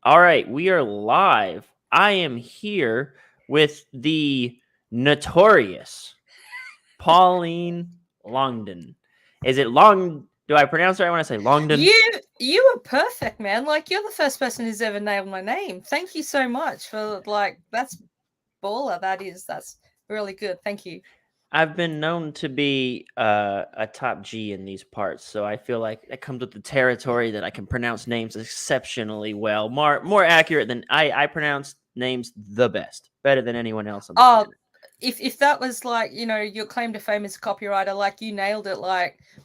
All right, we are live. I am here with the notorious Pauline Longdon. Is it Long? Do I pronounce it right when I say Longdon? You were perfect, man. Like you're the first person who's ever nailed my name. Thank you so much for that's baller. That's really good. Thank you. I've been known to be a top G in these parts, so I feel like it comes with the territory that I can pronounce names exceptionally well, more accurate than I pronounce names the best, better than anyone else on the Oh, planet. if that was like, your claim to fame as a copywriter, like you nailed it,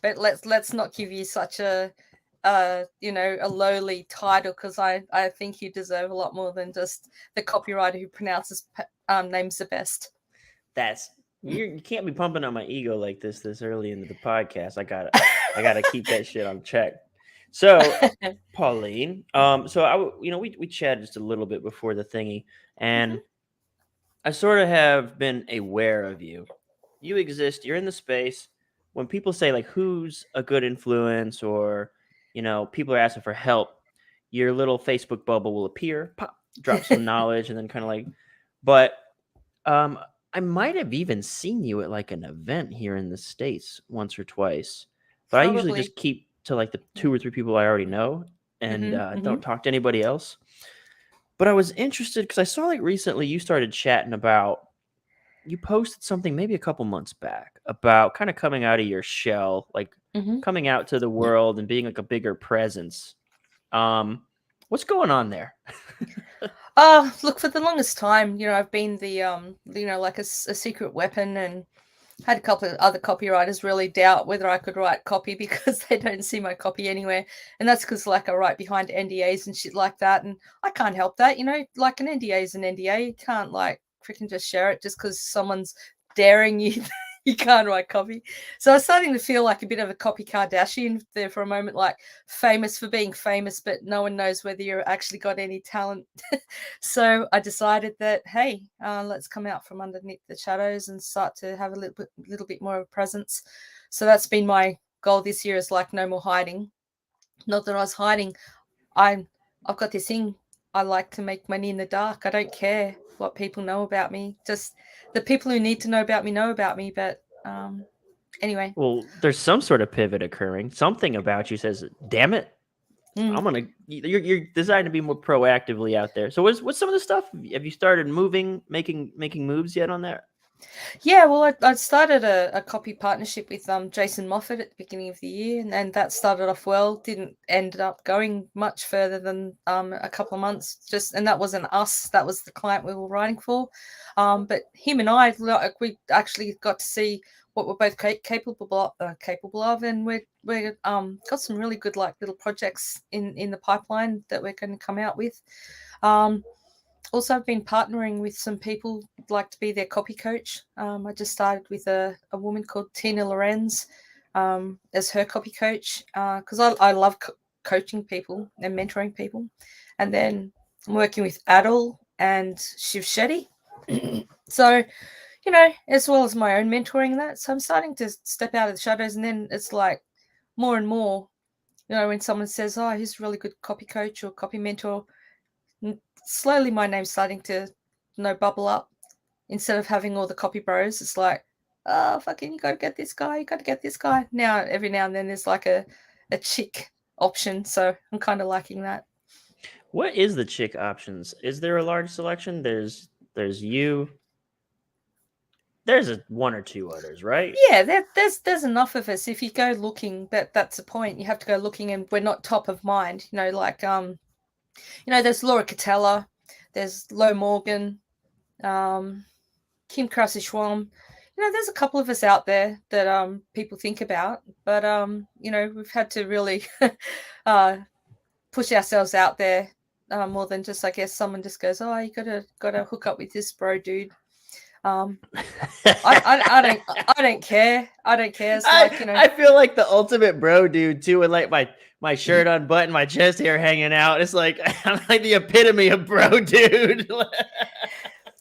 but let's not give you such a lowly title, because I think you deserve a lot more than just the copywriter who pronounces names the best. That's you can't be pumping on my ego like this early into the podcast. I gotta keep that shit on check. So, Pauline, we chatted just a little bit before the thingy, and Mhm. I sort of have been aware of you. You exist. You're in the space. When people say like, "Who's a good influence?" or people are asking for help, your little Facebook bubble will appear, pop, drop some knowledge, and then kind of like, but um, I might have even seen you at like an event here in the States once or twice, but I usually Probably. just keep to like the two or three people I already know and Mhm. don't Mhm. talk to anybody else. But I was interested because I saw like recently you started chatting about, you posted something maybe a couple months back about kind of coming out of your shell, like Mhm. coming out to the world and being like a bigger presence. Um, what's going on there? Look, for the longest time, I've been like a secret weapon, and had a couple of other copywriters really doubt whether I could write copy because they don't see my copy anywhere. And that's because, like, I write behind NDAs and shit like that. And I can't help that. Like an NDA is an NDA. You can't, like, freaking just share it just because someone's daring you. You can't write copy. So I was starting to feel like a bit of a copy Kardashian there for a moment, like famous for being famous, but no one knows whether you've actually got any talent. So I decided that, hey, let's come out from underneath the shadows and start to have a little bit more of a presence. So that's been my goal this year, is like no more hiding. Not that I was hiding. I'm I've got this thing. I like to make money in the dark. I don't care what people know about me. Just the people who need to know about me know about me. But anyway. Well, there's some sort of pivot occurring. Something about you says, "Damn it, Mm. I'm gonna." You're designed to be more proactively out there. So what's some of the stuff? Have you started moving, making moves yet on that? Yeah, well, I started a copy partnership with Jason Moffat at the beginning of the year, and that started off well. Didn't end up going much further than a couple of months. Just, and that wasn't us; that was the client we were writing for. But him and I, like, we actually got to see what we're both capable of, and we're got some really good, like, little projects in the pipeline that we're going to come out with. Um, Also, I've been partnering with some people who'd like to be their copy coach. I just started with a woman called Tina Lorenz as her copy coach, because I love coaching people and mentoring people. And then I'm working with Adel and Shiv Shetty. So, as well as my own mentoring and that. So I'm starting to step out of the shadows. And then it's like more and more, when someone says, oh, he's a really good copy coach or copy mentor, slowly my name's starting to bubble up. Instead of having all the copy bros, it's like, oh, fucking, you gotta get this guy, you gotta get this guy. Every now and then there's like a chick option, so I'm kind of liking that. What is the chick options? Is there a large selection? There's you. There's one or two others, right? Yeah, there's enough of us. If you go looking, that's the point. You have to go looking, and we're not top of mind. Like there's Laura Catella, there's Lo Morgan, um, Kim Krasny-Schwalm. There's a couple of us out there that people think about, but we've had to really uh, push ourselves out there more than just, I guess, someone just goes, oh, you gotta hook up with this bro, dude. Um, I don't care. I don't care. It's like, I feel like the ultimate bro dude too, with like my shirt unbuttoned, my chest hair hanging out. It's like I'm like the epitome of bro dude.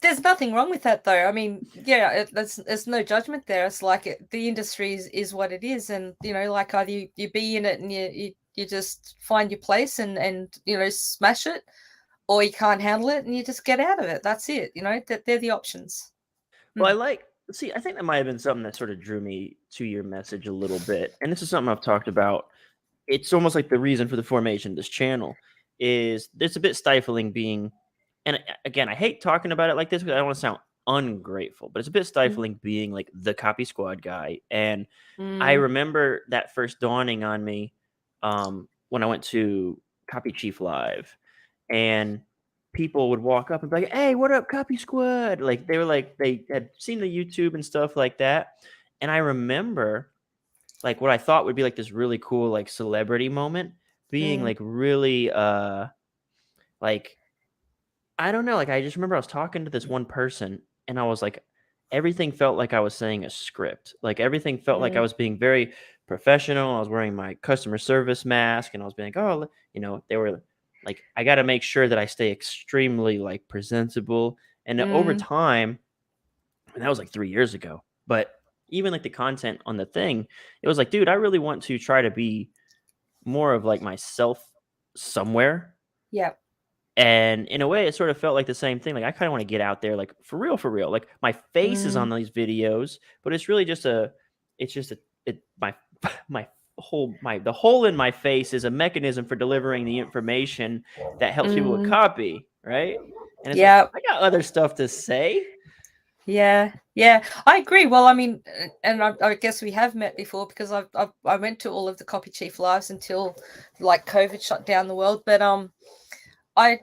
there's nothing wrong with that, though. I mean, yeah, there's no judgment there. It's like the industry is what it is, and like, either you be in it and you just find your place and smash it, or you can't handle it and you just get out of it. That's it. They're the options. Well, I think that might have been something that sort of drew me to your message a little bit. And this is something I've talked about. It's almost like the reason for the formation of this channel is it's a bit stifling being, and again, I hate talking about it like this because I don't want to sound ungrateful, but it's a bit stifling being like the copy squad guy. And I Mm, remember that first dawning on me when I went to Copy Chief Live, and people would walk up and be like, "Hey, what up, Copy Squad?" Like they were like they had seen the YouTube and stuff like that. And I remember like what I thought would be like this really cool like celebrity moment being mm, like really like I don't know, like I just remember I was talking to this one person and I was like everything felt like I was saying a script. Like everything felt like I mm, was being very professional. I was wearing my customer service mask and I was being like, "Oh, they were like I got to make sure that I stay extremely like presentable." And over mm. time, and that was like 3 years ago, but even like the content on the thing, it was like, dude, I really want to try to be more of like myself somewhere. Yeah. And in a way, it sort of felt like the same thing. Like I kind of want to get out there, like for real, for real. Like my face is Mm, on these videos, but it's really just my my the hole in my face is a mechanism for delivering the information that helps people with mm. copy, right? And it's like Yeah. I got other stuff to say. Yeah, yeah, I agree. Well, I mean, and I guess we have met before because I went to all of the Copy Chief lives until like COVID shut down the world. But I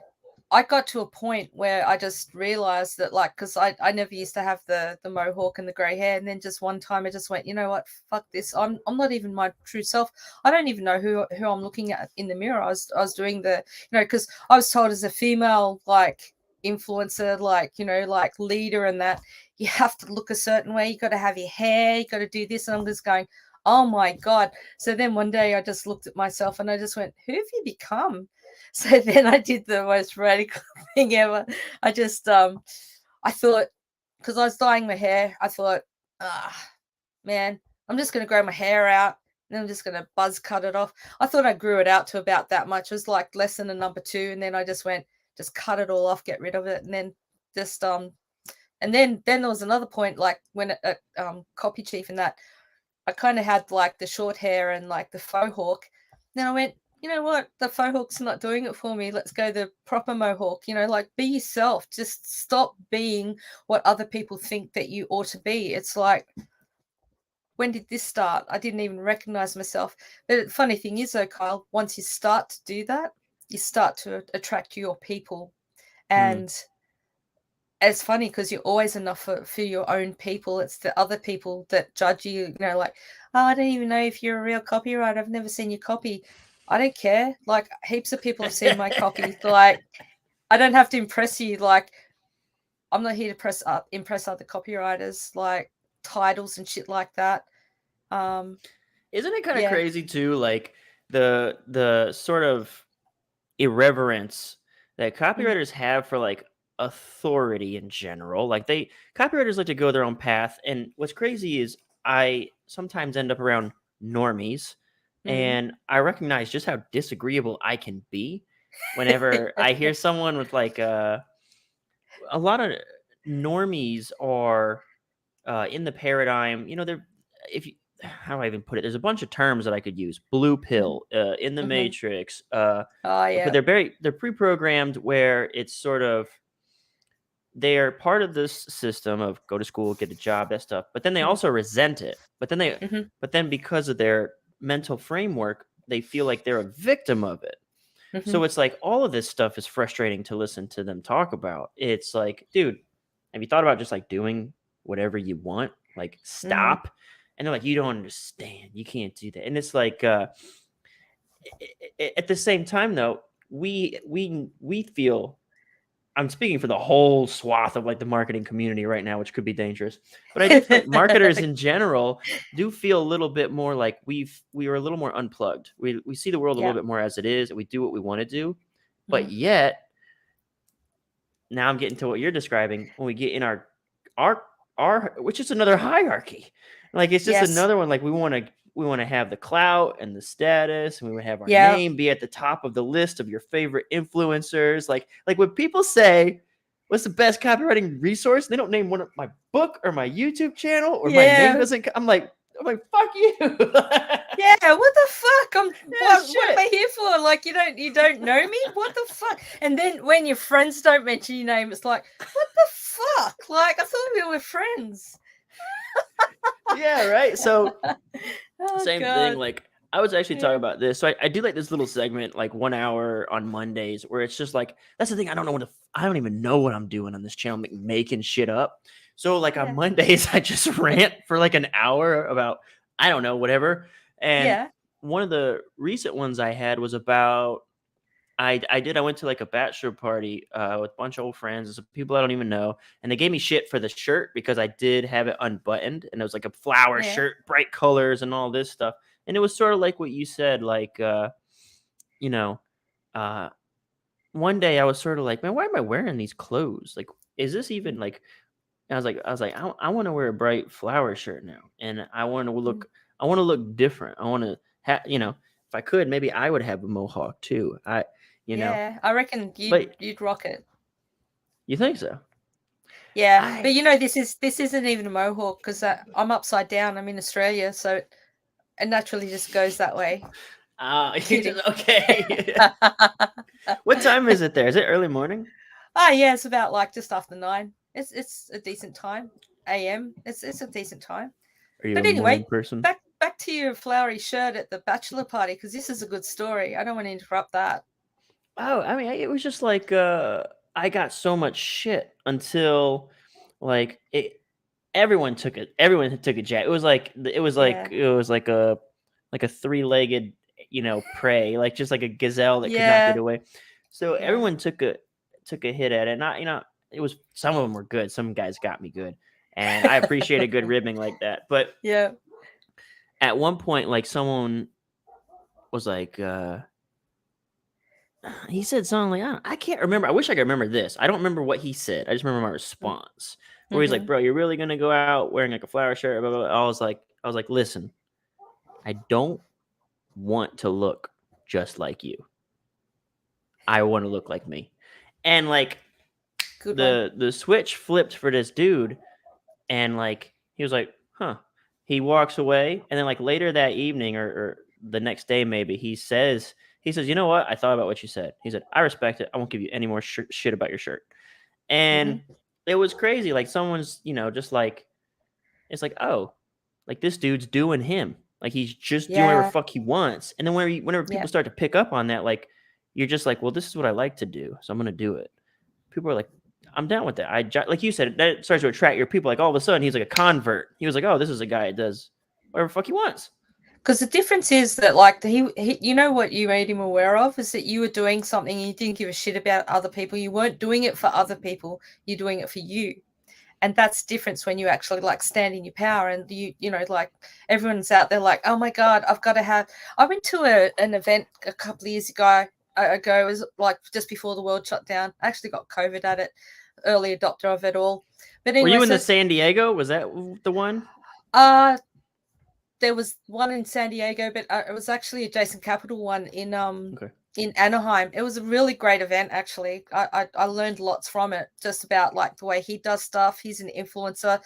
I got to a point where I just realized that like because I never used to have the mohawk and the grey hair, and then just one time I just went, you know what, fuck this. I'm not even my true self. I don't even know who I'm looking at in the mirror. I was doing because I was told as a female like influencer, like like leader and that you have to look a certain way, you got to have your hair, you got to do this, and I'm just going, oh my god. So then one day I just looked at myself and I just went, who have you become? So then I did the most radical thing ever. I just I thought, because I was dyeing my hair, I thought, man, I'm just gonna grow my hair out and I'm just gonna buzz cut it off. I thought I grew it out to about that much. It was like less than a number two, and then I just went, just cut it all off, get rid of it, and then just and then there was another point, like when at Copy Chief and that, I kind of had like the short hair and like the faux hawk. Then I went, you know what? The faux hawk's not doing it for me. Let's go the proper mohawk. Like be yourself. Just stop being what other people think that you ought to be. It's like, when did this start? I didn't even recognize myself. But the funny thing is, though, Kyle, once you start to do that, you start to attract your people. Hmm. And it's funny because you're always enough for your own people. It's the other people that judge you, like, oh, I don't even know if you're a real copywriter. I've never seen your copy. I don't care. Like, heaps of people have seen my copy. Like, I don't have to impress you. Like, I'm not here to impress other copywriters, like titles and shit like that. Isn't it kind of Yeah. crazy too? Like the sort of irreverence that Mm, copywriters have for like authority in general. Like copywriters like to go their own path. And what's crazy is I sometimes end up around normies mm. and I recognize just how disagreeable I can be whenever I hear someone with like a lot of normies are in the paradigm, they're if you how do I even put it? There's a bunch of terms that I could use. Blue Mhm, pill, in the mhm. matrix, Oh, but yeah. they're pre-programmed where it's sort of they're part of this system of go to school, get a job, that stuff. But then they Mhm, also resent it. mhm, But then because of their mental framework, they feel like they're a victim of it. mhm, So it's like all of this stuff is frustrating to listen to them talk about. It's like, dude, have you thought about just like doing whatever you want? Like mhm. stop. And they're like, you don't understand. You can't do that. And it's like at the same time though, we feel I'm speaking for the whole swath of like the marketing community right now, which could be dangerous. But I do feel like marketers in general do feel a little bit more like we are a little more unplugged. We see the world a little Yeah. bit more as it is, and we do what we want to do. But Mhm. yet, now I'm getting to what you're describing when we get in our which is another hierarchy. Like it's just Yes. another one. Like we want to. We want to have the clout and the status, and we want to have our Yeah. name be at the top of the list of your favorite influencers. Like when people say, "What's the best copywriting resource?" They don't name one of my book or my YouTube channel, or my name doesn't. I'm like, fuck you. Yeah, what the fuck? What shit. am I here for? Like, you don't know me? What the fuck? And then when your friends don't mention your name, it's like, what the fuck? Like, I thought we were friends. Yeah, right. So Oh, same God. thing. Like I was actually talking Yeah. about this. So I do like this little segment, like 1 hour on Mondays, where it's just like, that's the thing. I don't even know what I'm doing on this channel, like making shit up. So like on Yeah. Mondays, I just rant for like an hour about, I don't know, whatever. And Yeah. one of the recent ones I had was about, I went to like a bachelor party with a bunch of old friends and some people I don't even know, and they gave me shit for the shirt because I did have it unbuttoned, and it was like a flower Yeah. shirt, bright colors and all this stuff. And it was sort of like what you said, like you know, one day I was sort of like, man, why am I wearing these clothes? Like, is this even like? And I was like, I want to wear a bright flower shirt now, and I want to look different. I want to have, if I could, maybe I would have a mohawk too. Yeah, I reckon But you'd rock it. you think so? Yeah, but this isn't even a mohawk because I'm upside down. I'm in Australia, so it naturally just goes that way. Okay. What time is it there? Is it early morning? Yeah, it's about like just after 9. It's a decent time. AM. It's a decent time. Are you But a anyway, morning person? back to your flowery shirt at the bachelor party, because this is a good story. I don't want to interrupt that. Oh, I mean, it was just like I got so much shit until like everyone took it. Everyone took a jab. It was like a three-legged, prey, like just like a gazelle that could not get away. So everyone took a hit at it. Not, it was, some of them were good. Some guys got me good, and I appreciate a good ribbing like that. But Yeah. at one point, like someone was like, he said something like, I can't remember. I wish I could remember this. I don't remember what he said. I just remember my response, where he's like, bro, you're really gonna go out wearing like a flower shirt? Blah, blah, blah. I was like, listen, I don't want to look just like you. I want to look like me. And like the switch flipped for this dude, and like he was like, huh. He walks away, and then like later that evening or the next day maybe, he says, you know what? I thought about what you said. He said, I respect it. I won't give you any more shit about your shirt. And it was crazy. Like someone's, just like, it's like, oh, like this dude's doing him. Like he's just doing whatever the fuck he wants. And then whenever people start to pick up on that, like you're just like, well, this is what I like to do, so I'm gonna do it. People are like, I'm down with that. Like you said, that starts to attract your people. Like all of a sudden, he's like a convert. He was like, oh, this is a guy that does whatever the fuck he wants. Because the difference is that, like, he, you know, what you made him aware of is that you were doing something and you didn't give a shit about other people. You weren't doing it for other people. You're doing it for you. And that's difference when you actually like stand in your power, and you know, like everyone's out there like, oh my God, I've got to have. I went to an event a couple of years ago. It was like just before the world shut down. I actually got COVID at it, early adopter of it all. But anyway, were you in the San Diego? Was that the one? There was one in San Diego, but it was actually a Jason Capital one in Anaheim. It was a really great event, actually. I learned lots from it, just about like the way he does stuff. He's an influencer.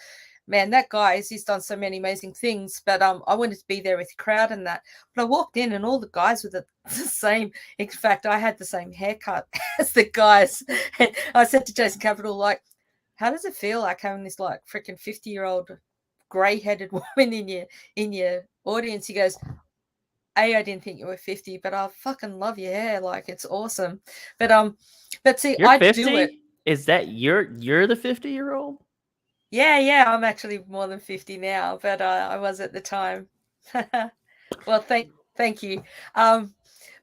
Man, that guy, he's done so many amazing things. But I wanted to be there with the crowd and that. But I walked in and all the guys were the same. In fact, I had the same haircut as the guys. And I said to Jason Capital, like, how does it feel like having this like freaking 50-year-old grey-headed woman in your audience? He goes, I didn't think you were 50, but I fucking love your hair. Like, it's awesome. But see, you're 50? do it. Is that you're the 50-year-old? Yeah, I'm actually more than 50 now, but I was at the time. Well, thank you. But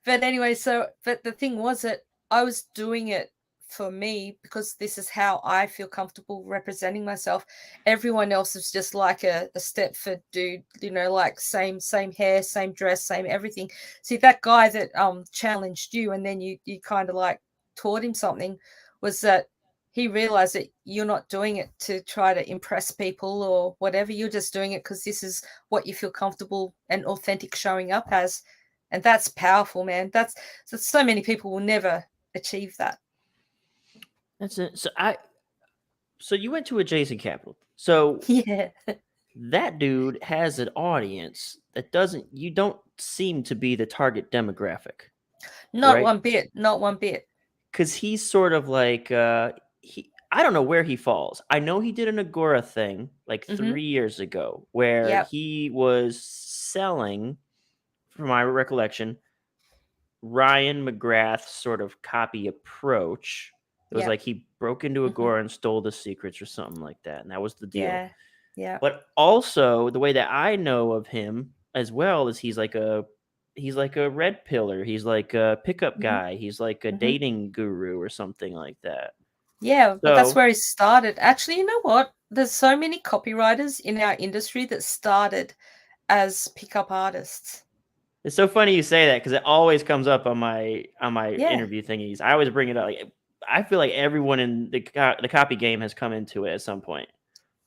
anyway, but the thing was that I was doing it for me because this is how I feel comfortable representing myself. Everyone else is just like a Stepford dude, you know, like same hair, same dress, same everything. See, that guy that challenged you and then you kind of like taught him something, was that he realized that you're not doing it to try to impress people or whatever. You're just doing it because this is what you feel comfortable and authentic showing up as. And that's powerful, man. That's so many people will never achieve that. That's it. So you went to Adjacent Capital. So Yeah. that dude has an audience that you don't seem to be the target demographic, Not right? one bit. Not one bit. Because he's sort of like I don't know where he falls. I know he did an Agora thing like Mm-hmm. 3 years ago where Yep. he was selling, from my recollection, Ryan McGrath's sort of copy approach. It was Yep. like he broke into Mm-hmm. Agora and stole the secrets or something like that, and that was the deal. Yeah. Yeah. But also, the way that I know of him as well is he's like a red pillar. He's like a pickup Mm-hmm. guy. He's like a Mm-hmm. dating guru or something like that. Yeah, but that's So where he started. Actually, you know what? There's so many copywriters in our industry that started as pickup artists. it's so funny you say that because it always comes up on my Yeah. interview thingies. I always bring it up. Like, I feel like everyone in the copy game has come into it at some point.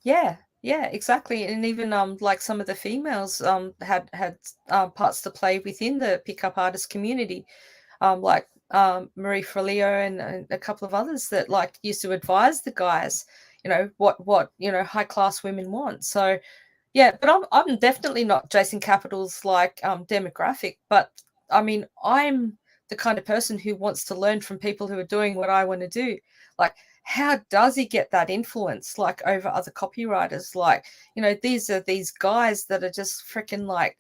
Yeah, yeah, exactly. And even like some of the females had parts to play within the pickup artist community. Like Marie Frelio and a couple of others that like used to advise the guys, what high class women want. So yeah, but I'm definitely not Jason Capital's like demographic, but I mean I'm the kind of person who wants to learn from people who are doing what I want to do. Like, how does he get that influence like over other copywriters? Like, these are these guys that are just freaking like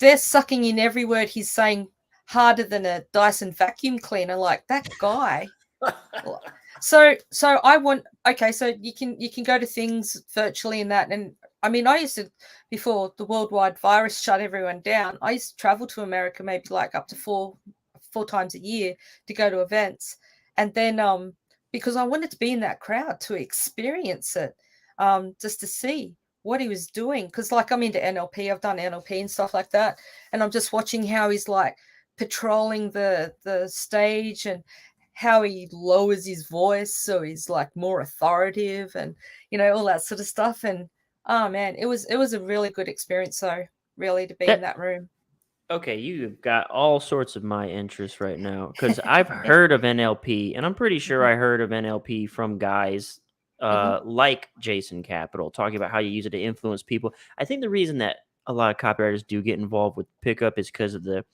they're sucking in every word he's saying harder than a Dyson vacuum cleaner. Like that guy. So I want, okay, so you can go to things virtually and that. And I mean, I used to, before the worldwide virus shut everyone down, I used to travel to America maybe like up to four times a year to go to events. And then because I wanted to be in that crowd to experience it, just to see what he was doing. Because like I'm into NLP, I've done NLP and stuff like that. And I'm just watching how he's like patrolling the stage and how he lowers his voice so he's like more authoritative and all that sort of stuff. And oh man, it was a really good experience, so really, to be in that room. Okay, you've got all sorts of my interests right now because I've heard of NLP, and I'm pretty sure I heard of NLP from guys Mm-hmm. like Jason Capital talking about how you use it to influence people. I think the reason that a lot of copywriters do get involved with pickup is because of the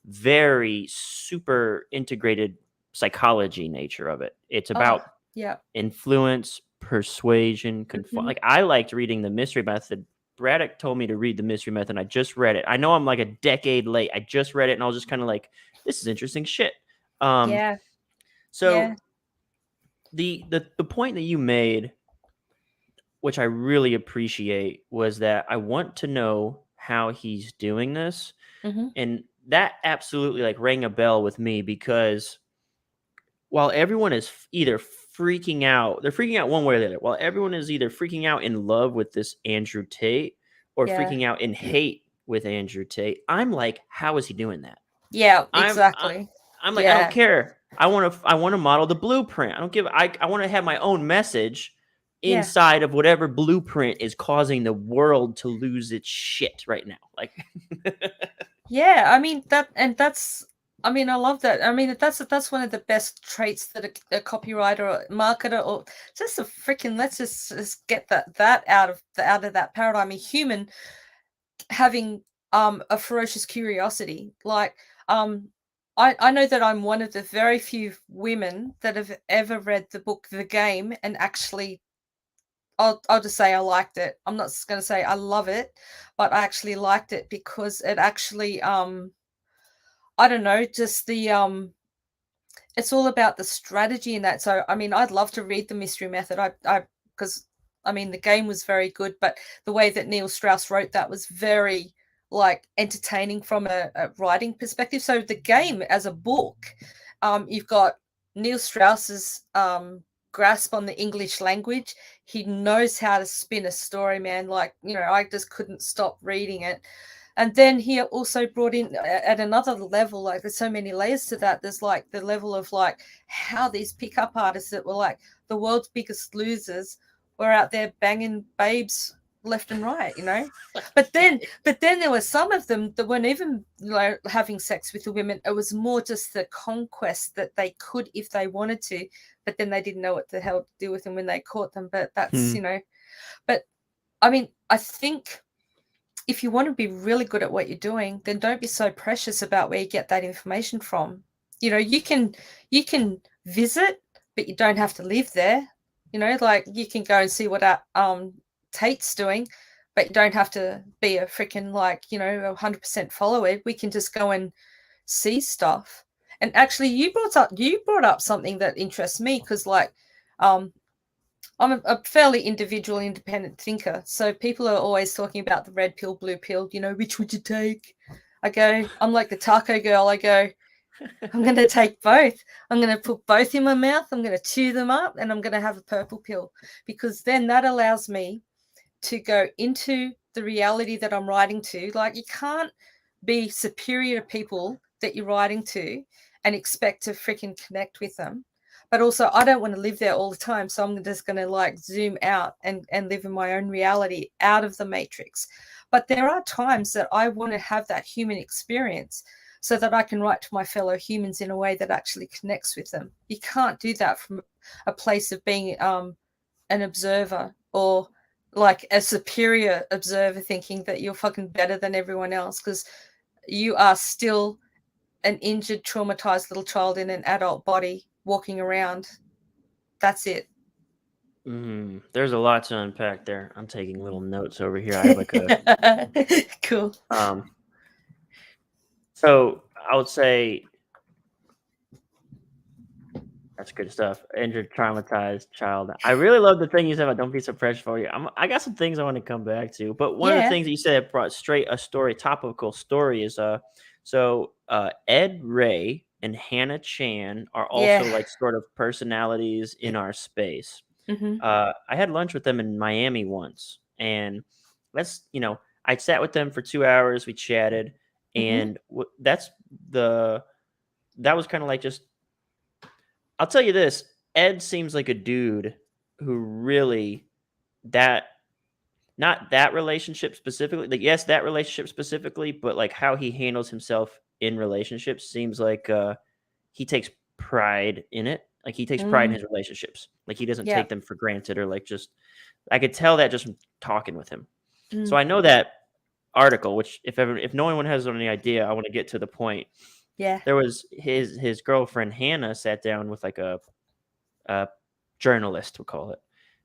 very super integrated psychology nature of it. It's about Yeah. influence, persuasion, like I liked reading the Mystery Method. Braddock told me to read the Mystery Method. And I just read it. I know I'm like a decade late. I just read it, and I was just kind of like, "This is interesting shit." Yeah. So Yeah. the point that you made, which I really appreciate, was that I want to know how he's doing this, Mm-hmm. and that absolutely like rang a bell with me because while everyone is either freaking out, they're freaking out one way or the other. While everyone is either freaking out in love with this Andrew Tate or Yeah. freaking out in hate with Andrew Tate, I'm like, how is he doing that? Yeah, I'm exactly. like, I don't care. I want to model the blueprint. I don't give. I want to have my own message inside of whatever blueprint is causing the world to lose its shit right now. Like, yeah, I mean that's I mean, I love that. I mean, that's one of the best traits that a copywriter or marketer or just a freaking let's just get that out of that paradigm. A human having a ferocious curiosity. Like I know that I'm one of the very few women that have ever read the book The Game and actually I'll just say I liked it. I'm not going to say I love it, but I actually liked it because it actually I don't know, just the it's all about the strategy in that. So I mean, I'd love to read the Mystery Method. I because I mean the game was very good, but the way that Neil Strauss wrote that was very like entertaining from a writing perspective. So the game as a book, you've got Neil Strauss's grasp on the English language. He knows how to spin a story, man. Like, I just couldn't stop reading it. And then he also brought in at another level, like there's so many layers to that. There's like the level of like how these pickup artists that were like the world's biggest losers were out there banging babes left and right, you know. But then there were some of them that weren't even like having sex with the women. It was more just the conquest that they could if they wanted to, but then they didn't know what the hell to do with them when they caught them. But that's, you know, but I mean, I think if you want to be really good at what you're doing, then don't be so precious about where you get that information from. You know, you can visit, but you don't have to live there. You know, like you can go and see what Tate's doing, but you don't have to be a freaking like, you know, 100% follower. We can just go and see stuff. And actually, you brought up something that interests me because, like, I'm a fairly individual, independent thinker. So people are always talking about the red pill, blue pill. You know, which would you take? I go, I'm like the taco girl. I go, I'm going to take both. I'm going to put both in my mouth. I'm going to chew them up and I'm going to have a purple pill because then that allows me to go into the reality that I'm writing to. Like you can't be superior to people that you're writing to and expect to freaking connect with them. But also I don't want to live there all the time. So I'm just going to like zoom out and live in my own reality out of the matrix. But there are times that I want to have that human experience so that I can write to my fellow humans in a way that actually connects with them. You can't do that from a place of being an observer or like a superior observer thinking that you're fucking better than everyone else because you are still an injured, traumatized little child in an adult body walking around. That's it. There's a lot to unpack there. I'm taking little notes over here. I have like a cool. So I would say that's good stuff. Injured, traumatized child. I really love the thing you said about don't be so precious for you. I got some things I want to come back to, but one of the things that you said that brought straight a story, topical story is Ed Ray and Hannah Chan are also like sort of personalities in our space. I had lunch with them in Miami once, and I sat with them for 2 hours. We chatted, and that was kind of like just. I'll tell you this: Ed seems like a dude who really not that relationship specifically. Like, yes, that relationship specifically, but like how he handles himself in relationships seems like he takes pride in it. Like he takes pride in his relationships. Like he doesn't take them for granted or like just. I could tell that just from talking with him. So I know that article, which if no one has any idea, I want to get to the point. Yeah. There was his girlfriend Hannah sat down with like a journalist, we'll call it,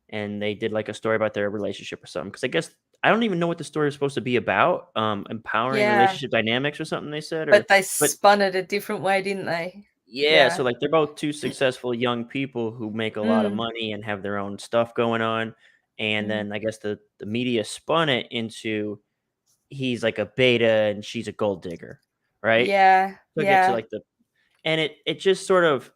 and they did like a story about their relationship or something. Because I guess I don't even know what the story is supposed to be about. Empowering relationship dynamics or something they said. But they spun it a different way, didn't they? Yeah, so like they're both two successful young people who make a lot of money and have their own stuff going on. And then I guess the media spun it into he's like a beta and she's a gold digger, right? Yeah. Took it to like and it just sort of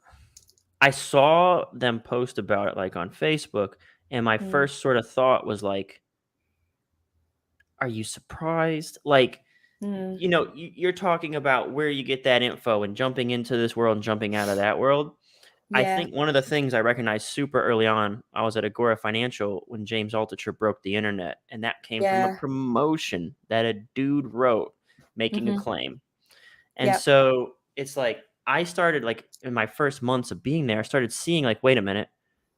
I saw them post about it like on Facebook, and my first sort of thought was like, are you surprised? Like, you're talking about where you get that info and jumping into this world and jumping out of that world. I think one of the things I recognized super early on, I was at Agora Financial when James Altucher broke the internet, and that came from a promotion that a dude wrote making a claim. And so it's like I started like in my first months of being there, I started seeing like, wait a minute,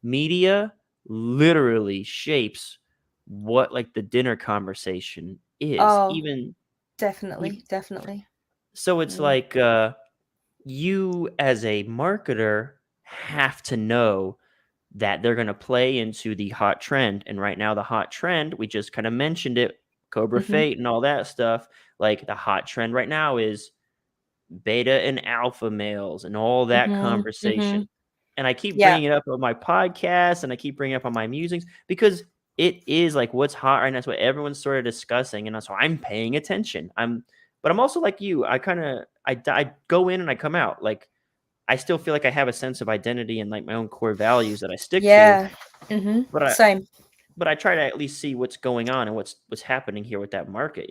media literally shapes what like the dinner conversation is. Oh, definitely. So it's like you as a marketer have to know that they're going to play into the hot trend. And right now, the hot trend, we just kind of mentioned it, Cobra Fate and all that stuff. Like the hot trend right now is beta and alpha males and all that conversation. And I keep bringing it up on my podcast and I keep bringing it up on my musings because it is like what's hot right now. That's what everyone's sort of discussing. And so I'm paying attention. But I'm also like you. I go in and I come out. Like I still feel like I have a sense of identity and like my own core values that I stick to. Same. But I try to at least see what's going on and what's happening here with that market,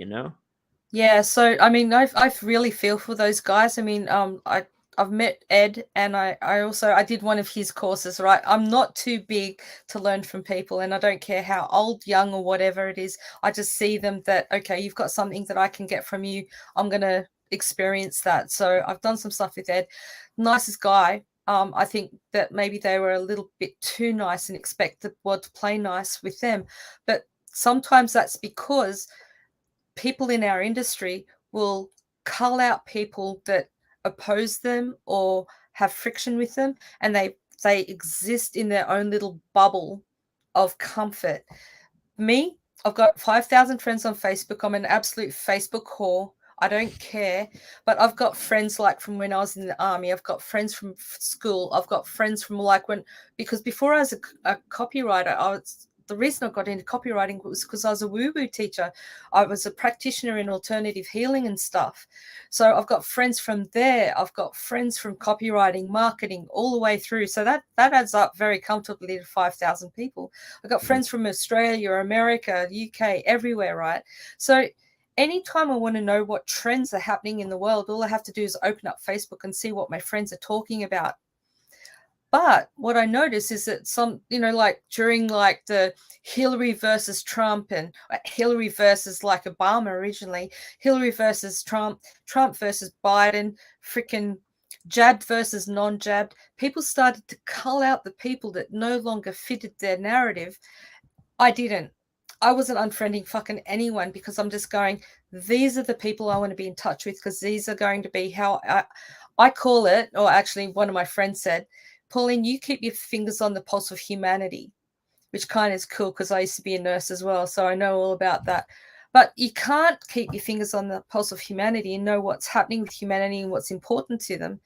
Yeah, so I mean, I really feel for those guys. I mean, I've met Ed, and I also I did one of his courses. Right, I'm not too big to learn from people, and I don't care how old, young, or whatever it is. I just see them that okay, you've got something that I can get from you. I'm gonna experience that. So I've done some stuff with Ed, nicest guy. I think that maybe they were a little bit too nice and expect the world to play nice with them, but sometimes that's because people in our industry will cull out people that oppose them or have friction with them, and they exist in their own little bubble of comfort. Me, I've got 5,000 friends on Facebook. I'm an absolute Facebook whore. I don't care. But I've got friends like from when I was in the army. I've got friends from school. I've got friends from like when, because before I was a copywriter, the reason I got into copywriting was because I was a woo-woo teacher. I was a practitioner in alternative healing and stuff. So I've got friends from there. I've got friends from copywriting, marketing, all the way through. So that adds up very comfortably to 5,000 people. I've got friends from Australia, America, UK, everywhere, right? So anytime I want to know what trends are happening in the world, all I have to do is open up Facebook and see what my friends are talking about. But what I notice is that some, like during like the Hillary versus Trump and Hillary versus like Obama originally, Hillary versus Trump, Trump versus Biden, freaking jabbed versus non-jabbed, people started to cull out the people that no longer fitted their narrative. I didn't. I wasn't unfriending fucking anyone because I'm just going, these are the people I want to be in touch with because these are going to be how I call it, or actually one of my friends said, Pauline, you keep your fingers on the pulse of humanity, which kind of is cool because I used to be a nurse as well. So I know all about that. But you can't keep your fingers on the pulse of humanity and know what's happening with humanity and what's important to them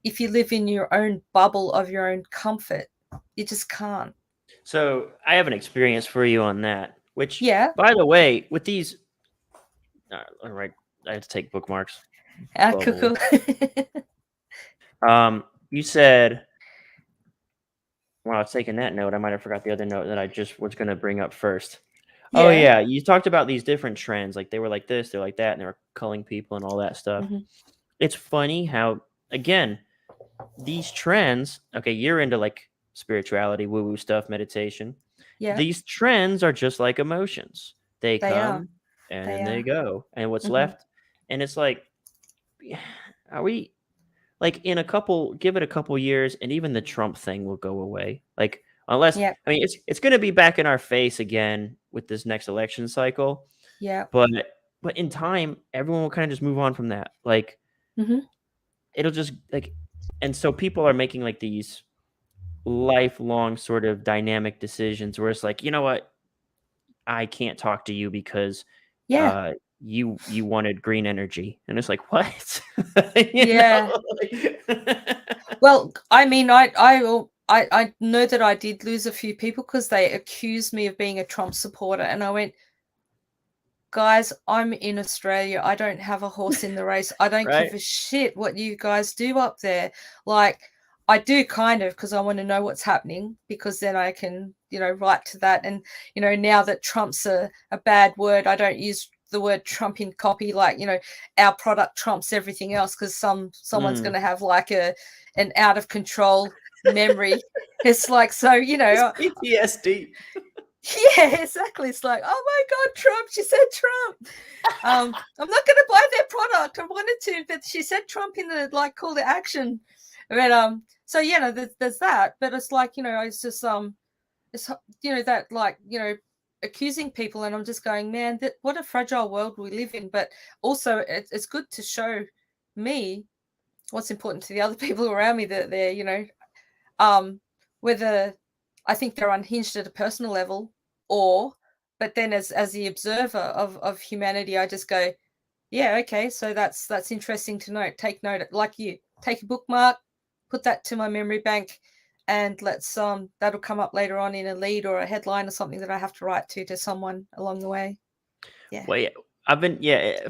if you live in your own bubble of your own comfort. You just can't. So I have an experience for you on that. Which, Yeah. by the way, with these, all right, I have to take bookmarks. Cool, Bubble. cool. You said, well, I was taking that note. I might have forgot the other note that I just was going to bring up first. Oh Yeah. yeah, you talked about these different trends. Like they were like this, they're like that, and they were culling people and all that stuff. Mhm. It's funny how, again, these trends. Okay, you're into like spirituality, woo-woo stuff, meditation. Yeah, These trends are just like emotions. They they are. come and They then they are. go, and what's Mhm. left, and it's like, are we like in a couple? Give it a couple years, and even the Trump thing will go away. Like unless Yep. I mean, it's going to be back in our face again with this next election cycle. Yep. But in time, everyone will kind of just move on from that. Like Mhm. it'll just like, and so people are making like these lifelong sort of dynamic decisions where it's like, you know what, I can't talk to you because Yeah. you wanted green energy, and it's like what, you Yeah. know. Like, Well, I mean, I know that I did lose a few people because they accused me of being a Trump supporter, and I went, guys, I'm in Australia. I don't have a horse in the race. I don't right? give a shit what you guys do up there. Like, I do kind of because I want to know what's happening because then I can, write to that. And, now that Trump's a bad word, I don't use the word Trump in copy like, our product trumps everything else because someone's going Mm. to have like an out of control memory. It's like, so, It's PTSD. yeah, exactly. It's like, oh my God, Trump. She said Trump. I'm not going to buy their product. I wanted to, but she said Trump in the like call to action. But so there's that. But it's like it's just it's that like accusing people, and I'm just going, man, that what a fragile world we live in. But also, it's good to show me what's important to the other people around me that they're whether I think they're unhinged at a personal level or but then as the observer of humanity, I just go, yeah, okay, so that's interesting to note. Take note, like you take a bookmark, put that to my memory bank, and let's that'll come up later on in a lead or a headline or something that I have to write to someone along the way. Yeah. Well, yeah, I've been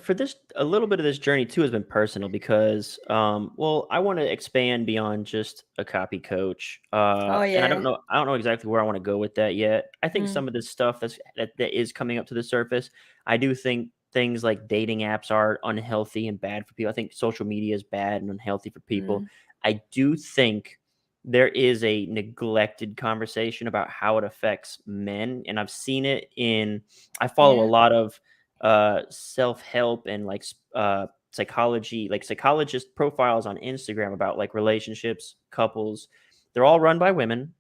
for this a little bit of this journey too has been personal because well, I want to expand beyond just a copy coach. Oh And yeah. I don't know exactly where I want to go with that yet. I think Mm. some of this stuff that is coming up to the surface, I do think things like dating apps are unhealthy and bad for people. I think social media is bad and unhealthy for people. Mm. I do think there is a neglected conversation about how it affects men, and I've seen it in. I follow a Yeah. lot of self-help and like psychology, like psychologist profiles on Instagram about like relationships, couples. They're all run by women.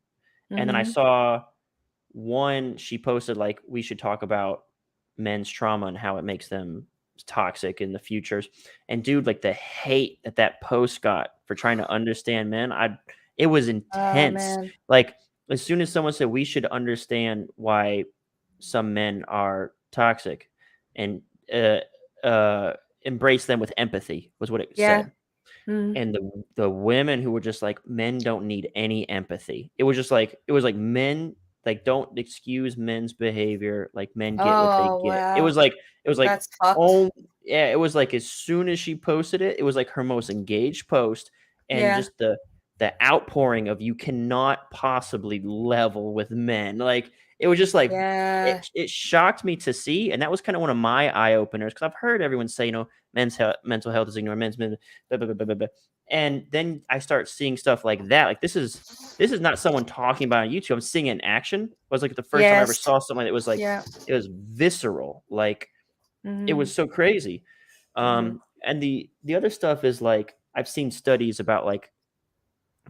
And then I Mm-hmm. saw one, she posted like we should talk about men's trauma and how it makes them toxic in the futures. And dude, like the hate that that post got for trying to understand men, it was Oh intense. man. Like as soon as someone said we should understand why some men are toxic and uh, uh, embrace them with empathy was what it Yeah. said. Mm. And the women who were just like, "Men don't need any empathy." It was like men, like, don't excuse men's behavior, like, men get what they Oh get. wow. It was like, That's fucked. oh yeah, it was like as soon as she posted it, it was like her most engaged post, and Yeah. just the outpouring of you cannot possibly level with men. Like, it was just like Yeah. it shocked me to see, and that was kinda one of my eye openers because 'cause I've heard everyone say, mental health is ignored, men's blah, blah, blah, blah, blah, blah. And then I start seeing stuff like that. Like this is not someone talking about on YouTube. I'm seeing it in action. It was like the first time I ever Yes. saw something that was like Yeah. it was visceral. Like it Mm-hmm. was so crazy. Mm-hmm. And the other stuff is like I've seen studies about like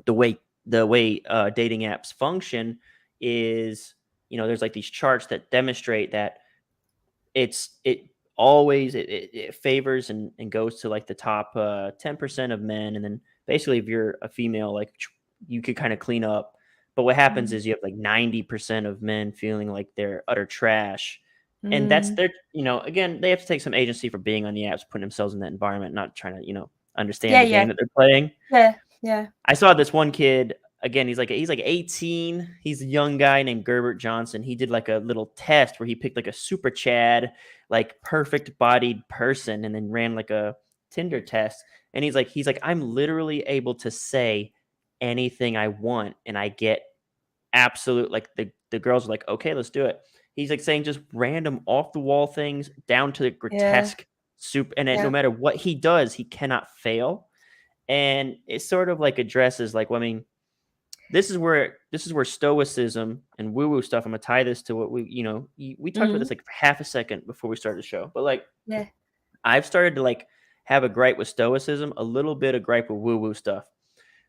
the way dating apps function is there's like these charts that demonstrate that it always it favors and goes to like the top 10% of men, and then basically if you're a female, like you could kind of clean up. But what happens Mm-hmm. is you have like 90% of men feeling like they're utter trash, and that's Mm. their again, they have to take some agency for being on the apps, putting themselves in that environment, not trying to understand Yeah. the game Yeah. that they're playing. Yeah. Yeah. I saw this one kid again. He's like 18. He's a young guy named Gerbert Johnson. He did like a little test where he picked like a super Chad, like perfect bodied person, and then ran like a Tinder test. And he's like I'm literally able to say anything I want, and I get absolute like the girls are like okay, let's do it. He's like saying just random off the wall things down to the Yeah. grotesque soup, and then no Yeah. matter what he does, he cannot fail. And it sort of like addresses like, well, I mean, this is where stoicism and woo woo stuff. I'm gonna tie this to what we talked about Mm. this like for half a second before we started the show, but like Yeah. I've started to like have a gripe with stoicism, a little bit of gripe with woo woo stuff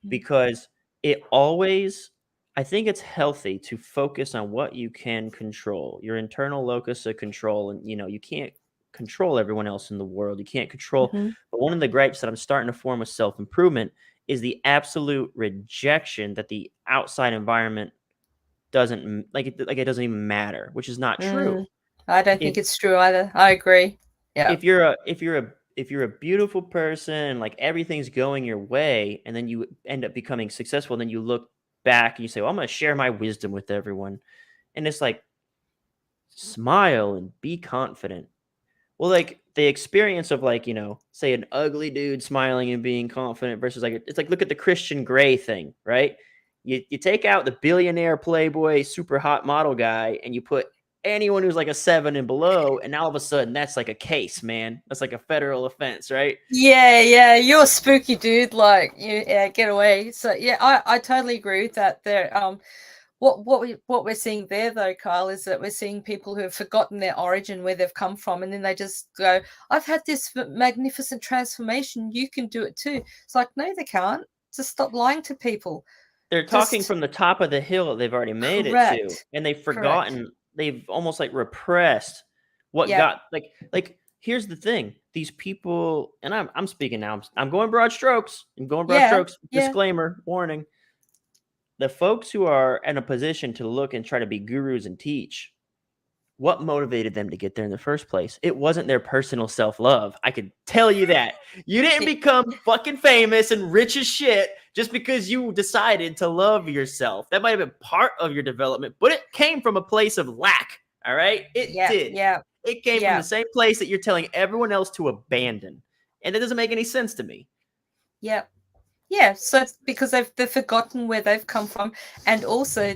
Mm. because it always I think it's healthy to focus on what you can control, your internal locus of control. And you can't control everyone else in the world. You can't control. Mm-hmm. But one of the gripes that I'm starting to form with self-improvement is the absolute rejection that the outside environment like it doesn't even matter, which is not true. Mm. I don't If think it's true either. I agree. Yeah. if you're a beautiful person and like everything's going your way, and then you end up becoming successful, and then you look back and you say, well, I'm going to share my wisdom with everyone, and it's like smile and be confident. Well, like the experience of like say an ugly dude smiling and being confident versus like it's like look at the Christian Grey thing, right? You take out the billionaire playboy super hot model guy and you put anyone who's like a 7 and below, and all of a sudden that's like a case, man. That's like a federal offense, right? Yeah, yeah, you're a spooky dude. Like, yeah, get away. So, yeah, I totally agree with that. There, what we're seeing there, though, Kyle, is that we're seeing people who have forgotten their origin, where they've come from, and then they just go, "I've had this magnificent transformation. You can do it too." It's like, no, they can't. Just stop lying to people. They're talking Just from the top of the hill that they've already made it to, correct, and they've correct. forgotten, they've almost like repressed what Yep. got like here's the thing. These people, and I'm speaking now. I'm going broad strokes. I'm going broad Yeah, strokes. yeah, Disclaimer, warning. The folks who are in a position to look and try to be gurus and teach, what motivated them to get there in the first place? It wasn't their personal self-love. I could tell you that. You didn't y- become fucking famous and rich as shit just because you decided to love yourself. That might have been part of your development, but it came from a place of lack. All right? It yeah, did. yeah, It came from yeah. the same place that you're telling everyone else to abandon. And that doesn't make any sense to me. Yeah. Yeah, so it's because they've forgotten where they've come from, and also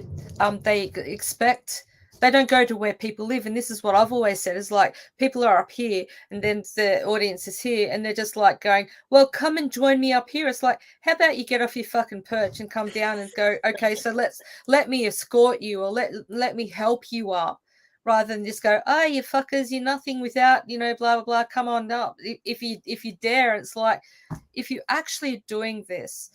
they expect they don't go to where people live. And this is what I've always said, is like, people are up here and then the audience is here, and they're just like going, well, come and join me up here. It's like, how about you get off your fucking perch and come down and go, okay, so let me escort you, or let me help you up, rather than just go, oh, you fuckers, you're nothing without, blah, blah, blah, come on up. If you dare. It's like, if you actually doing this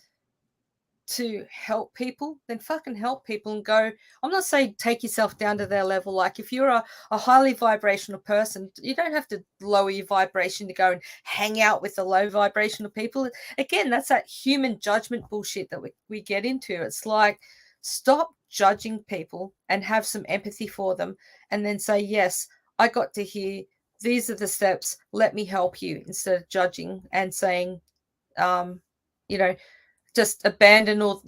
to help people, then fucking help people and go. I'm not saying take yourself down to their level. Like, if you're a highly vibrational person, you don't have to lower your vibration to go and hang out with the low vibrational people. Again, that's that human judgment bullshit that we get into. It's like, stop judging people and have some empathy for them, and then say, yes, I got to hear, these are the steps, let me help you, instead of judging and saying, just abandon, or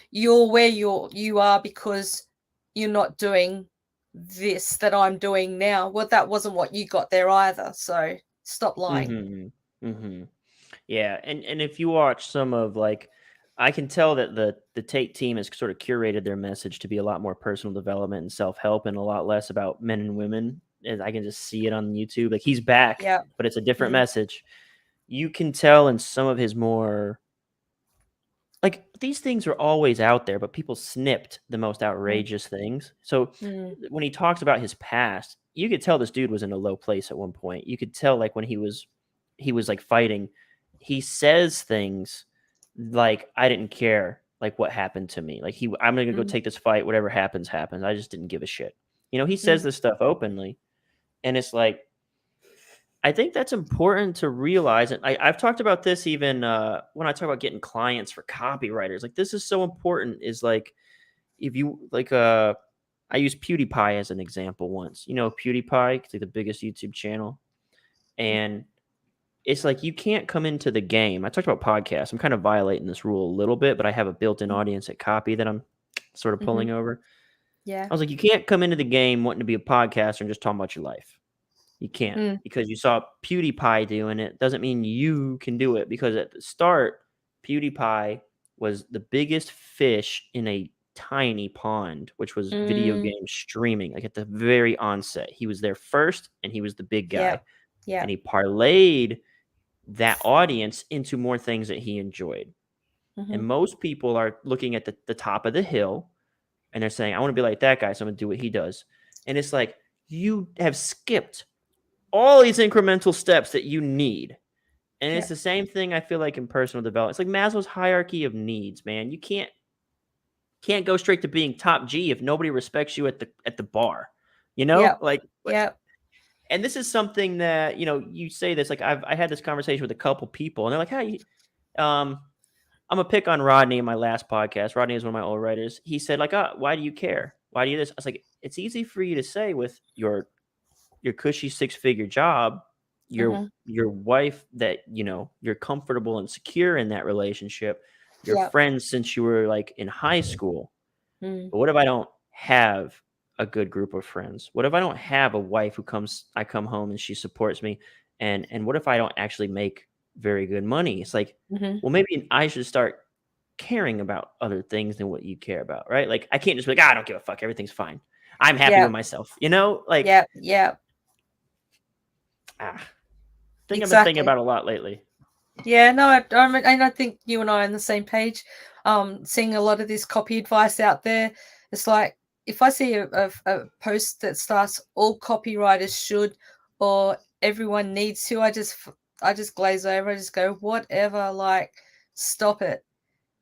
you're where you are because you're not doing this that I'm doing now. Well, that wasn't what you got there either, so stop lying. Yeah, and if you watch some of, like, I can tell that the Tate team has sort of curated their message to be a lot more personal development and self-help, and a lot less about men and women. And I can just see it on YouTube. Like, he's back, Yeah. but it's a different message. You can tell in some of his more, like, these things are always out there, but people snipped the most outrageous things. So when he talks about his past, you could tell this dude was in a low place at one point. You could tell, like, when he was like fighting, he says things like, I didn't care, like, what happened to me. Like, I'm gonna go take this fight, whatever happens, happens. I just didn't give a shit. He says this stuff openly, and it's like, I think that's important to realize. And I've talked about this even when I talk about getting clients for copywriters. Like, this is so important, is like, if you like, I use PewDiePie as an example once. PewDiePie, it's like the biggest YouTube channel. And it's like, you can't come into the game. I talked about podcasts. I'm kind of violating this rule a little bit, but I have a built-in audience at Copy that I'm sort of pulling over. Yeah. I was like, you can't come into the game wanting to be a podcaster and just talk about your life. You can't, because you saw PewDiePie doing it. Doesn't mean you can do it, because at the start, PewDiePie was the biggest fish in a tiny pond, which was video game streaming. Like, at the very onset, he was there first, and he was the big guy. Yeah. And he parlayed that audience into more things that he enjoyed. And most people are looking at the top of the hill, and they're saying, I want to be like that guy, so I'm going to do what he does. And it's like, you have skipped all these incremental steps that you need. And it's the same thing, I feel like, in personal development. It's like Maslow's hierarchy of needs, man. You can't go straight to being top G if nobody respects you at the bar. Like, and this is something that, you say this, like, I had this conversation with a couple people, and they're like, hey, I'm gonna pick on Rodney in my last podcast. Rodney is one of my old writers. He said, like, why do you care? Why do you this? I was like, it's easy for you to say with your cushy 6-figure job, your wife that, you're comfortable and secure in that relationship, your friends since you were, like, in high school. But what if I don't have a good group of friends? What if I don't have a wife I come home and she supports me? And what if I don't actually make very good money? It's like, well, maybe I should start caring about other things than what you care about, right? Like, I can't just be like, I don't give a fuck, everything's fine, I'm happy with myself, like, I've been thinking about a lot lately. Yeah, no, I think you and I are on the same page. Seeing a lot of this copy advice out there, it's like, if I see a post that starts, all copywriters should, or everyone needs to, I just glaze over. I just go, whatever, like, stop it,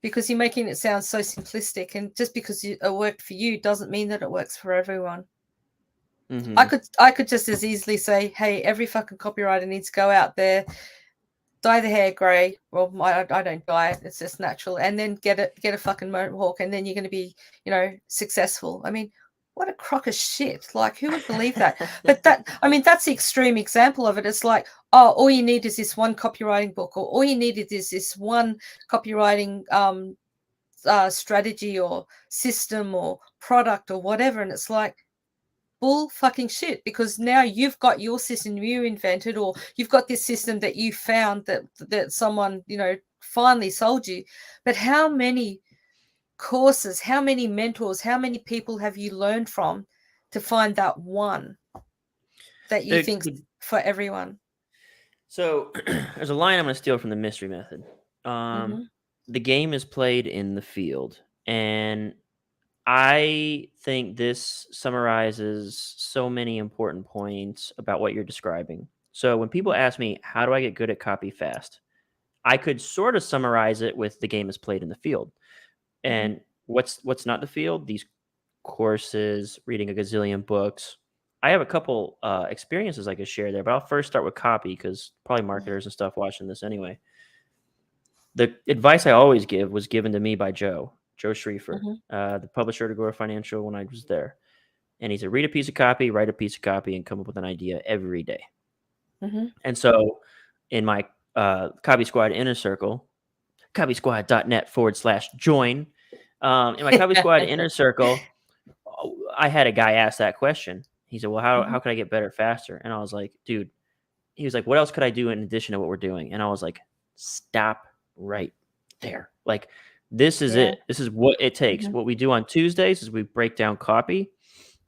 because you're making it sound so simplistic. And just because it worked for you doesn't mean that it works for everyone. I could just as easily say, hey, every fucking copywriter needs to go out there, dye the hair grey. Well, I don't dye it; it's just natural. And then get a fucking mohawk, and then you're going to be, successful. I mean, what a crock of shit! Like, who would believe that? But that's the extreme example of it. It's like, oh, all you need is this one copywriting book, or all you need is this one copywriting strategy or system or product or whatever. And it's like, bull fucking shit, because now you've got your system you invented, or you've got this system that you found that someone finally sold you. But how many courses, how many mentors, how many people have you learned from to find that one that you think for everyone? So there's a line I'm going to steal from the mystery method. Mm-hmm. The game is played in the field, and I think this summarizes so many important points about what you're describing. So when people ask me, how do I get good at copy fast? I could sort of summarize it with the game is played in the field. Mm-hmm. And what's not the field? These courses, reading a gazillion books. I have a couple experiences I could share there, but I'll first start with copy because probably marketers and stuff watching this anyway. The advice I always give was given to me by Joe Schriefer, the publisher to Agora Financial when I was there. And he said, read a piece of copy, write a piece of copy, and come up with an idea every day. Mm-hmm. And so in my Copy Squad inner circle, copysquad.net/join, in my Copy Squad inner circle, I had a guy ask that question. He said, well, how could I get better faster? And I was like, dude, he was like, what else could I do in addition to what we're doing? And I was like, stop right there. Like, this is it. This is what it takes. What we do on Tuesdays is we break down copy.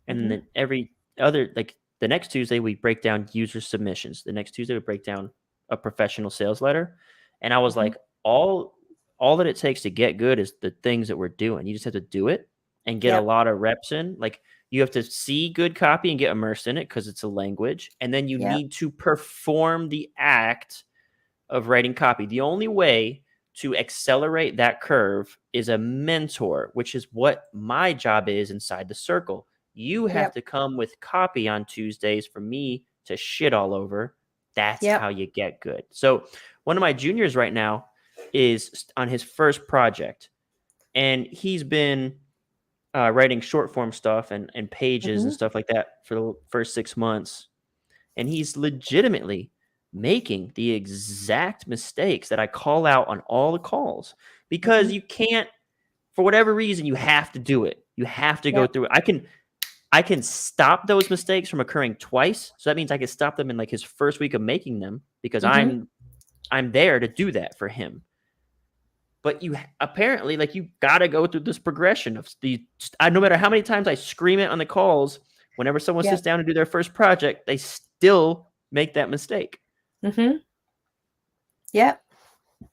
And then every other, like the next Tuesday, we break down user submissions. The next Tuesday, we break down a professional sales letter. And I was like, all that it takes to get good is the things that we're doing. You just have to do it and get a lot of reps in. Like, you have to see good copy and get immersed in it because it's a language. And then you need to perform the act of writing copy. The only way to accelerate that curve is a mentor, which is what my job is inside the circle. You have to come with copy on Tuesdays for me to shit all over. That's how you get good. So one of my juniors right now is on his first project, and he's been writing short form stuff and pages and stuff like that for the first 6 months. And he's legitimately making the exact mistakes that I call out on all the calls because you can't, for whatever reason, you have to do it. You have to go through it. I can stop those mistakes from occurring twice. So that means I can stop them in like his first week of making them because I'm there to do that for him. But you apparently, like, you got to go through this progression of no matter how many times I scream it on the calls, whenever someone sits down to do their first project, they still make that mistake.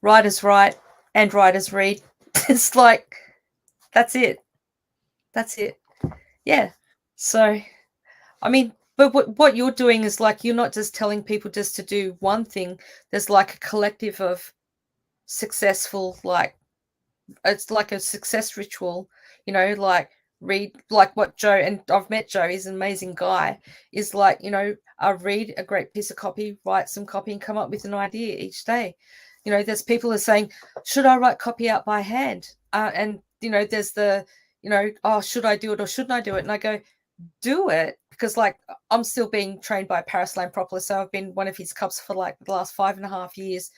Writers write and writers read. It's like, that's it. Yeah. So, I mean, but what you're doing is like, you're not just telling people just to do one thing. There's like a collective of successful, like, it's like a success ritual, you know, like read, like what Joe, and I've met Joe, he's an amazing guy, is like, you know, read a great piece of copy, write some copy and come up with an idea each day. You know, there's people who are saying, should I write copy out by hand? And, you know, there's the, you know, oh, should I do it or shouldn't I do it? And I go, do it, because like I'm still being trained by Parris Lampropoulos, so I've been one of his cups for like the last 5.5 years,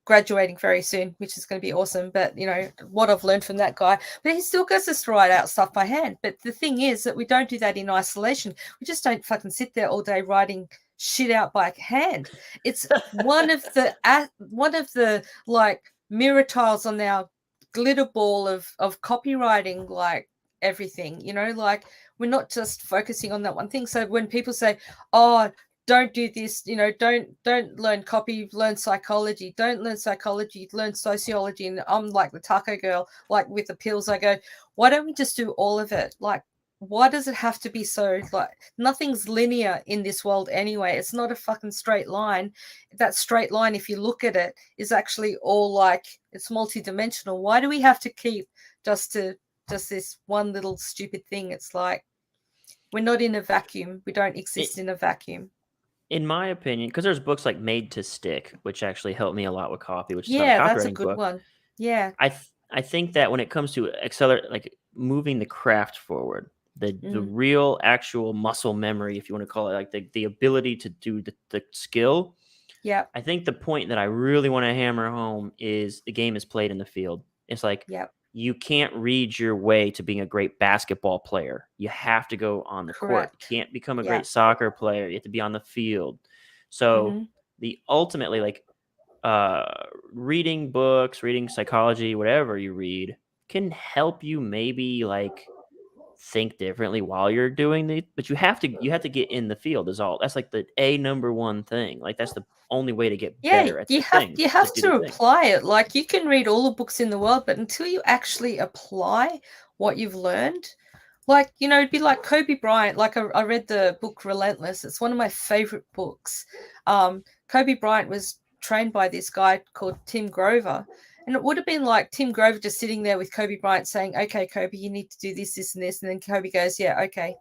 graduating very soon, which is going to be awesome. But you know what I've learned from that guy, but he still gets us to write out stuff by hand. But the thing is that we don't do that in isolation. We just don't fucking sit there all day writing shit out by hand. It's one of the like mirror tiles on our glitter ball of copywriting, like everything, you know, like we're not just focusing on that one thing. So when people say, oh, don't do this, you know, don't learn copy, learn psychology, don't learn psychology, learn sociology. And I'm like the taco girl, like with the pills. I go, why don't we just do all of it? Like, why does it have to be so, like, nothing's linear in this world anyway. It's not a fucking straight line. That straight line, if you look at it, is actually all like, it's multidimensional. Why do we have to keep just this one little stupid thing? It's like, we're not in a vacuum. We don't exist in a vacuum. In my opinion, because there's books like Made to Stick, which actually helped me a lot with copy, which is not a that's a copywriting good book. one. Yeah. I think that when it comes to accelerate, like moving the craft forward, the real actual muscle memory, if you want to call it, like the ability to do the skill. Yeah. I think the point that I really want to hammer home is the game is played in the field. It's like, you can't read your way to being a great basketball player. You have to go on the court. You can't become a great soccer player. You have to be on the field. So the ultimately, like, reading books, reading psychology, whatever you read, can help you maybe like think differently while you're doing the, but you have to get in the field is all. That's like the number one thing. Like that's the only way to get Yeah, better at the thing, you to have do the to thing. apply it. Like you can read all the books in the world, but until you actually apply what you've learned, like, you know, it'd be like Kobe Bryant. Like I read the book Relentless. It's one of my favorite books. Kobe Bryant was trained by this guy called Tim Grover. And it would have been like Tim Grover just sitting there with Kobe Bryant saying, okay, Kobe, you need to do this, this, and this. And then Kobe goes, yeah, okay.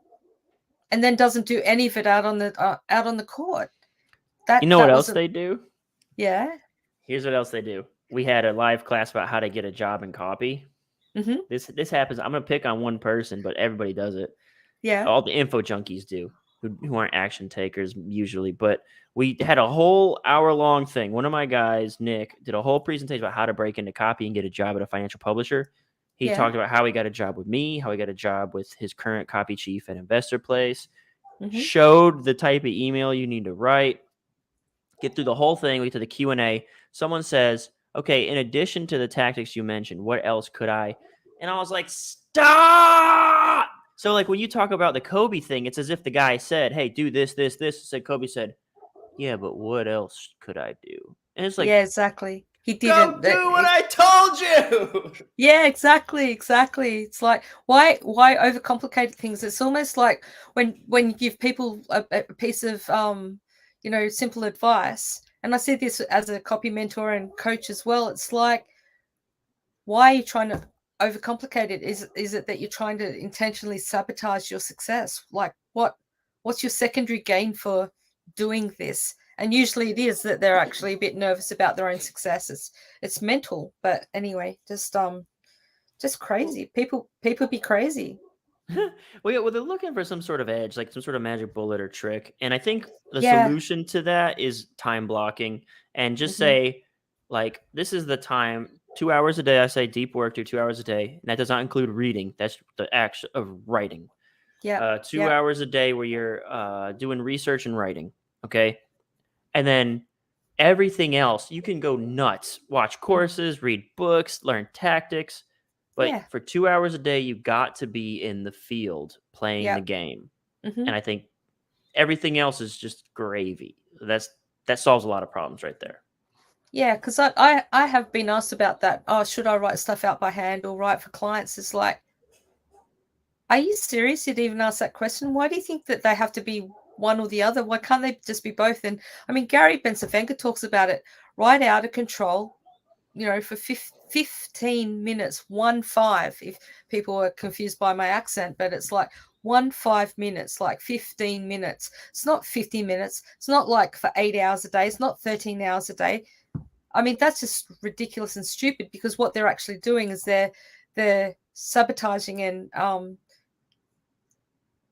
And then doesn't do any of it out on the court. You know what That else was they do? yeah. Here's what else they do. We had a live class about how to get a job in copy. Mm-hmm. This happens. I'm gonna pick on one person, but everybody does it. Yeah. All the info junkies do, who aren't action takers usually. But we had a whole hour-long thing. One of my guys, Nick, did a whole presentation about how to break into copy and get a job at a financial publisher. He Yeah. talked about how he got a job with me, how he got a job with his current copy chief at Investor Place, Mm-hmm. showed the type of email you need to write, get through the whole thing. We get to the Q&A. Someone says, okay, in addition to the tactics you mentioned, what else could I? And I was like, stop! So like when you talk about the Kobe thing, it's as if the guy said, hey, do this, this, this. Said Kobe said, yeah, but what else could I do? And it's like, yeah, exactly. He go didn't. do what I told you. Yeah, exactly. It's like why overcomplicate things? It's almost like when you give people a piece of you know, simple advice. And I see this as a copy mentor and coach as well. It's like, why are you trying to overcomplicate it? Is it that you're trying to intentionally sabotage your success? Like what's your secondary gain for doing this? And usually it is that they're actually a bit nervous about their own success. It's mental, but anyway, just crazy. People be crazy. Well, they're looking for some sort of edge, like some sort of magic bullet or trick. And I think the Yeah. solution to that is time blocking, and just Mhm. say, like, this is the time, 2 hours a day. I say deep work, do 2 hours a day. And that does not include reading. That's the act of writing. Yeah. 2 hours a day where you're doing research and writing. Okay. And then everything else, you can go nuts, watch courses, read books, learn tactics. But Yeah. for 2 hours a day, you got to be in the field playing Yeah. the game. Mhm. And I think everything else is just gravy. That solves a lot of problems right there. Yeah, because I have been asked about that. Oh, should I write stuff out by hand or write for clients? It's like, are you serious? You'd even ask that question? Why do you think that they have to be one or the other? Why can't they just be both? And I mean, Gary Bencivenga talks about it. Write out of control, you know, for 15 minutes, 1-5, if people are confused by my accent, but it's like 1-5 minutes, like 15 minutes. It's not 50 minutes. It's not like for 8 hours a day. It's not 13 hours a day. I mean, that's just ridiculous and stupid, because what they're actually doing is they're sabotaging and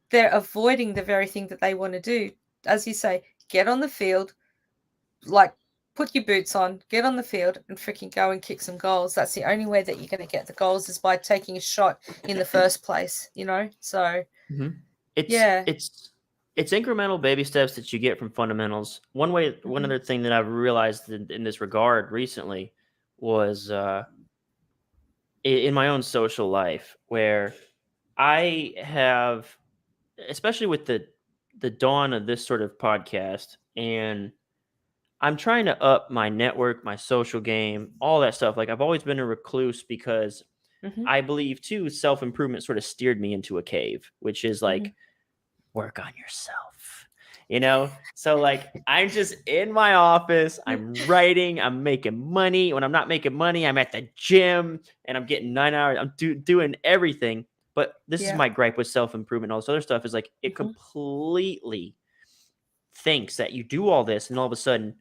they're avoiding the very thing that they want to do. As you say, get on the field, like put your boots on, get on the field and freaking go and kick some goals. That's the only way that you're going to get the goals, is by taking a shot in the first place, you know? So It's incremental baby steps that you get from fundamentals. One other thing that I've realized in this regard recently was in my own social life, where I have, especially with the dawn of this sort of podcast, and I'm trying to up my network, my social game, all that stuff. Like, I've always been a recluse because I believe too, self-improvement sort of steered me into a cave, which is like, work on yourself, So like, I'm just in my office, I'm writing, I'm making money. When I'm not making money, I'm at the gym and I'm getting 9 hours. I'm doing everything. But this is my gripe with self-improvement and all this other stuff, is like, it completely thinks that you do all this and all of a sudden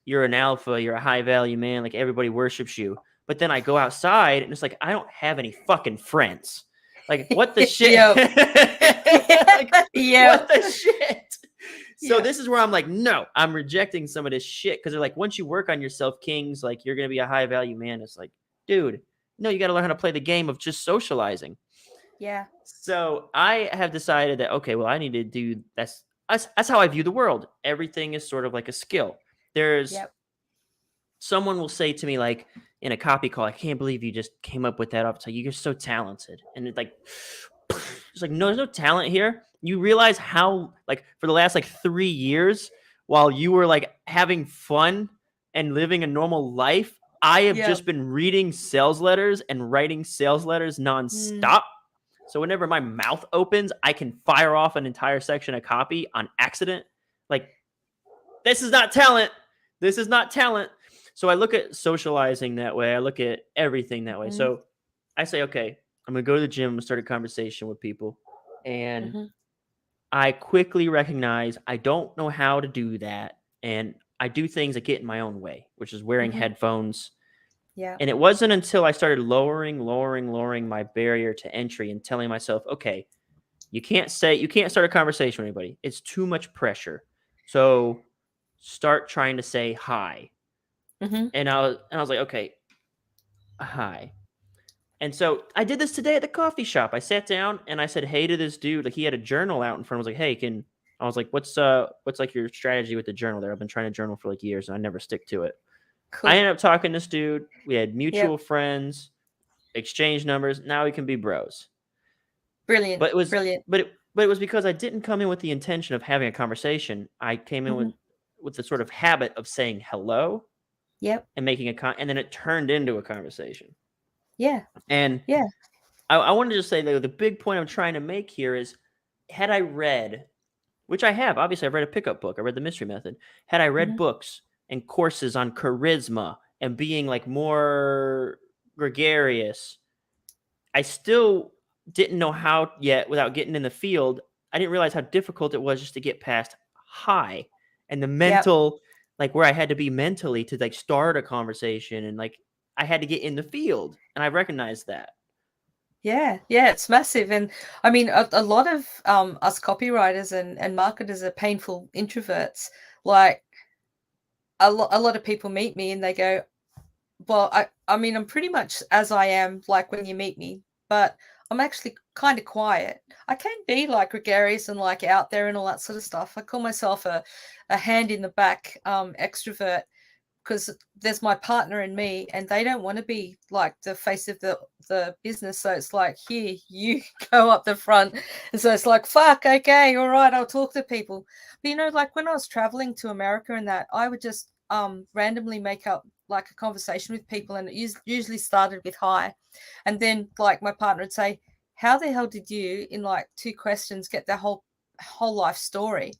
you're an alpha, you're a high value man, like everybody worships you. But then I go outside and it's like, I don't have any fucking friends. Like, what the shit? Like, what the shit? So this is where I'm like, no, I'm rejecting some of this shit, because they're like, once you work on yourself, Kings, like, you're gonna be a high value man. It's like, dude, no, you got to learn how to play the game of just socializing. Yeah. So I have decided that, okay, well, I need to do that's how I view the world. Everything is sort of like a skill. There's someone will say to me, like, in a copy call, I can't believe you just came up with that off the top. You're so talented. And it's like, Just like, no, there's no talent here. You realize how, like, for the last like 3 years, while you were like having fun and living a normal life, I have Yeah. just been reading sales letters and writing sales letters Mm. nonstop. So whenever my mouth opens, I can fire off an entire section of copy on accident. Like, this is not talent. This is not talent. So I look at socializing that way. I look at everything that way. Mhm. So I say, okay, I'm going to go to the gym and start a conversation with people. And Mhm. I quickly recognize I don't know how to do that. And I do things that get in my own way, which is wearing Mhm. headphones. Yeah. And it wasn't until I started lowering my barrier to entry and telling myself, okay, you can't start a conversation with anybody. It's too much pressure. So start trying to say hi. Mhm. And I was like, okay, hi. And so I did this today at the coffee shop. I sat down and I said hey to this dude. Like, he had a journal out in front. I was like, hey, I was like, what's like your strategy with the journal there? I've been trying to journal for like years and I never stick to it. I Cool. ended up talking to this dude. We had Yep. mutual friends, exchange numbers. Now we can be bros. Brilliant. But it was Brilliant. but it was because I didn't come in with the intention of having a conversation. I came in Mhm. with the sort of habit of saying hello Yep. and making and then it turned into a conversation. Yeah. And Yeah. I wanted to just say that the big point I'm trying to make here is, had I read, which I have, obviously I've read a pickup book, I read The Mystery Method. Had I read Mhm. books and courses on charisma and being like more gregarious, I still didn't know how yet without getting in the field. I didn't realize how difficult it was just to get past high and the Yep. mental, like where I had to be mentally to like start a conversation, and like I had to get in the field, and I recognized that. Yeah, yeah, it's massive. And I mean, a lot of us copywriters and marketers are painful introverts. Like a lot of people meet me and they go, well, I mean, I'm pretty much as I am, like when you meet me, but I'm actually kind of quiet. I can be like gregarious and like out there and all that sort of stuff. I call myself a hand in the back extrovert, because there's my partner and me, and they don't want to be like the face of the business. So it's like, here, you go up the front. And so it's like, fuck, okay, all right, I'll talk to people. But like when I was traveling to America and that, I would just randomly make up like a conversation with people, and it usually started with hi. And then like my partner would say, how the hell did you in like 2 questions get their whole life story?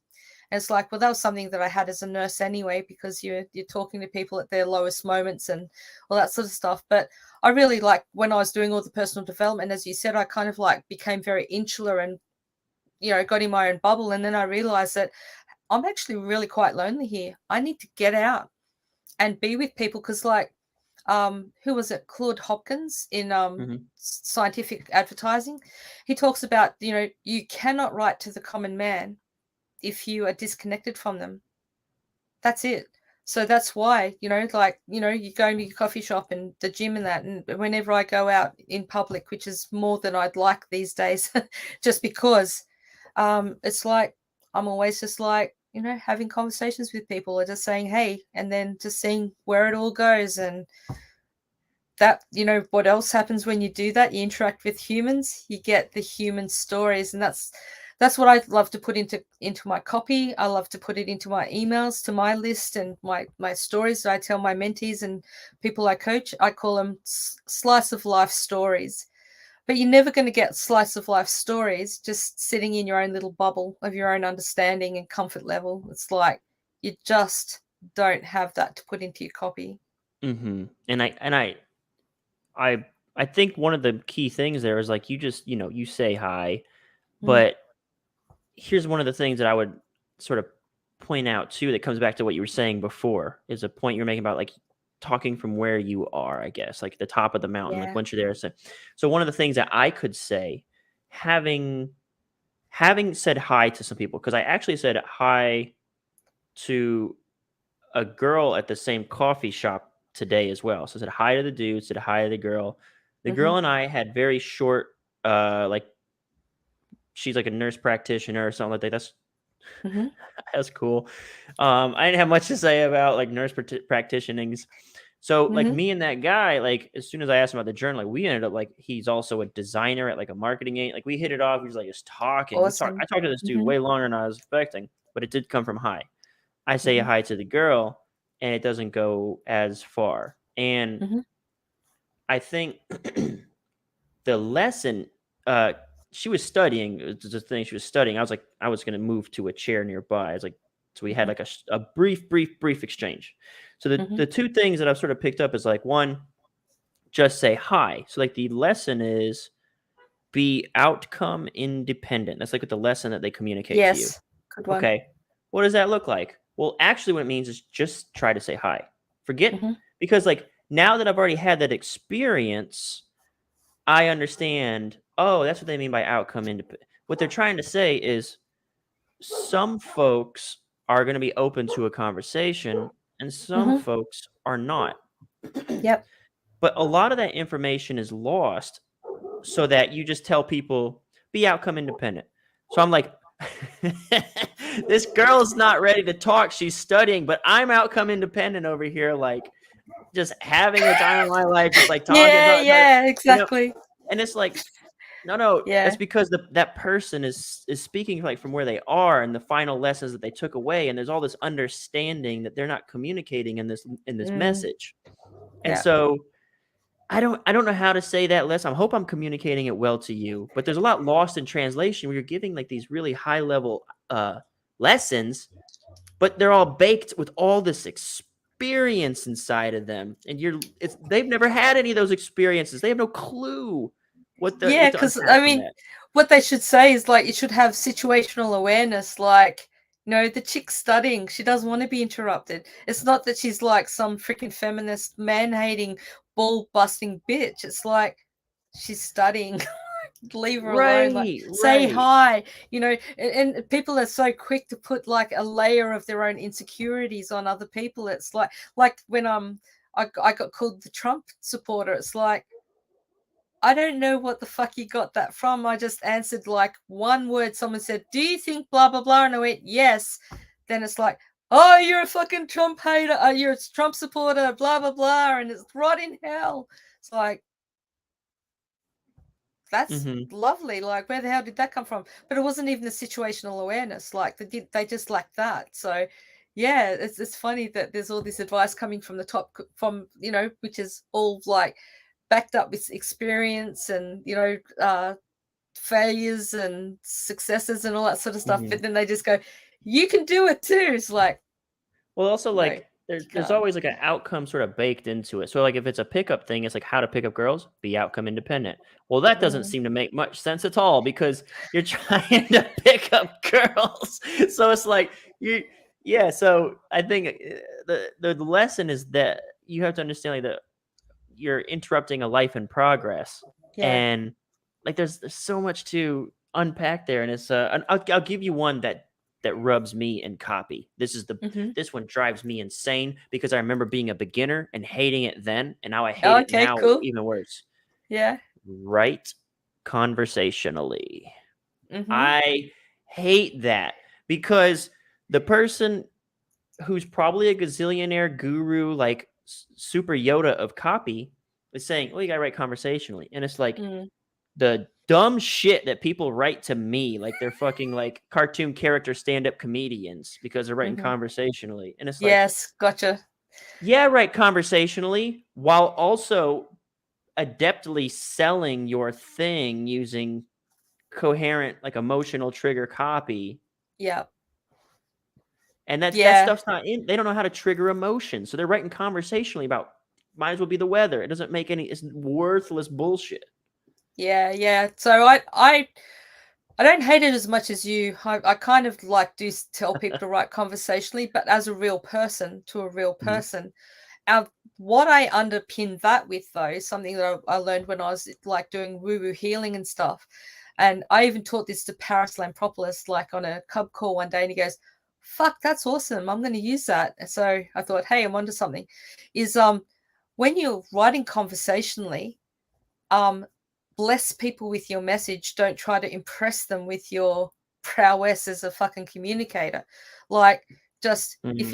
And it's like, well, that was something that I had as a nurse anyway, because you're talking to people at their lowest moments and all that sort of stuff. But I really like when I was doing all the personal development, as you said, I kind of like became very insular and got in my own bubble. And then I realized that I'm actually really quite lonely here. I need to get out and be with people, because like who was it, Claude Hopkins in Mhm. scientific advertising, he talks about you cannot write to the common man if you are disconnected from them. That's it. So that's why, like, you go into your coffee shop and the gym and that. And whenever I go out in public, which is more than I'd like these days, just because it's like I'm always just like, having conversations with people or just saying, hey, and then just seeing where it all goes. And that, what else happens when you do that? You interact with humans, you get the human stories. And that's what I love to put into my copy. I love to put it into my emails, to my list, and my stories that I tell my mentees and people I coach. I call them slice of life stories. But you're never going to get slice of life stories just sitting in your own little bubble of your own understanding and comfort level. It's like you just don't have that to put into your copy. Mhm. I I think one of the key things there is like you just, you say hi, Mm. but here's one of the things that I would sort of point out too that comes back to what you were saying before, is a point you're making about like talking from where you are, I guess, like the top of the mountain, like Yeah. once you're there. So one of the things that I could say, having said hi to some people, because I actually said hi to a girl at the same coffee shop today as well. So I said hi to the dude, said hi to the girl. The Hmm. girl and I had very short, like she's like a nurse practitioner or something like that. Hmm. That's cool. I didn't have much to say about like nurse practitionings, So like Mhm. me and that guy, like as soon as I asked him about the journal, like we ended up like he's also a designer at like a marketing agency. Like we hit it off. He was like just talking. Awesome. I talked to this dude Mhm. way longer than I was expecting, but it did come from hi. I say Mhm. hi to the girl, and it doesn't go as far. And Mhm. I think the lesson, she was studying. It was the thing she was studying. I was going to move to a chair nearby. I was like, so we had Mhm. like a brief exchange. So Mhm. the two things that I've sort of picked up is like one, just say hi. So like the lesson is be outcome independent. That's like what the lesson that they communicate to you. Yes. Good one. Okay. What does that look like? Well, actually, what it means is just try to say hi. Forget, Mhm. because like now that I've already had that experience, I understand. Oh, that's what they mean by outcome independent. What they're trying to say is some folks are going to be open to a conversation and some Mhm. folks are not. Yep. But a lot of that information is lost so that you just tell people be outcome independent. So I'm like, this girl's not ready to talk. She's studying, but I'm outcome independent over here, like just having the time of my life, just like talking, Yeah. talking, talking, Yeah. you know. Exactly. And it's like, no, that's Yeah. because that person is speaking like from where they are and the final lessons that they took away, and there's all this understanding that they're not communicating in this Mm. message. And Yeah. so I don't know how to say that less. I hope I'm communicating it well to you, but there's a lot lost in translation where you're giving like these really high level lessons, but they're all baked with all this experience inside of them, and they've never had any of those experiences. They have no clue Yeah. what to Because unpack I from mean, that. what they should say is like you should have situational awareness. Like, the chick's studying. She doesn't want to be interrupted. It's not that she's like some freaking feminist, man hating, ball busting bitch. It's like she's studying. Leave her alone, like Right, say right. hi, and people are so quick to put like a layer of their own insecurities on other people. It's like when I got called the Trump supporter. It's like, I don't know what the fuck you got that from. I just answered like one word. Someone said, do you think blah blah blah, and I went yes. Then it's like, oh, you're a fucking Trump hater, you're a Trump supporter, blah blah blah, and it's right in hell. It's like, that's Hmm. lovely. Like, where the hell did that come from? But it wasn't even the situational awareness. Like, they just lacked that. So, yeah, it's funny that there's all this advice coming from the top, from which is all like backed up with experience and failures and successes and all that sort of stuff. Hmm. But then they just go, "You can do it too." It's like, Well, also no, like you there's can't. always like an outcome sort of baked into it. So like if it's a pickup thing, it's like how to pick up girls, be outcome independent. Well, that doesn't Mm, seem to make much sense at all because you're trying to pick up girls. So it's like you yeah, so I think the lesson is that you have to understand like that you're interrupting a life in progress, yeah. and like there's so much to unpack there, and it's and I'll give you one that rubs me in copy. Hmm. This one drives me insane because I remember being a beginner and hating it then, and now I hate it Okay, now cool. even worse. Yeah. Write conversationally. Hmm. I hate that because the person who's probably a gazillionaire guru, like super Yoda of copy, is saying, "Oh, you gotta write conversationally," and it's like Mm, the dumb shit that people write to me, like they're fucking like cartoon character stand-up comedians because they're writing hmm. conversationally, and it's like, Yes, gotcha. yeah, write conversationally while also adeptly selling your thing using coherent, like emotional trigger copy. Yeah. And that Yeah. stuff's not in they don't know how to trigger emotion, so they're writing conversationally about might as well be the weather. It doesn't make any it's worthless bullshit. Yeah, yeah. So I don't hate it as much as you. I kind of like do tell people to write conversationally, but as a real person to a real Mhm, person. Our What I underpin that with though is something that I learned when I was like doing woo-woo healing and stuff. And I even taught this to Parris Lampropoulos, like on a cub call one day, and he goes, "Fuck, that's awesome. I'm going to use that." And so I thought, hey, I'm onto something. Is when you're writing conversationally, um, bless people with your message. Don't try to impress them with your prowess as a fucking communicator. Like, Just if Mm,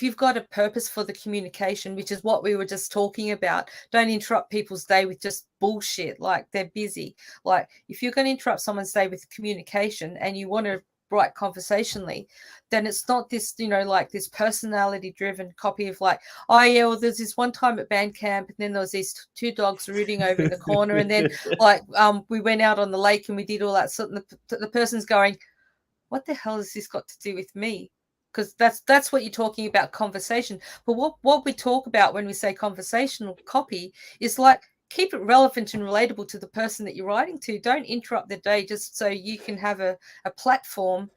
you've got a purpose for the communication, which is what we were just talking about, don't interrupt people's day with just bullshit like they're busy. Like if you're going to interrupt someone's day with communication and you want to write conversationally, then it's not this, like this personality driven copy of like, oh yeah, well there's this one time at band camp and then there was these two dogs rooting over in the corner and then like we went out on the lake and we did all that sort of the person's going, what the hell has this got to do with me? Because that's what you're talking about, conversation. But what we talk about when we say conversational copy is like, keep it relevant and relatable to the person that you're writing to. Don't interrupt their day just so you can have a platform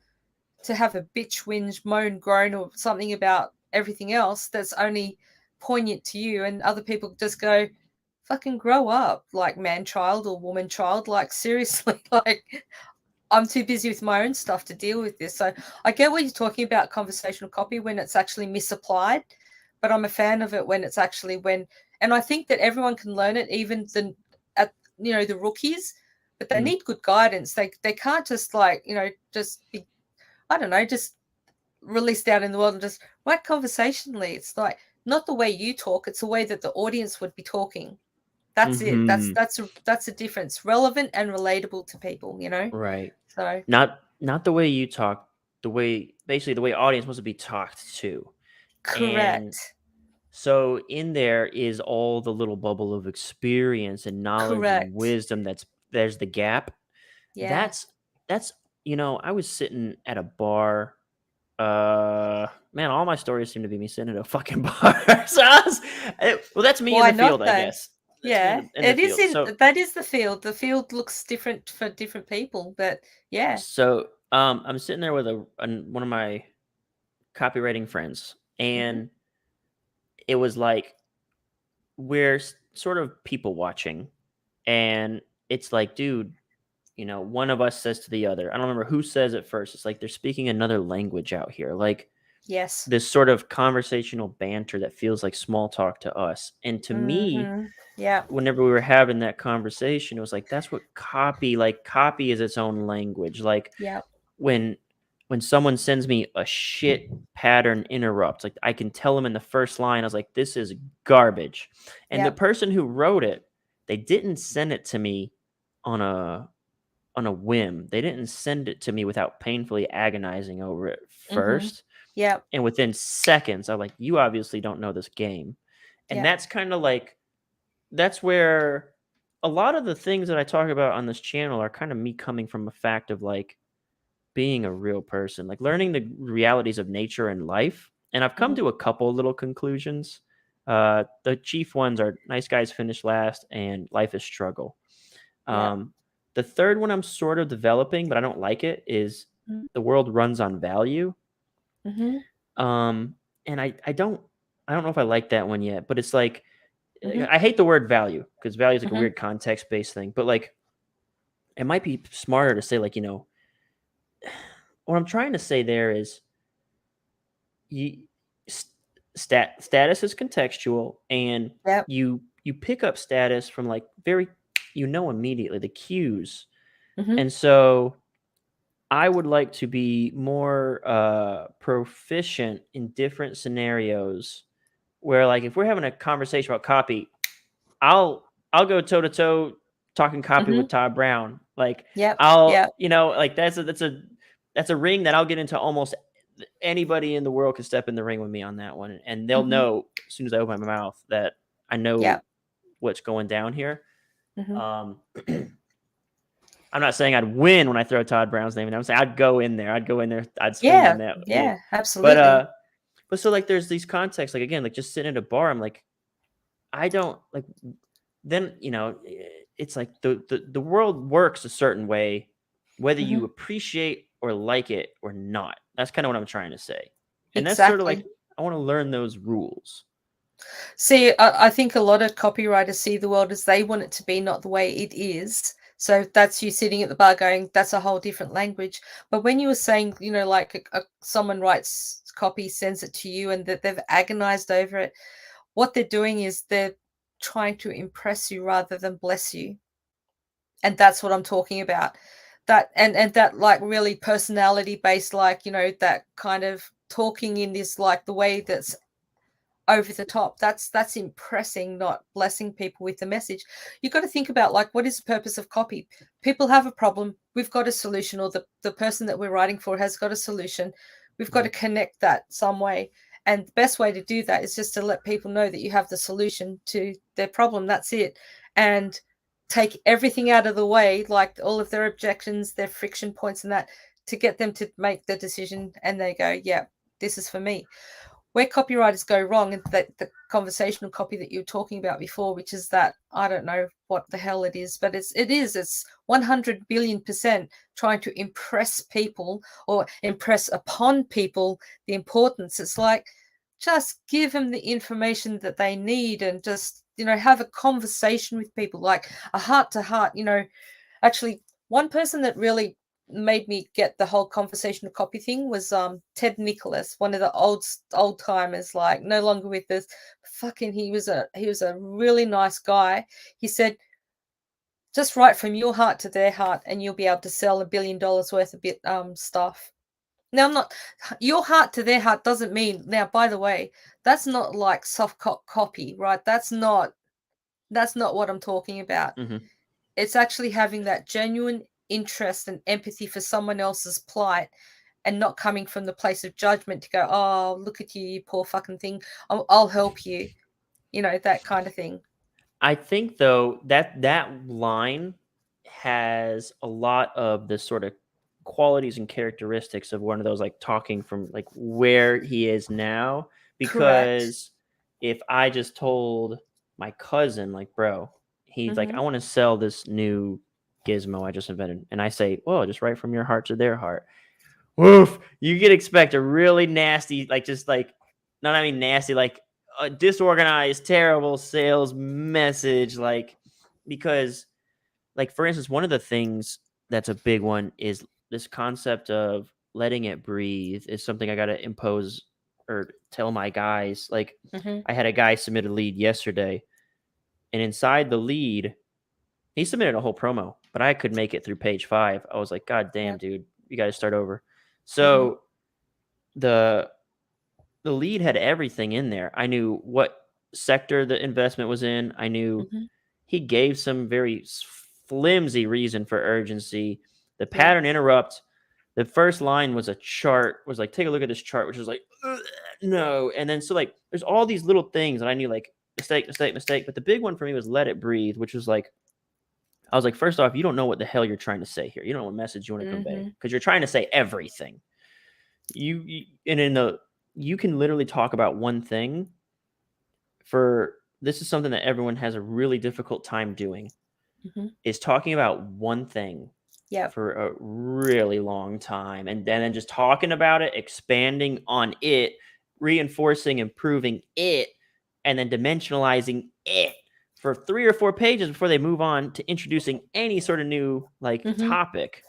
to have a bitch, whinge, moan, groan, or something about everything else that's only poignant to you, and other people just go, fucking grow up, like man child or woman child. Like seriously, like I'm too busy with my own stuff to deal with this. So I get what you're talking about, conversational copy, when it's actually misapplied, but I'm a fan of it when it's actually and I think that everyone can learn it, even the rookies, but they mm, need good guidance. They can't just like, just be, I don't know, just released out in the world and just write conversationally. It's like not the way you talk, it's the way that the audience would be talking. That's it. mhm. That's a difference. Relevant and relatable to people, Right. So Not the way you talk, basically the way audience wants to be talked to. And correct. so in there is all the little bubble of experience and knowledge and Correct. wisdom there's the gap. Yeah. That's I was sitting at a bar. Man, all my stories seem to be me sitting at a fucking bar. So well, that's me in Why the not field, I though? guess. That's me in Yeah. the It is field. So that is the field. The field looks different for different people, but yeah. so I'm sitting there with one of my copywriting friends, Hmm. and it was like we're sort of people watching, and it's like, dude, one of us says to the other, I don't remember who says it first. It's like they're speaking another language out here, like Yes. this sort of conversational banter that feels like small talk to us. And to me, Hmm. Yeah. whenever we were having that conversation, it was like that's what copy is its own language. Like Yeah. when someone sends me a shit pattern interrupt, like I can tell them in the first line, I was like, this is garbage. And the Yeah. person who wrote it, they didn't send it to me on a whim. They didn't send it to me without painfully agonizing over it Hmm. first. Yeah. And within seconds, I'm like, you obviously don't know this game. And Yeah. that's kind of like, that's where a lot of the things that I talk about on this channel are kind of me coming from a fact of like being a real person, like learning the realities of nature and life. And I've come Hmm. to a couple little conclusions. The chief ones are nice guys finish last and life is struggle. Yeah. Um, the third one I'm sort of developing, but I don't like it, is the world runs on value. Hmm. Um, and I don't know if I like that one yet, but it's like Hmm. I hate the word value because value is like a Hmm. weird context based thing. But like it might be smarter to say like what I'm trying to say there is you status is contextual, and Yeah. you pick up status from like very immediately the cues. Hmm. And so I would like to be more proficient in different scenarios where, like, if we're having a conversation about copy, I'll go toe to toe talking copy Hmm. with Todd Brown. Like, Yep. I'll Yep. like that's a ring that I'll get into. Almost anybody in the world can step in the ring with me on that one, and they'll Hmm. know as soon as I open my mouth that I know Yep. what's going down here. Hmm. Um, I'm not saying I'd win when I throw Todd Brown's name in. I'm saying I'd go in there. I'd swing on Yeah. that. Yeah. But Absolutely. so like there's these contexts, like again, like just sitting at a bar, I'm like, I don't like then, it's like the world works a certain way, whether you Hmm. appreciate or like it or not. That's kind of what I'm trying to say. And that's sort of like Exactly. I want to learn those rules. See, I think a lot of copywriters see the world as they want it to be, not the way it is. So that's you sitting at the bar going, that's a whole different language. But when you were saying, like someone writes copy, sends it to you, and that they've agonized over it, what they're doing is they're trying to impress you rather than bless you. And that's what I'm talking about. That and that like really personality based, like, that kind of talking in this like the way that's over the top. That's impressing, not blessing people with the message. You've got to think about like, what is the purpose of copy? People have a problem, we've got a solution, or the person that we're writing for has got a solution. We've got to connect that some way, and the best way to do that is just to let people know that you have the solution to their problem. That's it. And take everything out of the way, like all of their objections, their friction points, and that, to get them to make the decision, and they go, yeah, this is for me. Where copywriters go wrong, and that the conversational copy that you were talking about before, which is that, I don't know what the hell it is, but it's 100 billion% trying to impress people or impress upon people the importance. It's like, just give them the information that they need, and just, have a conversation with people, like a heart to heart. Actually, one person that really made me get the whole conversational copy thing was Ted Nicholas, one of the old timers, like no longer with us. Fucking, he was a really nice guy. He said, just write from your heart to their heart, and you'll be able to sell $1 billion worth of stuff. Now, I'm not, your heart to their heart doesn't mean, now, by the way, that's not like soft copy, right? That's not what I'm talking about. It's actually having that genuine interest and empathy for someone else's plight, and not coming from the place of judgment to go, oh, look at you, you poor fucking thing, I'll help you, that kind of thing. I think though that line has a lot of the sort of qualities and characteristics of one of those, like talking from like where he is now. Correct. Because if I just told my cousin, like, bro, he's like, I want to sell this new gizmo I just invented, and I say, well, just write from your heart to their heart. Woof, you could expect a really nasty, like, just like, not, I mean nasty, like a disorganized, terrible sales message, like, because, like, for instance, one of the things that's a big one is this concept of letting it breathe is something I got to impose or tell my guys. Like, I had a guy submit a lead yesterday, and inside the lead, he submitted a whole promo, but I could make it through page 5. I was like, God damn, dude, you got to start over. So the lead had everything in there. I knew what sector the investment was in. I knew he gave some very flimsy reason for urgency. The pattern interrupt. The first line was a chart, was like, take a look at this chart, which was like, no. And then, so like, there's all these little things that I knew, like, mistake. But the big one for me was let it breathe, which was like, I was like, first off, you don't know what the hell you're trying to say here. You don't know what message you want to convey, because you're trying to say everything. You can literally talk about one thing this is something that everyone has a really difficult time doing, is talking about one thing for a really long time, and then just talking about it, expanding on it, reinforcing, improving it, and then dimensionalizing it for 3 or 4 pages before they move on to introducing any sort of new topic.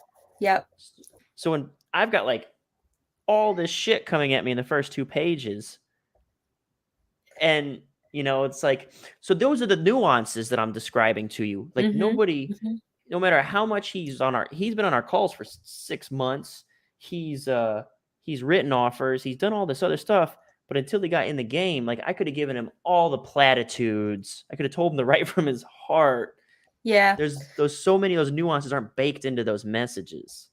So when I've got like all this shit coming at me in the first 2 pages, and it's like, so those are the nuances that I'm describing to you. Like, nobody, no matter how much he's been on our calls for 6 months, he's written offers, he's done all this other stuff, but until he got in the game, like, I could have given him all the platitudes, I could have told him to write from his heart. There's so many of those nuances aren't baked into those messages.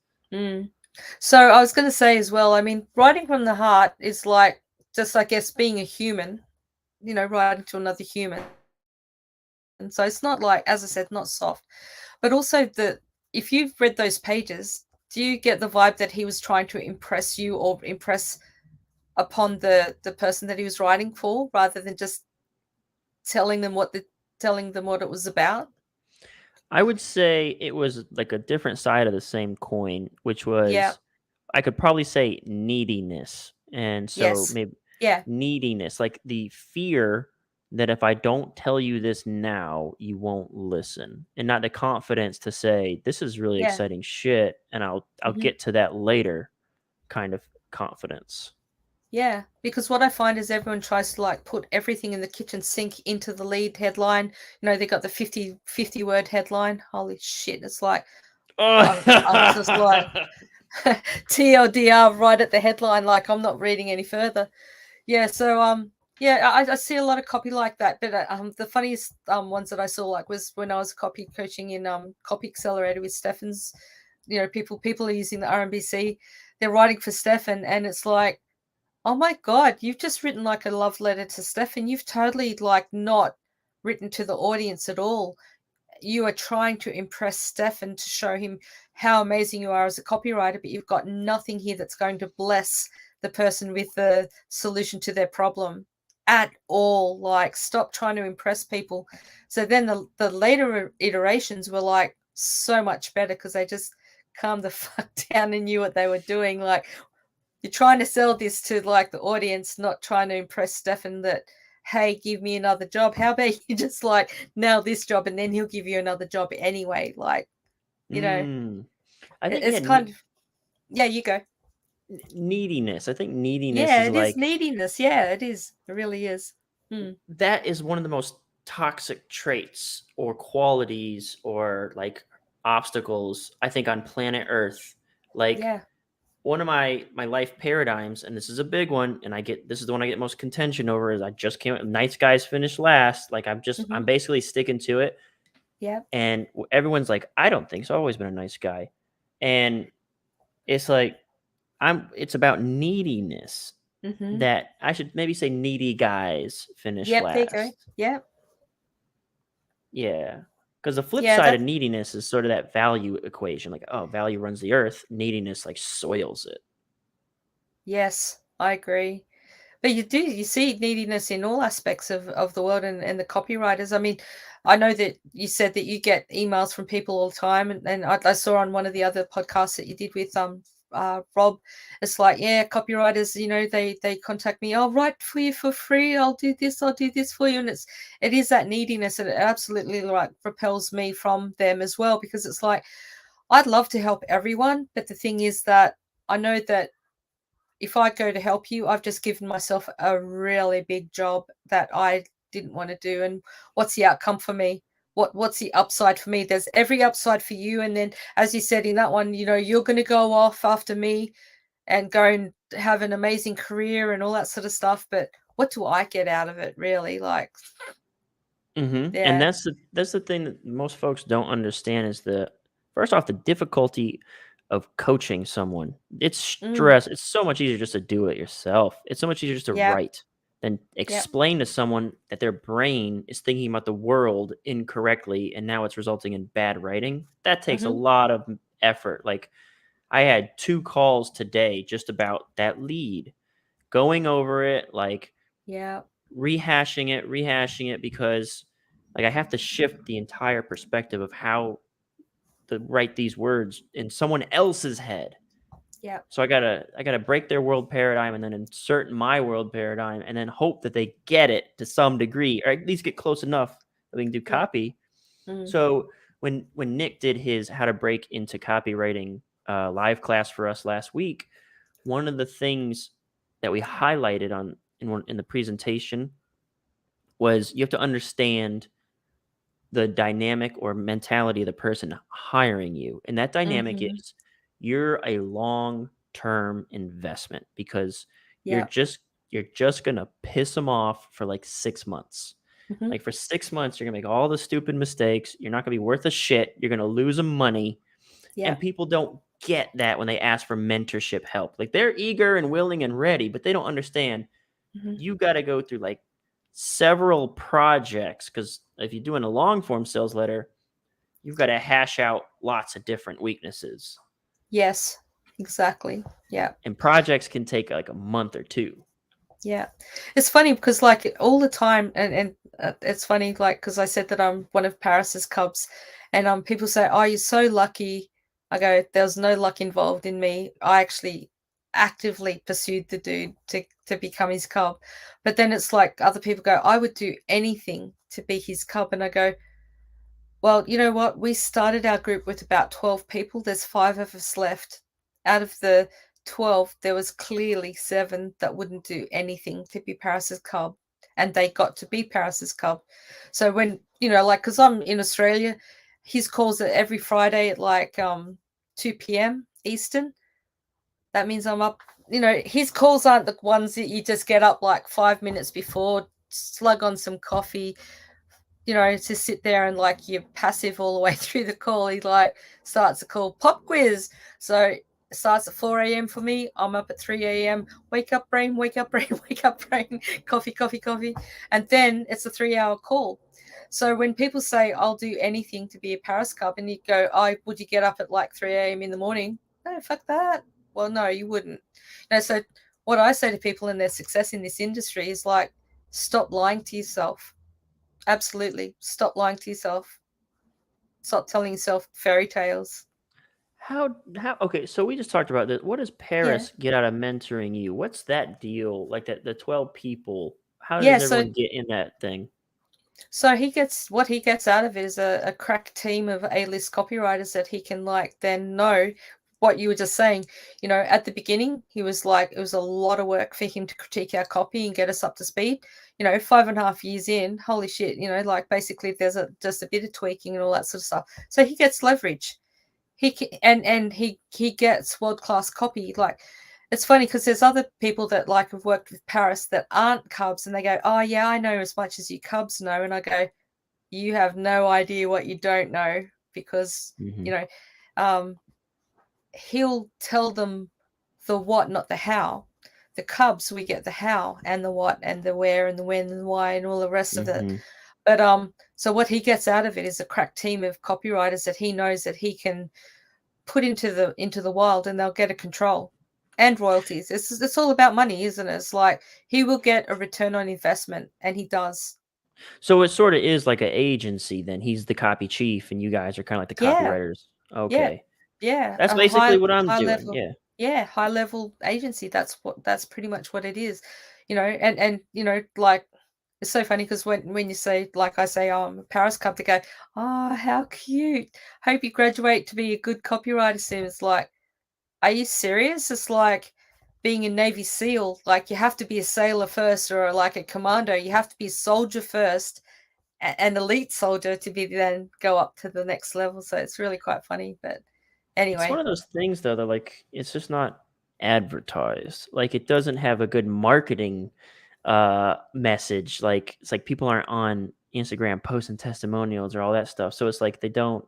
So I was going to say as well, I mean, writing from the heart is like, just, I guess, being a human, writing to another human. And so it's not like, as I said, not soft, but also if you've read those pages, do you get the vibe that he was trying to impress you or impress upon the person that he was writing for, rather than just telling them what it was about? I would say it was like a different side of the same coin, which was, I could probably say neediness. And so maybe neediness, like the fear that if I don't tell you this now, you won't listen, and not the confidence to say, this is really exciting shit, and I'll get to that later kind of confidence. Yeah, because what I find is everyone tries to like put everything in the kitchen sink into the lead headline. They got the 50 word headline. Holy shit. It's like, I'm just like, TLDR right at the headline, like I'm not reading any further. Yeah, so yeah, I see a lot of copy like that. But the funniest ones that I saw like was when I was copy coaching in Copy Accelerator with Stefan's. You know, people are using the RMBC. They're writing for Stefan, and it's like, oh my God, you've just written like a love letter to Stefan. You've totally like not written to the audience at all. You are trying to impress Stefan to show him how amazing you are as a copywriter, but you've got nothing here that's going to bless the person with the solution to their problem at all. Like, stop trying to impress people. So then the later iterations were like so much better because they just calmed the fuck down and knew what they were doing. Like, you're trying to sell this to like the audience, not trying to impress Stefan that, hey, give me another job. How about you just like nail this job and then he'll give you another job anyway? Like, you know, I think it's kind of, yeah, you go. neediness. I think neediness Yeah, is it is like neediness. Yeah, it is. It really is. that is one of the most toxic traits or qualities or like obstacles I think on planet Earth. Like Yeah. one of my life paradigms, and this is a big one, and this is the one I get most contention over, is I just can't. Nice guys finish last. Like I'm basically sticking to it. Yeah. And everyone's like, I don't think so. I've always been a nice guy, and it's like it's about neediness, that I should maybe say needy guys finish Yep. There you go. last. Yep. Yeah. Because the flip Yeah. side of neediness is sort of that value equation. Like, oh, value runs the earth. Neediness like soils it. Yes, I agree. But you see neediness in all aspects of the world and the copywriters. I mean, I know that you said that you get emails from people all the time, and I saw on one of the other podcasts that you did with Rob, it's like, yeah, copywriters, you know, they contact me, I'll write for you for free, I'll do this for you. And it is that neediness, and it absolutely like repels me from them as well, because it's like, I'd love to help everyone, but the thing is that I know that if I go to help you, I've just given myself a really big job that I didn't want to do. And what's the outcome for me? What's the upside for me? There's every upside for you. And then, as you said in that one, you know, you're going to go off after me and go and have an amazing career and all that sort of stuff. But what do I get out of it, really? Like, And yeah. that's the thing that most folks don't understand is first off, the difficulty of coaching someone. It's stress. It's so much easier just to do it yourself. It's so much easier just to Yeah. write than explain to someone that their brain is thinking about the world incorrectly and now it's resulting in bad writing. That takes a lot of effort. Like I had 2 calls today just about that lead, going over it, like Yeah. rehashing it because like I have to shift the entire perspective of how to write these words in someone else's head. Yeah. So I gotta break their world paradigm and then insert my world paradigm and then hope that they get it to some degree, or at least get close enough that we can do copy. So when Nick did his how to break into copywriting live class for us last week, one of the things that we highlighted in the presentation was you have to understand the dynamic or mentality of the person hiring you. And that dynamic is you're a long-term investment because you're just going to piss them off for like 6 months. Like for 6 months, you're going to make all the stupid mistakes. You're not going to be worth a shit. You're going to lose them money. And people don't get that when they ask for mentorship help. Like they're eager and willing and ready, but they don't understand you got to go through like several projects, because if you're doing a long form sales letter, you've got to hash out lots of different weaknesses. Yes, exactly. Yeah. And projects can take like a month or 2. Yeah. It's funny because like all the time, and it's funny, like, because I said that I'm one of Parris's cubs, and people say, oh, you're so lucky. I go, there's no luck involved in me. I actually actively pursued the dude to become his cub. But then it's like other people go, I would do anything to be his cub. And I go, well, you know what? We started our group with about 12 people. There's 5 of us left. Out of the 12, there was clearly 7 that wouldn't do anything to be Parris's cub. And they got to be Parris's cub. So when, you know, like, because I'm in Australia, his calls are every Friday at like 2 p.m. Eastern. That means I'm up. His calls aren't the ones that you just get up like 5 minutes before, slug on some coffee, to sit there and like you're passive all the way through the call. He like starts the call, pop quiz. So it starts at 4 a.m. for me. I'm up at 3 a.m. Wake up, brain, wake up, brain, wake up, brain, coffee, coffee, coffee. And then it's a 3-hour call. So when people say, I'll do anything to be a Parris Cub, and you go, oh, would you get up at like 3 a.m. in the morning? No, fuck that. Well, no, you wouldn't. So what I say to people in their success in this industry is like, stop lying to yourself. Absolutely. Stop lying to yourself. Stop telling yourself fairy tales. How okay, so we just talked about this. What does Paris get out of mentoring you? What's that deal? Like the 12 people. How Yeah, does so everyone get in that thing? what he gets out of it is a crack team of A-list copywriters that he can like then know what you were just saying. At the beginning, he was like, it was a lot of work for him to critique our copy and get us up to speed. 5.5 years in, holy shit, like basically there's just a bit of tweaking and all that sort of stuff. So he gets leverage. He gets world-class copy. Like, it's funny because there's other people that like have worked with Parris that aren't Cubs, and they go, oh yeah, I know as much as you Cubs know. And I go, you have no idea what you don't know, because he'll tell them the what, not the how. The Cubs, we get the how and the what and the where and the when and why and all the rest of it. But so what he gets out of it is a crack team of copywriters that he knows that he can put into the wild, and they'll get a control and royalties. It's all about money, isn't it? It's like he will get a return on investment, and he does. So it sort of is like an agency then. He's the copy chief and you guys are kind of like the Yeah, copywriters. yeah, Okay. yeah. That's A basically high what I'm high doing. level, Yeah. yeah, high level agency. That's pretty much what it is. And like, it's so funny because when you say, like I say, oh, I'm a Parris Cub, they go, oh, how cute. Hope you graduate to be a good copywriter soon. It's like, are you serious? It's like being a Navy SEAL. Like, you have to be a sailor first, or like a commando. You have to be a soldier first, an elite soldier, to be then go up to the next level. So it's really quite funny. But It's one anyway, of those things though that like it's just not advertised. Like it doesn't have a good marketing message. Like it's like people aren't on Instagram posting testimonials or all that stuff. So it's like they no,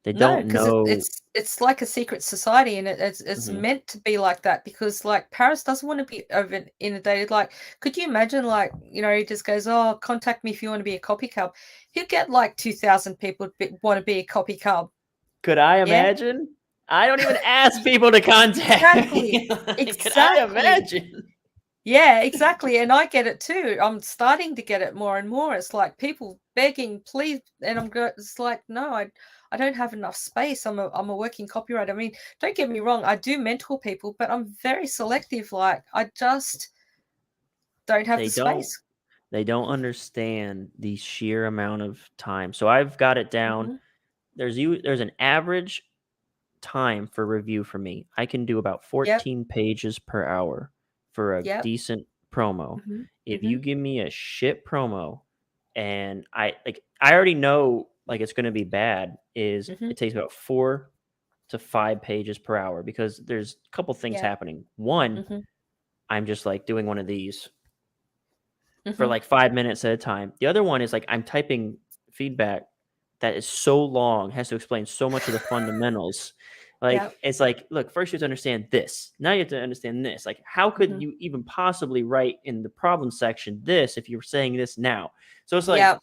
don't because know. it's like a secret society, and it's Mhm. meant to be like that, because like Paris doesn't want to be over inundated. Like, could you imagine, like, he just goes, oh, contact me if you want to be a copy cub. He'll get like 2,000 people want to be a copy cub. Could I Yeah, imagine? I don't even ask people to contact exactly, me. Like, could I exactly. imagine? Yeah, exactly. And I get it too. I'm starting to get it more and more. It's like people begging, please. And it's like, no, I don't have enough space. I'm a working copywriter. I mean, don't get me wrong, I do mentor people, but I'm very selective. Like, I just don't have the They don't space. they don't understand the sheer amount of time. So I've got it down. Hmm. There's an average time for review for me. I can do about Yep. 14 pages per hour for a Yep. decent promo. Hmm. If Hmm. you give me a shit promo and I already know like it's going to be bad, is Hmm. it takes about 4 to 5 pages per hour because there's a couple things Yeah. happening. One, Hmm. I'm just like doing one of these for Hmm. like 5 minutes at a time. The other one is like I'm typing feedback that is so long, has to explain so much of the fundamentals. Like Yep. it's like, look, first you have to understand this. Now you have to understand this. Like, how could Hmm. you even possibly write in the problem section this if you were saying this now? So it's like Yep.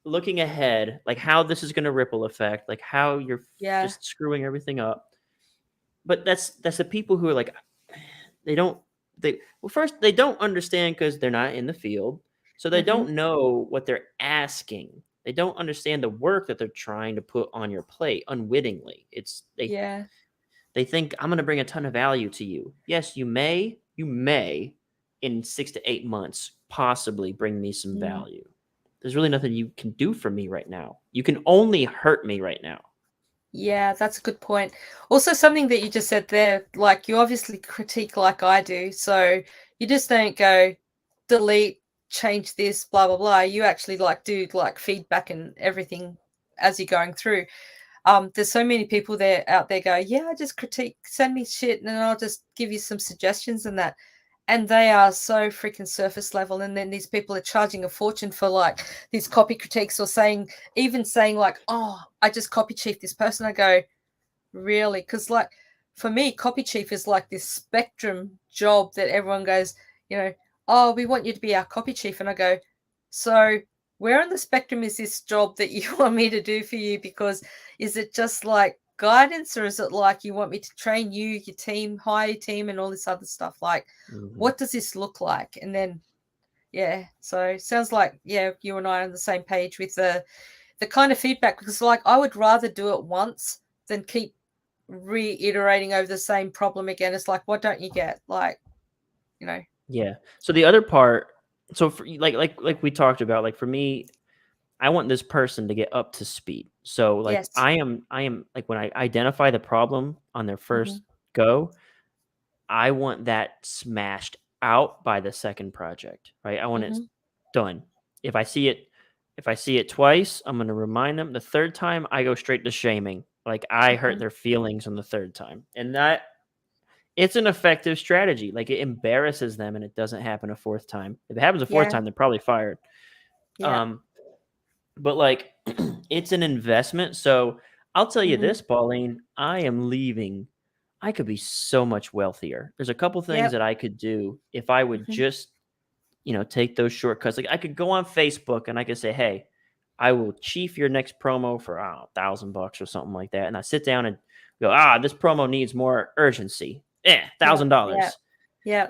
looking ahead, like how this is going to ripple effect, like how you're Yeah. just screwing everything up. But that's the people who are like, they don't well first they don't understand because they're not in the field, so they Hmm. don't know what they're asking. They don't understand the work that they're trying to put on your plate unwittingly. It's Yeah. they think I'm going to bring a ton of value to you. Yes, you may in 6 to 8 months possibly bring me some Mm. value. There's really nothing you can do for me right now. You can only hurt me right now. Yeah, that's a good point. Also, something that you just said there, like, you obviously critique like I do. So you just don't go delete, change this, blah, blah, blah. You actually like do like feedback and everything as you're going through. there's so many people there out there go, yeah, I just critique, send me shit, and I'll just give you some suggestions and that. And they are so freaking surface level. And then these people are charging a fortune for like these copy critiques, or even saying like, oh, I just copy chief this person. I go, really? Because like for me, copy chief is like this spectrum job that everyone goes, oh, we want you to be our copy chief. And I go, so where on the spectrum is this job that you want me to do for you? Because is it just like guidance, or is it like you want me to train you, your team, hire your team, and all this other stuff? Like, what does this look like? And then, yeah, so sounds like, yeah, you and I are on the same page with the kind of feedback, because like I would rather do it once than keep reiterating over the same problem again. It's like, what don't you get? Like, Yeah. So the other part, so for, like we talked about, like for me, I want this person to get up to speed. So like yes. I am like, when I identify the problem on their first go, I want that smashed out by the second project, right? I want it done. If I see it twice, I'm going to remind them. The third time, I go straight to shaming. Like I hurt their feelings on the third time. And that, it's an effective strategy. Like it embarrasses them, and it doesn't happen a fourth time. If it happens a fourth time, they're probably fired. Yeah. But like it's an investment. So I'll tell you this, Pauline, I am leaving. I could be so much wealthier. There's a couple things that I could do if I would just, take those shortcuts. Like I could go on Facebook and I could say, hey, I will chief your next promo for $1,000 or something like that. And I sit down and go, this promo needs more urgency. $1,000. Yeah.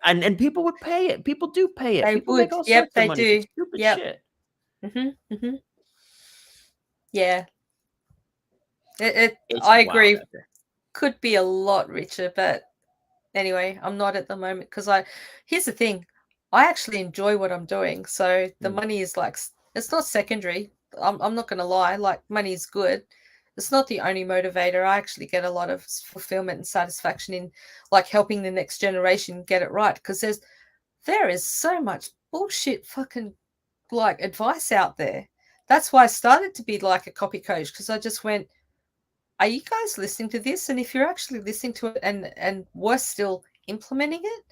And people would pay it. People do pay it. They People would. make all Yep, sorts they of money do. for stupid shit. Yeah. It's I wild agree. out there. Could be a lot richer, but anyway, I'm not at the moment, because here's the thing. I actually enjoy what I'm doing. So the money is like, it's not secondary. I'm not going to lie. Like, money is good. It's not the only motivator. I actually get a lot of fulfillment and satisfaction in like helping the next generation get it right, because there is so much bullshit fucking like advice out there. That's why I started to be like a copy coach, because I just went, are you guys listening to this? And if you're actually listening to it and we're still implementing it,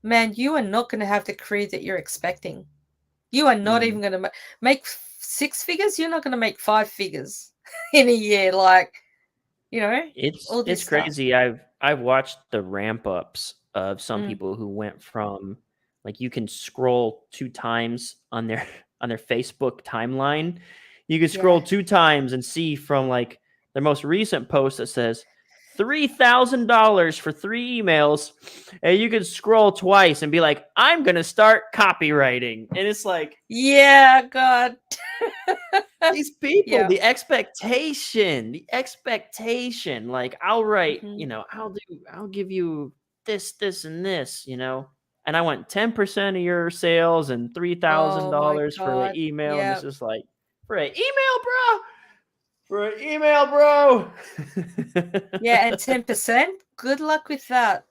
man, you are not going to have the career that you're expecting. You are not even going to make 6 figures. You're not going to make 5 figures in a year. Like, all this it's crazy. stuff. I've watched the ramp ups of some people who went from, like, you can scroll 2 times on their Facebook timeline. You can scroll 2 times and see from like their most recent post that says $3,000 for 3 emails, and you can scroll twice and be like, I'm gonna start copywriting. And it's like, yeah, God. these people, the expectation, like, I'll write, I'll give you this and this, and I want 10% of your sales and Oh my $3,000 for an God. email. And it's Yeah. just like, for an email, bro. Yeah. And 10%. Good luck with that.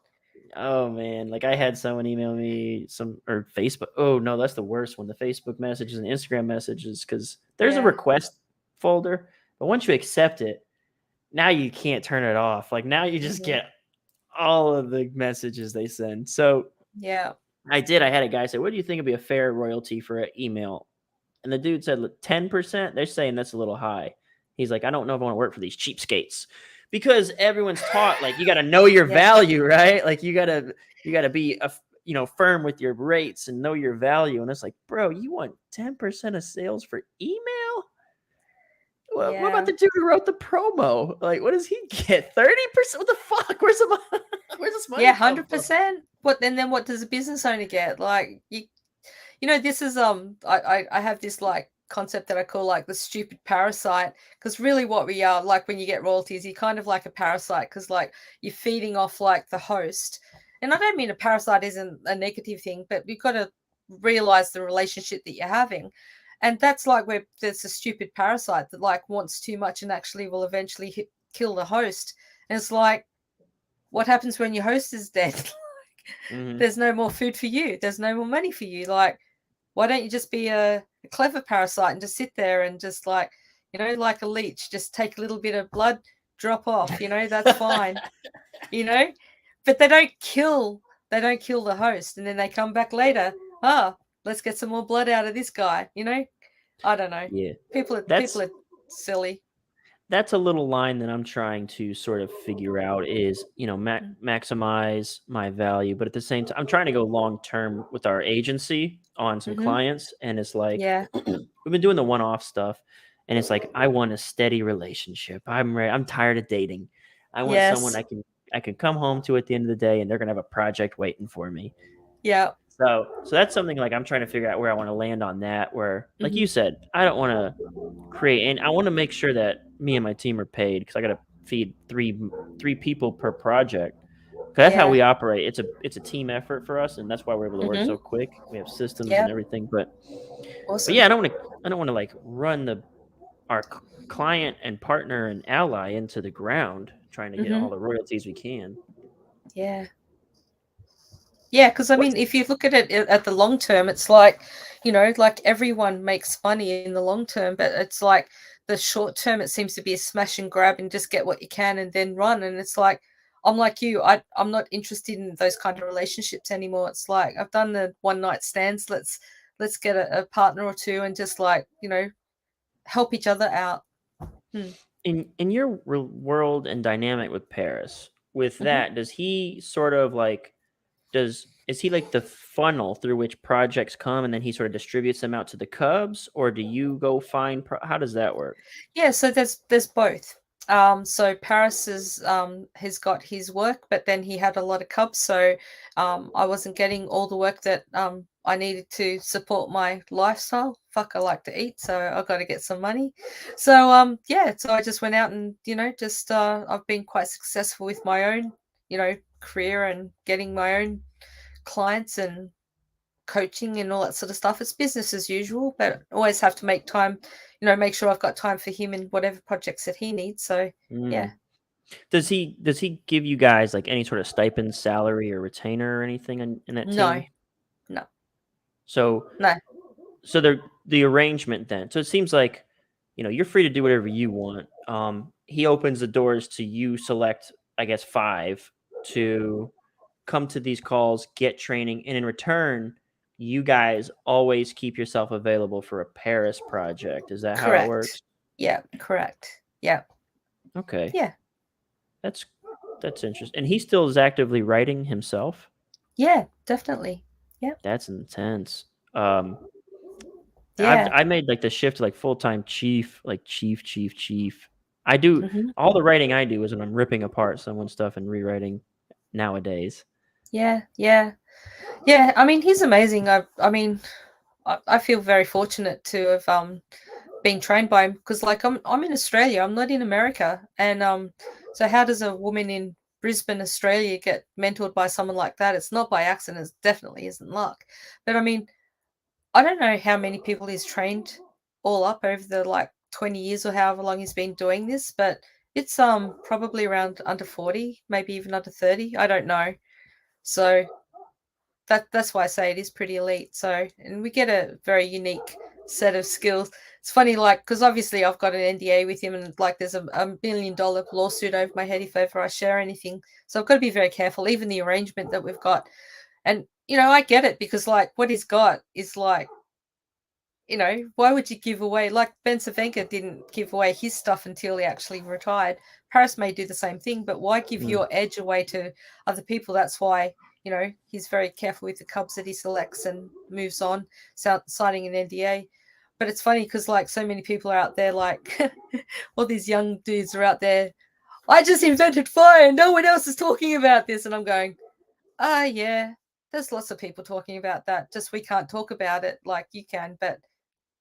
Oh man, like I had someone email me or Facebook. Oh no, that's the worst one. The Facebook messages and Instagram messages, because there's a request folder, but once you accept it, now you can't turn it off. Like now you just get all of the messages they send. So yeah, I had a guy say, what do you think would be a fair royalty for an email? And the dude said 10%. They're saying that's a little high. He's like, I don't know if I want to work for these cheapskates, because everyone's taught like you got to know your value, right? Like you got to be firm with your rates and know your value. And it's like, bro, you want 10% of sales for email? What about the dude who wrote the promo? Like, what does he get? 30%? What the fuck? Where's this money? Yeah, 100%. Then what does a business owner get? Like, this is I have this like concept that I call like the stupid parasite, because really what we are, like when you get royalties, you're kind of like a parasite, because like you're feeding off like the host. And I don't mean a parasite isn't a negative thing, but you've got to realize the relationship that you're having. And that's like where there's a stupid parasite that like wants too much and actually will eventually kill the host. And it's like, what happens when your host is dead? There's no more food for you. There's no more money for you. Like, why don't you just be a clever parasite and just sit there and just like, you know, like a leech, just take a little bit of blood, drop off, you know, that's fine, you know, but they don't kill the host, and then they come back later. Let's get some more blood out of this guy, you know. I don't know. Yeah. People That's are silly. that's a little line that I'm trying to sort of figure out is, maximize my value, but at the same time, I'm trying to go long term with our agency on some Mm-hmm. clients, and it's like Yeah. we've been doing the one-off stuff, and it's like I want a steady relationship. I'm ready. I'm tired of dating. I want someone Yes. I can come home to at the end of the day, and they're gonna have a project waiting for me. Yeah. So that's something like I'm trying to figure out where I want to land on that. Where, like Mm-hmm. you said, I don't want to create, and I want to make sure that me and my team are paid because I got to feed three people per project. 'Cause that's how Yeah. we operate. It's a team effort for us, and that's why we're able to work Mm-hmm. so quick. We have systems and Yeah. everything, but Awesome. yeah, I don't want to like run our client and partner and ally into the ground trying to get Mm-hmm. all the royalties we can. Yeah. Yeah, because I What's mean, if you look at it at the long term, it's like, you know, like everyone makes money in the long term, but it's like the short term, it seems to be a smash and grab and just get what you can and then run. And it's like, I'm like you, I'm not interested in those kind of relationships anymore. It's like I've done the one night stands. Let's get a partner or two and just like, you know, help each other out. Hmm. in your world and dynamic with Paris? With Hmm. that, does he sort of like does is he like the funnel through which projects come and then he sort of distributes them out to the Cubs, or do you go find how does that work? Yeah, so there's both. So Paris is has got his work, but then he had a lot of cubs, so I wasn't getting all the work that I needed to support my lifestyle. Fuck, I like to eat, so I got to get some money. So yeah, so I just went out and you know just I've been quite successful with my own you know career and getting my own clients and coaching and all that sort of stuff. It's business as usual, but always have to make time, you know, make sure I've got time for him and whatever projects that he needs. So yeah. Mm. Does he give you guys like any sort of stipend, salary, or retainer or anything in that No, team? no, So no. so the arrangement then. So it seems like you're free to do whatever you want. He opens the doors to you select, I guess, five to come to these calls, get training, and in return, you guys always keep yourself available for a Paris project. Is that how it Correct. works? Yeah, correct. Yeah. Okay, Yeah. that's that's interesting. And he still is actively writing himself. Yeah, definitely. Yeah. That's intense. Um, Yeah. I made like the shift to like full time chief, like chief. I do Hmm. all the writing I do is when I'm ripping apart someone's stuff and rewriting nowadays. Yeah. Yeah. Yeah. I mean, he's amazing. I mean, I feel very fortunate to have being trained by him because like I'm in Australia, I'm not in America. And so how does a woman in Brisbane, Australia get mentored by someone like that? It's not by accident, it definitely isn't luck. But I mean, I don't know how many people he's trained all up over the like 20 years or however long he's been doing this, but it's probably around under 40, maybe even under 30. I don't know. So that's why I say it is pretty elite. So, and we get a very unique set of skills. It's funny, like, because obviously I've got an NDA with him, and like, there's a $1 million lawsuit over my head if ever I share anything. So I've got to be very careful, even the arrangement that we've got. And you know, I get it because like what he's got is like, you know, why would you give away like Ben Savenka didn't give away his stuff until he actually retired. Paris may do the same thing, but why give Mm. your edge away to other people? That's why, you know, he's very careful with the Cubs that he selects and moves on, signing an NDA. But it's funny because like so many people are out there, like all these young dudes are out there. I just invented fire. No one else is talking about this, and I'm going, yeah. There's lots of people talking about that. Just we can't talk about it like you can, but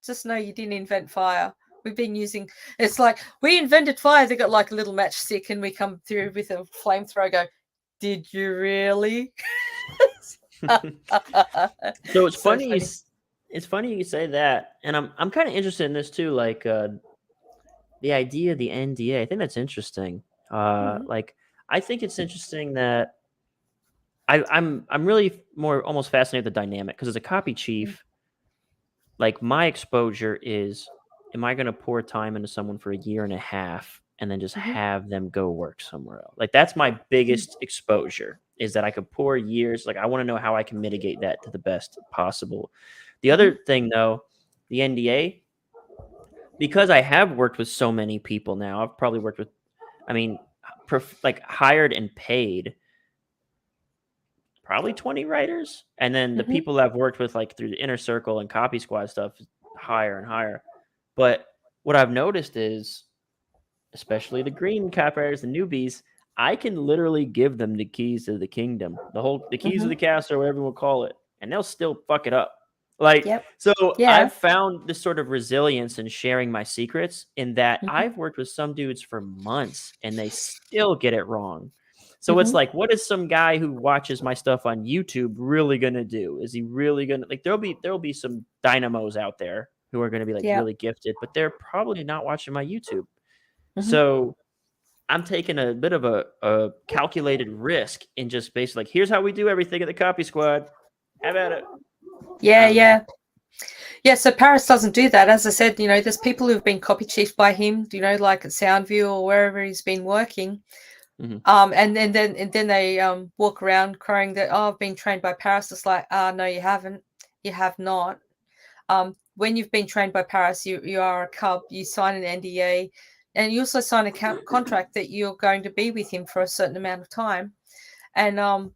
just know you didn't invent fire. We've been using it's like we invented fire. They got like a little matchstick and we come through with a flamethrower. Go, did you really? So it's So funny funny. it's funny you say that, and I'm kind of interested in this too, like the idea of the NDA. I think that's interesting. Mm-hmm. Like I think it's interesting that I'm really more almost fascinated with the dynamic because as a copy chief, like my exposure is am I going to pour time into someone for a year and a half and then just have them go work somewhere else? Like, that's my biggest exposure, is that I could pour years. Like, I want to know how I can mitigate that to the best possible. The other thing, though, the NDA, because I have worked with so many people now, I've probably worked with, I mean, like hired and paid probably 20 writers. And then the people I've worked with, like through the inner circle and copy squad stuff, higher and higher. But what I've noticed is, especially the green copywriters, the newbies, I can literally give them the keys to the kingdom, the keys of the castle, or whatever we'll call it, and they'll still fuck it up. Like, so I've found this sort of resilience in sharing my secrets, in that I've worked with some dudes for months and they still get it wrong. So it's like, what is some guy who watches my stuff on YouTube really gonna do? Is he really gonna, like, there'll be some dynamos out there who are gonna be like really gifted, but they're probably not watching my YouTube. So I'm taking a bit of a calculated risk in just basically like, here's how we do everything at the Copy Squad. Have at it. Yeah, so Parris doesn't do that. As I said, you know, there's people who've been copy chiefed by him, you know, like at Soundview or wherever he's been working. And then they walk around crying that, oh, I've been trained by Parris. It's like, no, you haven't. You have not. When you've been trained by Parris, you are a cub. You sign an NDA, and you also sign a contract that you're going to be with him for a certain amount of time. And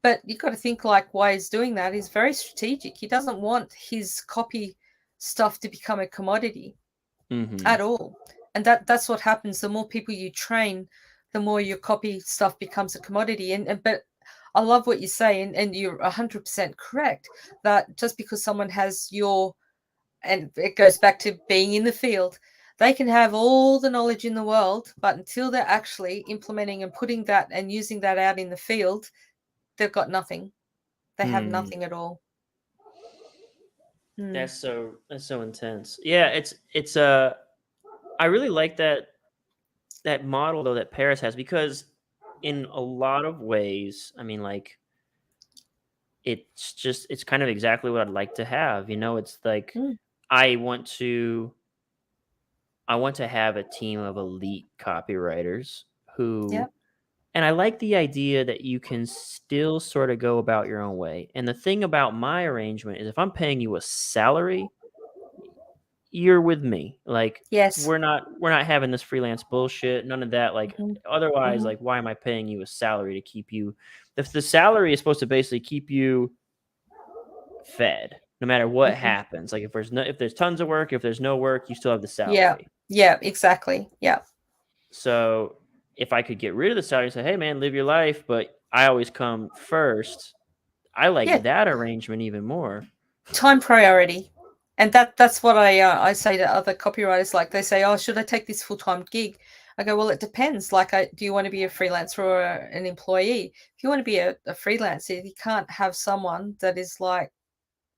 but you've got to think, like, why he's doing that. He's very strategic. He doesn't want his copy stuff to become a commodity at all. And that's what happens. The more people you train, the more your copy stuff becomes a commodity. But I love what you say, and you're 100% correct, that just because someone has and it goes back to being in the field, they can have all the knowledge in the world, but until they're actually implementing and putting that and using that out in the field, they've got nothing. They have nothing at all. That's so intense. Yeah, it's I really like that model, though, that Parris has, because in a lot of ways, I mean, like, it's kind of exactly what I'd like to have. You know, it's like, I want to have a team of elite copywriters who, and I like the idea that you can still sort of go about your own way. And the thing about my arrangement is, if I'm paying you a salary, you're with me. Like, we're not having this freelance bullshit, none of that. Like, otherwise, like, why am I paying you a salary to keep you? If the salary is supposed to basically keep you fed, no matter what happens. Like, if there's tons of work, if there's no work, you still have the salary. Yeah, exactly. Yeah. So if I could get rid of the salary and say, hey man, live your life, but I always come first, I like that arrangement even more. Time priority. And that's what I say to other copywriters. Like, they say, oh, should I take this full-time gig? I go, well, it depends. Like, do you want to be a freelancer or an employee? If you want to be a freelancer, you can't have someone that is like,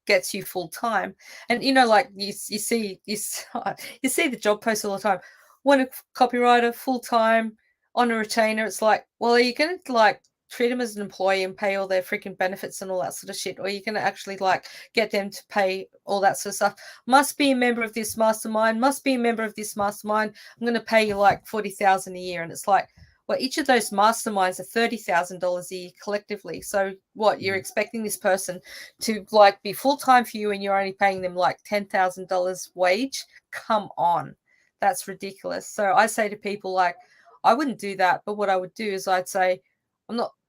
gets you full time. And, you know, like, you see the job posts all the time. Want a copywriter full time on a retainer? It's like, well, are you going to like treat them as an employee and pay all their freaking benefits and all that sort of shit, or are you going to actually like get them to pay all that sort of stuff? Must be a member of this mastermind. Must be a member of this mastermind. I'm going to pay you like $40,000 a year, and it's like, well, each of those masterminds are $30,000 a year collectively. So what, you're expecting this person to like be full-time for you, and you're only paying them like $10,000 wage? Come on. That's ridiculous. So I say to people, like, I wouldn't do that. But what I would do is I'd say,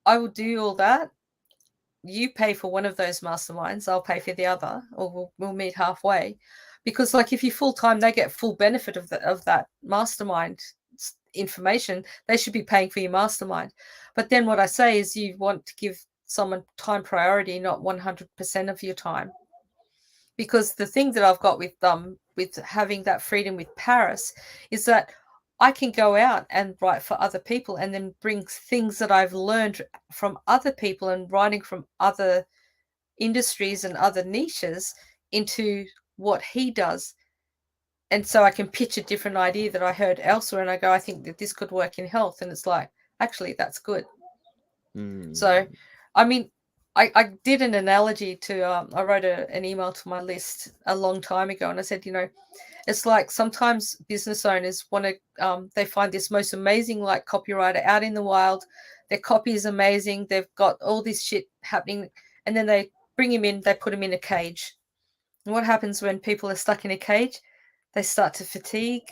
I would do all that. You pay for one of those masterminds. I'll pay for the other, or we'll meet halfway. Because like, if you're full-time, they get full benefit of that mastermind information. They should be paying for your mastermind. But then what I say is, you want to give someone time priority, not 100% of your time. Because the thing that I've got with having that freedom with Parris is that I can go out and write for other people, and then bring things that I've learned from other people and writing from other industries and other niches into what he does. And so I can pitch a different idea that I heard elsewhere, and I go, I think that this could work in health. And it's like, actually, that's good. So, I mean, I did an analogy to I wrote an email to my list a long time ago, and I said, it's like sometimes business owners want to they find this most amazing like copywriter out in the wild. Their copy is amazing. They've got all this shit happening, and then they bring him in. They put him in a cage. And what happens when people are stuck in a cage? They start to fatigue.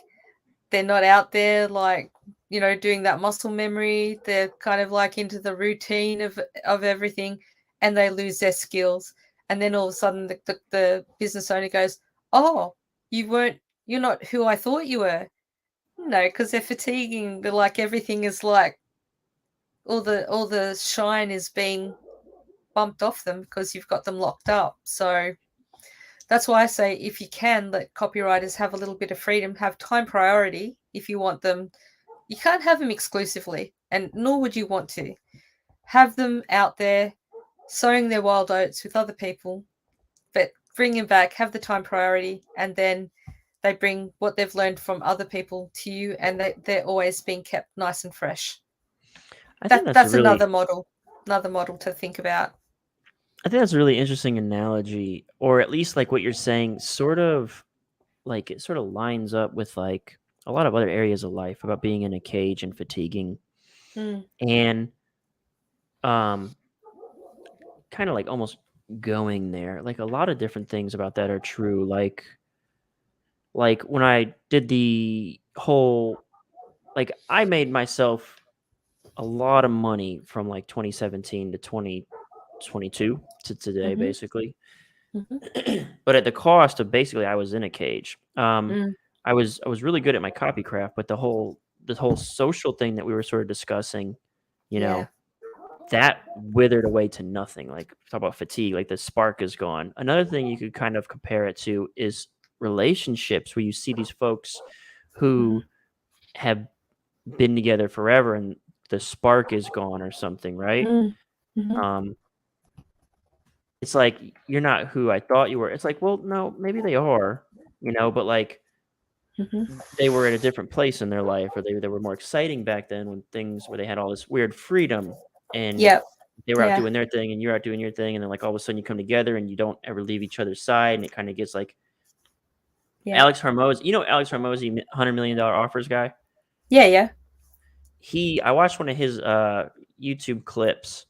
They're not out there like doing that muscle memory. They're kind of like into the routine of everything, and they lose their skills. And then all of a sudden the business owner goes, oh, you're not who I thought you were. No, because they're fatiguing. They're like everything is like all the shine is being bumped off them because you've got them locked up. So that's why I say if you can let copywriters have a little bit of freedom, have time priority if you want them. You can't have them exclusively, and nor would you want to. Have them out there sowing their wild oats with other people, but bring them back, have the time priority, and then they bring what they've learned from other people to you, and they're always being kept nice and fresh. I think That's another model to think about. I think that's a really interesting analogy, or at least like what you're saying, sort of like it sort of lines up with like a lot of other areas of life about being in a cage and fatiguing, and um, kind of like almost going there. Like a lot of different things about that are true. Like when I did the whole, like I made myself a lot of money from like 2017 to 2022 to today, basically. But at the cost of basically I was in a cage. I was really good at my copy craft, but the whole social thing that we were sort of discussing, you know, that withered away to nothing. Like talk about fatigue, like the spark is gone. Another thing you could kind of compare it to is relationships, where you see these folks who have been together forever and the spark is gone or something, right? Um, it's like you're not who I thought you were. It's like, well, no, maybe they are, but like they were at a different place in their life, or they were more exciting back then where they had all this weird freedom and they were out doing their thing and you're out doing your thing, and then like all of a sudden you come together and you don't ever leave each other's side, and it kind of gets like Alex Hormozy. Alex Hormozy, $100 million offers guy. Yeah. I watched one of his YouTube clips,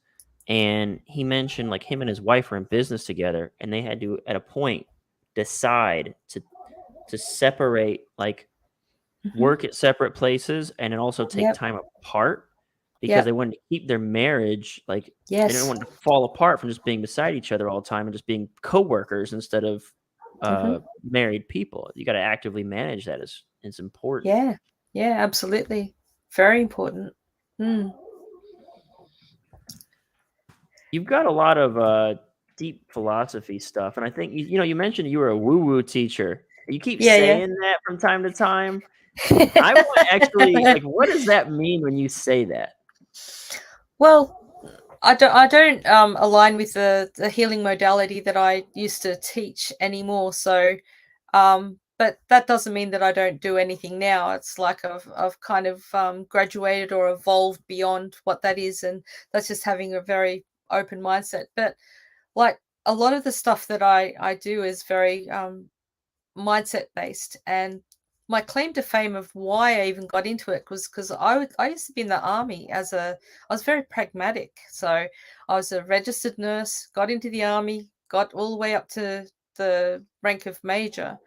and he mentioned like him and his wife were in business together, and they had to at a point decide to separate, like work at separate places and then also take time apart, because they wanted to keep their marriage, like they didn't want to fall apart from just being beside each other all the time and just being co-workers instead of married people. You got to actively manage that. It's important. Yeah, absolutely. Very important. You've got a lot of deep philosophy stuff, and I think you mentioned you were a woo-woo teacher. You keep saying that from time to time. I want actually, like, what does that mean when you say that? Well, I don't align with the healing modality that I used to teach anymore. So, but that doesn't mean that I don't do anything now. It's like I've kind of graduated or evolved beyond what that is, and that's just having a very open mindset. But like a lot of the stuff that I do is very mindset based, and my claim to fame of why I even got into it was because I used to be in the army I was very pragmatic. So I was a registered nurse, got into the army, got all the way up to the rank of major,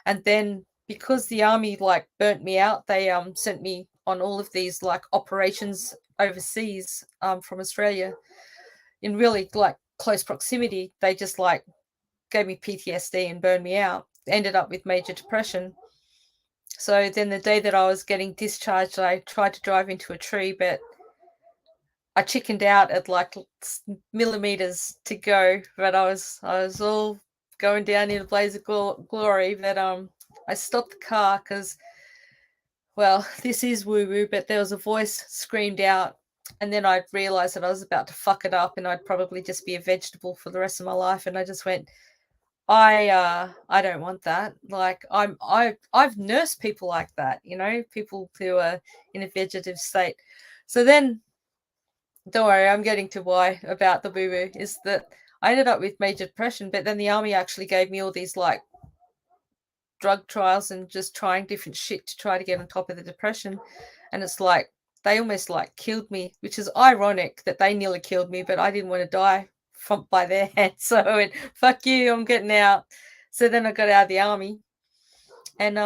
and then because the army like burnt me out, they sent me on all of these like operations overseas from Australia in really like close proximity. They just like gave me PTSD and burned me out. Ended up with major depression. So then the day that I was getting discharged, I tried to drive into a tree, but I chickened out at like millimeters to go. But I was all going down in a blaze of glory. But I stopped the car because, well, this is woo-woo, but there was a voice screamed out, and then I realized that I was about to fuck it up and I'd probably just be a vegetable for the rest of my life. And I just went, I don't want that. Like I've nursed people like that, people who are in a vegetative state. So then Don't worry, I'm getting to why about the boo boo. Is that I ended up with major depression, but then the army actually gave me all these like drug trials and just trying different shit to try to get on top of the depression. And it's like they almost like killed me, which is ironic that they nearly killed me, but I didn't want to die from by their hands. So I went, fuck you, I'm getting out. So then I got out of the army. And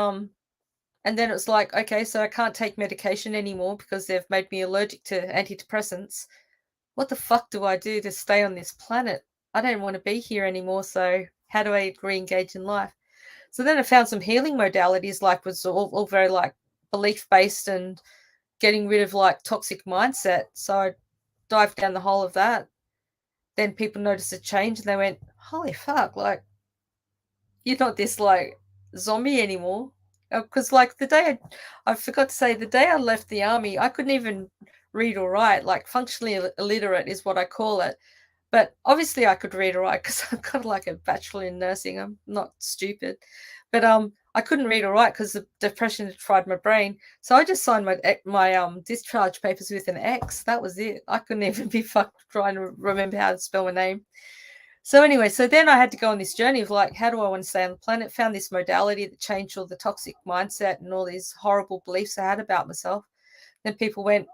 then it's like, okay, so I can't take medication anymore because they've made me allergic to antidepressants. What the fuck do I do to stay on this planet? I don't want to be here anymore. So how do I re-engage in life? So then I found some healing modalities, like was all very like belief based and getting rid of like toxic mindset. So I dived down the hole of that. Then people noticed a change and they went, holy fuck, like you're not this like zombie anymore. Because like the day I forgot to say, the day I left the army, I couldn't even read or write. Like functionally illiterate is what I call it. But obviously I could read or write because I've got like a bachelor in nursing. I'm not stupid. But I couldn't read or write because the depression had fried my brain. So I just signed my discharge papers with an X. That was it. I couldn't even be fucked trying to remember how to spell my name. So anyway, so then I had to go on this journey of like, how do I want to stay on the planet? Found this modality that changed all the toxic mindset and all these horrible beliefs I had about myself. Then people went,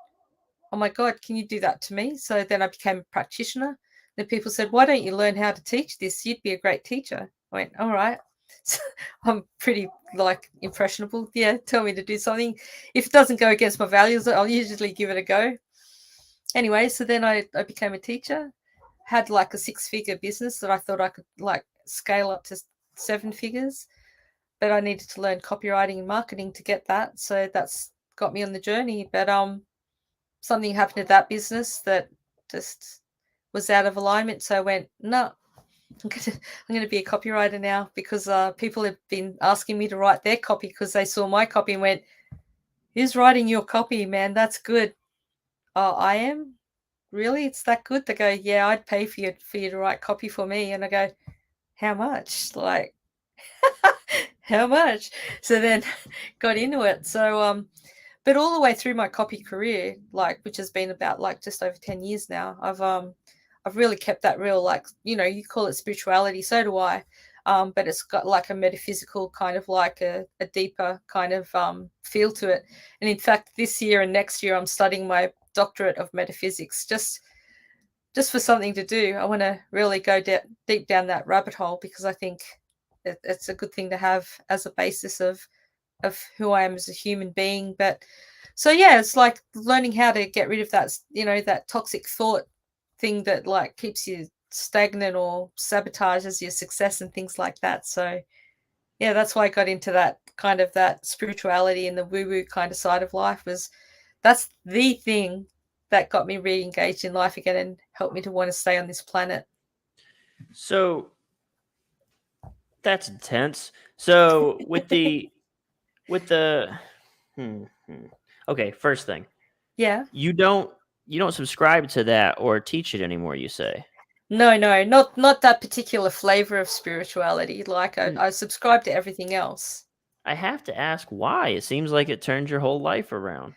oh my God, can you do that to me? So then I became a practitioner. Then people said, why don't you learn how to teach this? You'd be a great teacher. I went, all right. So I'm pretty like impressionable. Yeah, tell me to do something. If it doesn't go against my values, I'll usually give it a go. Anyway, so then I became a teacher, had like a 6-figure business that I thought I could like scale up to 7 figures, but I needed to learn copywriting and marketing to get that. So that's got me on the journey. But something happened to that business that just was out of alignment. So I went, no, I'm going to be a copywriter now because people have been asking me to write their copy because they saw my copy and went, who's writing your copy, man? That's good. Oh, I am? Really? It's that good? They go, yeah, I'd pay for you to write copy for me. And I go, how much? Like, how much? So then got into it. So, but all the way through my copy career, like, which has been about like just over 10 years now, I've really kept that real, like, you call it spirituality. So do I. But it's got like a metaphysical kind of like a deeper kind of feel to it. And in fact, this year and next year, I'm studying my doctorate of metaphysics just for something to do. I want to really go deep down that rabbit hole because I think it's a good thing to have as a basis of who I am as a human being. But so yeah, it's like learning how to get rid of that, that toxic thought thing that like keeps you stagnant or sabotages your success and things like that. So yeah, that's why I got into that kind of that spirituality and the woo-woo kind of side of life. That's the thing that got me re-engaged in life again and helped me to want to stay on this planet. So that's intense. So with the okay, first thing. Yeah. You don't subscribe to that or teach it anymore, you say? No, not that particular flavor of spirituality. Like I subscribe to everything else. I have to ask why. It seems like it turned your whole life around.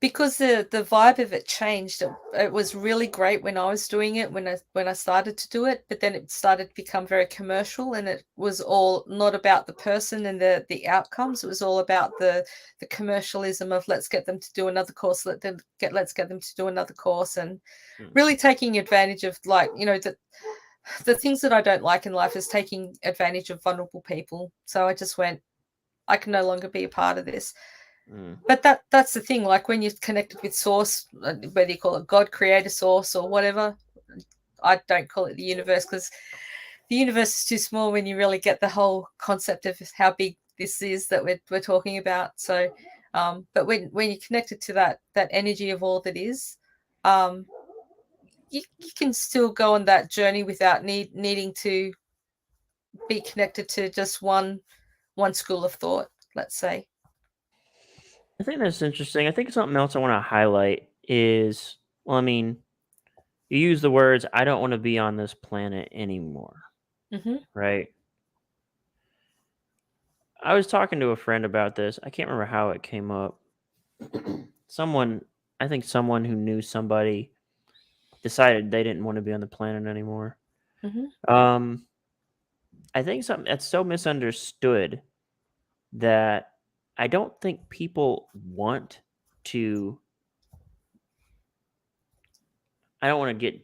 Because the vibe of it changed. It was really great when I was doing it, when I started to do it, but then it started to become very commercial, and it was all not about the person and the outcomes. It was all about the commercialism of let's get them to do another course, let's get them to do another course, and really taking advantage of like the things that I don't like in life is taking advantage of vulnerable people. So I just went, I can no longer be a part of this. But that's the thing, like when you're connected with source, whether you call it God, creator, source, or whatever, I don't call it the universe because the universe is too small when you really get the whole concept of how big this is that we're talking about. So but when you're connected to that energy of all that is, you can still go on that journey without needing to be connected to just one school of thought, let's say. I think that's interesting. I think something else I want to highlight is, well, I mean, you use the words, I don't want to be on this planet anymore, right? I was talking to a friend about this. I can't remember how it came up. I think someone who knew somebody decided they didn't want to be on the planet anymore. Mm-hmm. I think something that's so misunderstood that I don't think people want to. I don't want to get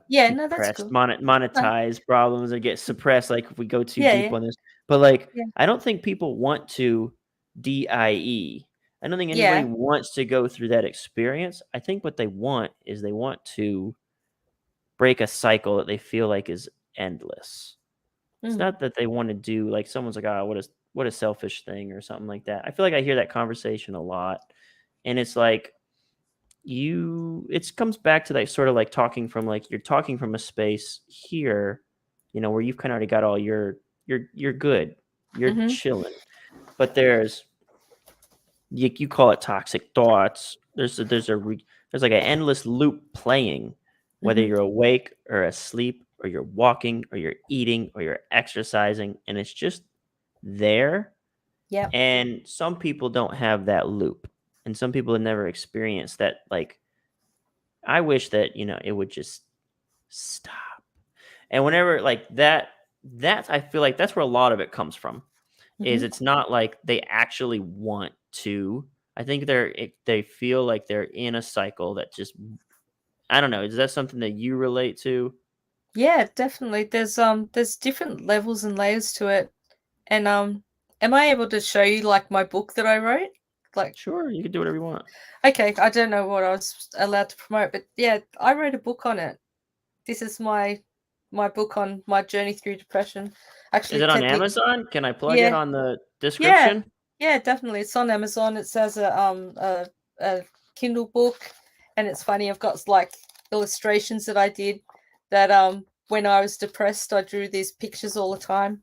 Yeah, no, that's depressed, cool. No, monetize problems, or get suppressed. Like if we go too yeah, deep yeah, on this, but like yeah, I don't think people want to die. I don't think anybody yeah. wants to go through that experience. I think what they want is they want to break a cycle that they feel like is endless. It's Mm, not that they want to do like someone's like, oh, what a selfish thing or something like that. I feel like I hear that conversation a lot, and it's like it comes back to that sort of like talking from like you're talking from a space here, where you've kind of already got all you're good, you're mm-hmm. chilling, but you call it toxic thoughts. There's like an endless loop playing, whether Mm-hmm. you're awake or asleep or you're walking or you're eating or you're exercising, and it's just there. Yep. And some people don't have that loop, and some people have never experienced that. Like I wish that it would just stop. And whenever like that I feel like that's where a lot of it comes from. Is Mm-hmm. it's not like they actually want to. I think they feel like they're in a cycle that just I don't know. Is that something that you relate to? Yeah, definitely. There's different levels and layers to it. And am I able to show you like my book that I wrote? Like, Sure, you can do whatever you want. okay, I don't know what I was allowed to promote, but yeah, I wrote a book on it. This is my book on my journey through depression. Is Actually, it on technically, Amazon? Can I plug it yeah, on the yeah, description? yeah, definitely. It's on Amazon. It says a Kindle book, and it's funny. I've got like illustrations that I did that when I was depressed, I drew these pictures all the time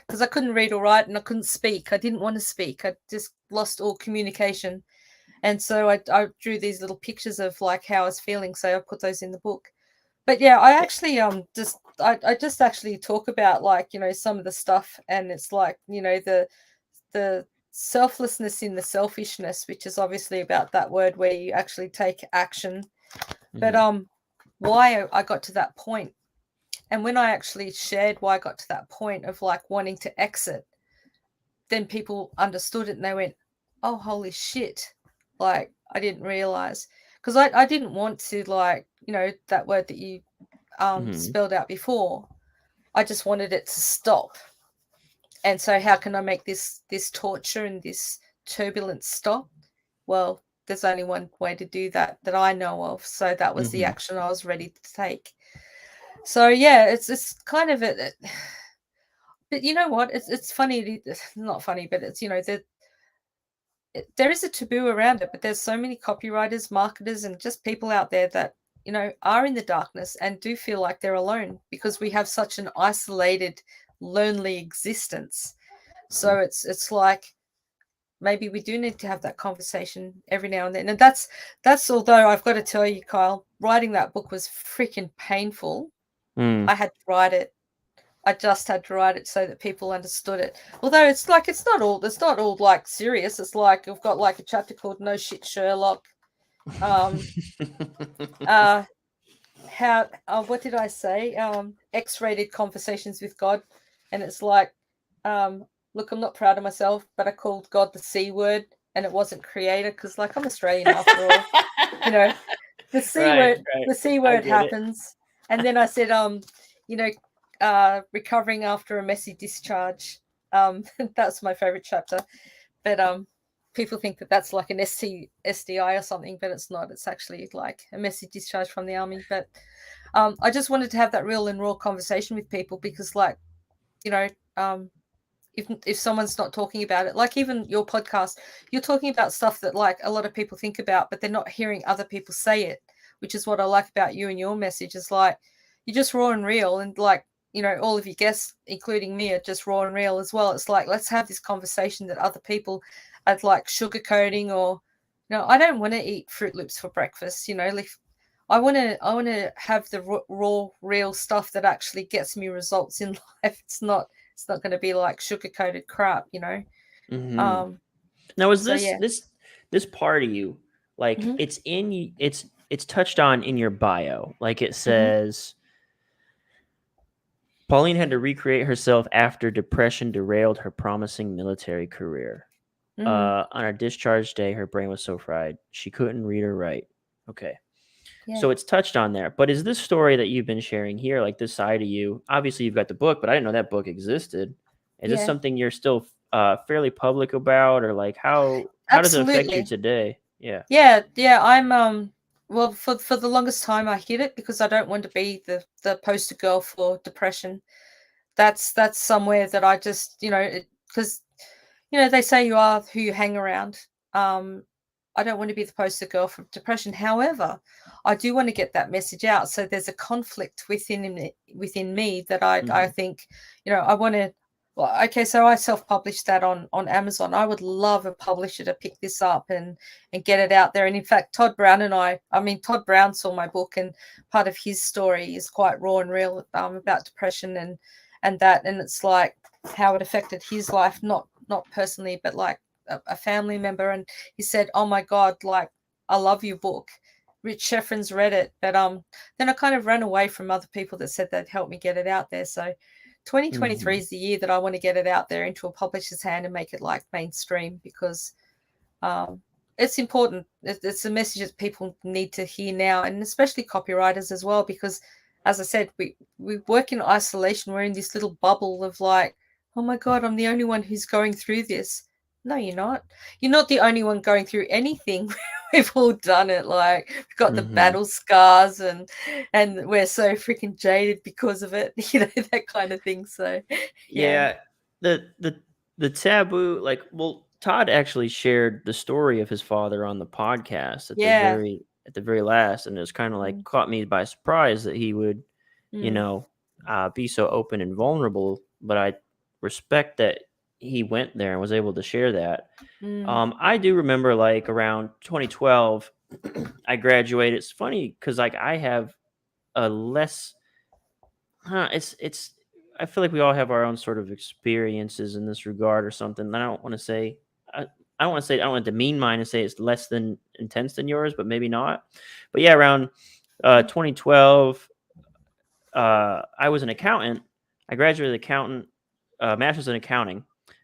because I couldn't read or write and I couldn't speak. I didn't want to speak. I just lost all communication, and so I drew these little pictures of like how I was feeling. So I put those in the book. But yeah, I actually I just actually talk about like some of the stuff, and it's like the selflessness in the selfishness, which is obviously about that word where you actually take action. But Mhm. why I got to that point, and when I actually shared why I got to that point of like wanting to exit, then people understood it and they went, "Oh, holy shit!" Like I didn't realize because I didn't want to like that word that you Mhm. spelled out before. I just wanted it to stop. And so how can I make this torture and this turbulence stop? Well, there's only one way to do that that I know of. So that was the Mhm. action I was ready to take. So yeah, it's kind of it. But you know what? It's funny. Not funny, but it's there is a taboo around it. But there's so many copywriters, marketers, and just people out there that are in the darkness and do feel like they're alone because we have such an isolated, lonely existence. So it's like maybe we do need to have that conversation every now and then. And that's although I've got to tell you, Kyle, writing that book was freaking painful. Mm. I had to write it. I just had to write it so that people understood it. Although it's not all like serious. It's like I've got like a chapter called No Shit Sherlock. Um uh how what did I say? X-rated conversations with God. And it's like look, I'm not proud of myself, but I called God the C word and it wasn't creator because like I'm Australian after all. You know, the C Right, word right. the C I word get it. happens. And then I said you know, recovering after a messy discharge. That's my favorite chapter. But people think that that's like an SDI or something, but it's not. It's actually like a messy discharge from the army. But I just wanted to have that real and raw conversation with people because, like, you know, if someone's not talking about it, like even your podcast, you're talking about stuff that like a lot of people think about, but they're not hearing other people say it, which is what I like about you and your message. Is like you're just raw and real, and like all of your guests, including me, are just raw and real as well. It's like let's have this conversation that other people are like sugarcoating or I don't want to eat Fruit Loops for breakfast. Like I want to have the raw, real stuff that actually gets me results in life. It's not going to be like sugar coated crap. Mhm. Um. Now, is So this yeah. this this part of you like Hmm. it's in you? It's it's touched on in your bio. Like it Mm-hmm. says, Pauline had to recreate herself after depression derailed her promising military career. Mm, On her discharge day, her brain was so fried she couldn't read or write. Okay. yeah. So it's touched on there. But is this story that you've been sharing here, like this side of you? Obviously, you've got the book, but I didn't know that book existed. Is this Yeah. something you're still fairly public about, or like how does it affect you Absolutely. today? Yeah. Yeah. I'm well, for the longest time I hid it because I don't want to be the poster girl for depression. That's somewhere that I just, because they say you are who you hang around. Um, I don't want to be the poster girl for depression. However, I do want to get that message out. So there's a conflict within me that I Hmm. think, I want to. Well, okay, so I self-published that on Amazon. I would love a publisher to pick this up and get it out there. And in fact, Todd Brown and I mean, Todd Brown saw my book, and part of his story is quite raw and real, about depression and that, and it's like how it affected his life, not personally, but like a family member. And he said, "Oh my God, like I love your book." Rich Sheffrin's read it, but then I kind of ran away from other people that said they'd help me get it out there. So 2023 Hmm. is the year that I want to get it out there into a publisher's hand and make it like mainstream, because um, it's important. It's a message that people need to hear now, and especially copywriters as well, because as I said, we work in isolation. We're in this little bubble of like, oh my God, I'm the only one who's going through this. No, you're not. You're not the only one going through anything. We've all done it. Like we've got the Hmm. battle scars, and we're so freaking jaded because of it. That kind of thing. So, yeah, Yeah. The taboo, like, well, Todd actually shared the story of his father on the podcast yeah, at the very last, and it was kind of like mm, caught me by surprise that he would, you mm, know, be so open and vulnerable. But I respect that he went there and was able to share that. mm, I do remember like around 2012, I graduated. It's funny because like I have a less, it's. I feel like we all have our own sort of experiences in this regard or something. I don't want to say, I, I don't want to say, I don't want to demean mine and say it's less than intense than yours, but maybe not. But yeah, around 2012, I was an accountant. I graduated accountant, master's in accounting,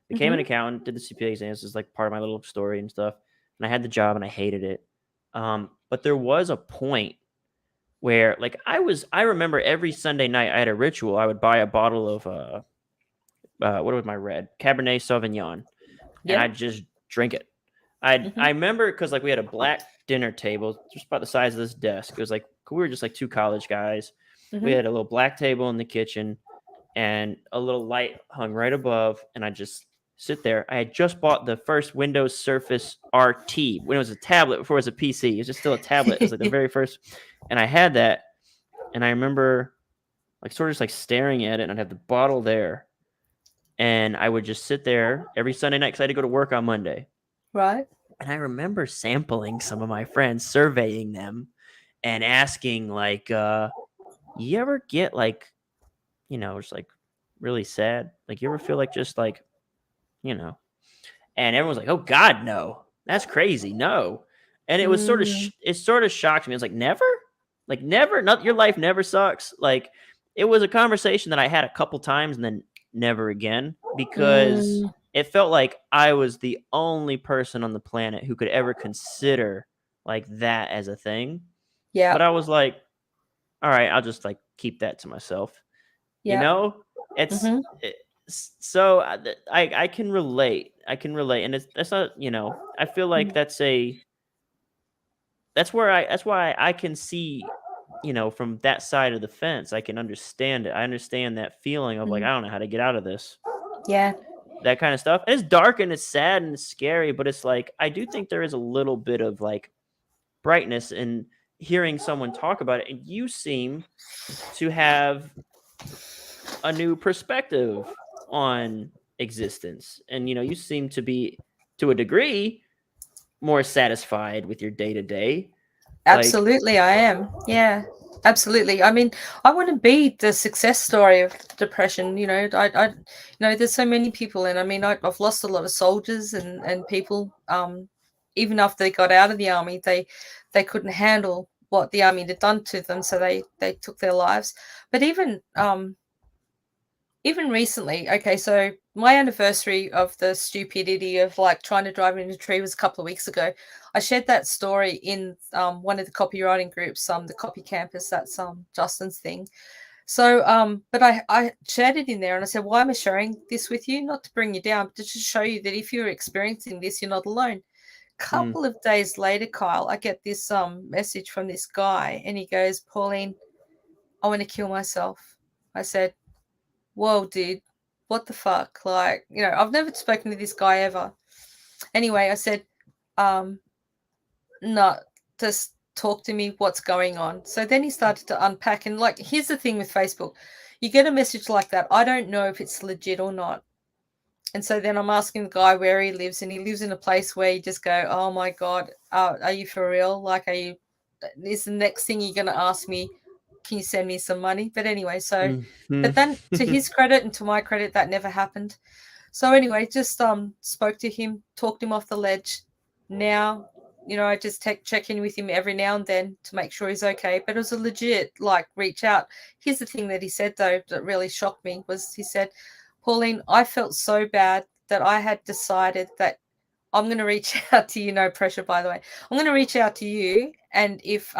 became an mm-hmm. accountant, did the CPA exams. Is like part of my little story and stuff. And I had the job and I hated it. But there was a point where, like, I remember every Sunday night I had a ritual. I would buy a bottle of what was my red Cabernet Sauvignon, and Yep. I'd just drink it. I Mhm, remember because like we had a black dinner table just about the size of this desk. It was like we were just like two college guys. We mhm. had a little black table in the kitchen and a little light hung right above, and I just sit there. I had just bought the first Windows Surface RT when it was a tablet before it was a PC. It was just still a tablet. It was like the very first, and I had that, and I remember like sort of just like staring at it, and I'd have the bottle there, and I would just sit there every Sunday night because I had to go to work on Monday. Right. And I remember sampling some of my friends, surveying them, and asking like, "You ever get like, just like really sad? Like, you ever feel like just like, you know?" And everyone's like, "Oh God, no, that's crazy, no." And it was sort of, Mm, it sort of shocked me. It's like never, not your life never sucks. Like, it was a conversation that I had a couple times and then never again because mm, it felt like I was the only person on the planet who could ever consider like that as a thing. yeah. But I was like, all right, I'll just like keep that to myself. You Yeah. know, it's Mhm, so I can relate. I can relate, and that's not, I feel like mm, that's why I can see, from that side of the fence. I can understand it. I understand that feeling of like mm. I don't know how to get out of this, Yeah. that kind of stuff. And it's dark and it's sad and it's scary, but it's like I do think there is a little bit of like brightness in hearing someone talk about it, and you seem to have a new perspective on existence. And you seem to be, to a degree, more satisfied with your day to day. Like, Absolutely, I am. Yeah. Absolutely. I mean, I want to be the success story of depression. There's so many people, and I mean, I've lost a lot of soldiers and people. Even after they got out of the army, they couldn't handle what the army had done to them, so they took their lives. But even recently, okay, so my anniversary of the stupidity of like trying to drive into a tree was a couple of weeks ago. I shared that story in one of the copywriting groups, the Copy Campus, that's Justin's thing. So, but I shared it in there and I said, why am I sharing this with you? Not to bring you down, but to just show you that if you're experiencing this, you're not alone. Couple of days later, Kyle, I get this message from this guy and he goes, Pauline, I want to kill myself. I said, whoa, dude, what the fuck? Like, I've never spoken to this guy ever. Anyway, I said, no, just talk to me, what's going on? So then he started to unpack. And like, here's the thing with Facebook. You get a message like that. I don't know if it's legit or not. And so then I'm asking the guy where he lives, and he lives in a place where you just go, oh my God, are you for real? Like, is the next thing you're going to ask me, can you send me some money? But anyway, so, but then to his credit and to my credit, that never happened. So anyway, just spoke to him, talked him off the ledge. Now, I just check in with him every now and then to make sure he's okay. But it was a legit, like, reach out. Here's the thing that he said, though, that really shocked me, was he said, Pauline, I felt so bad that I had decided that I'm going to reach out to you. No pressure, by the way. I'm going to reach out to you. And if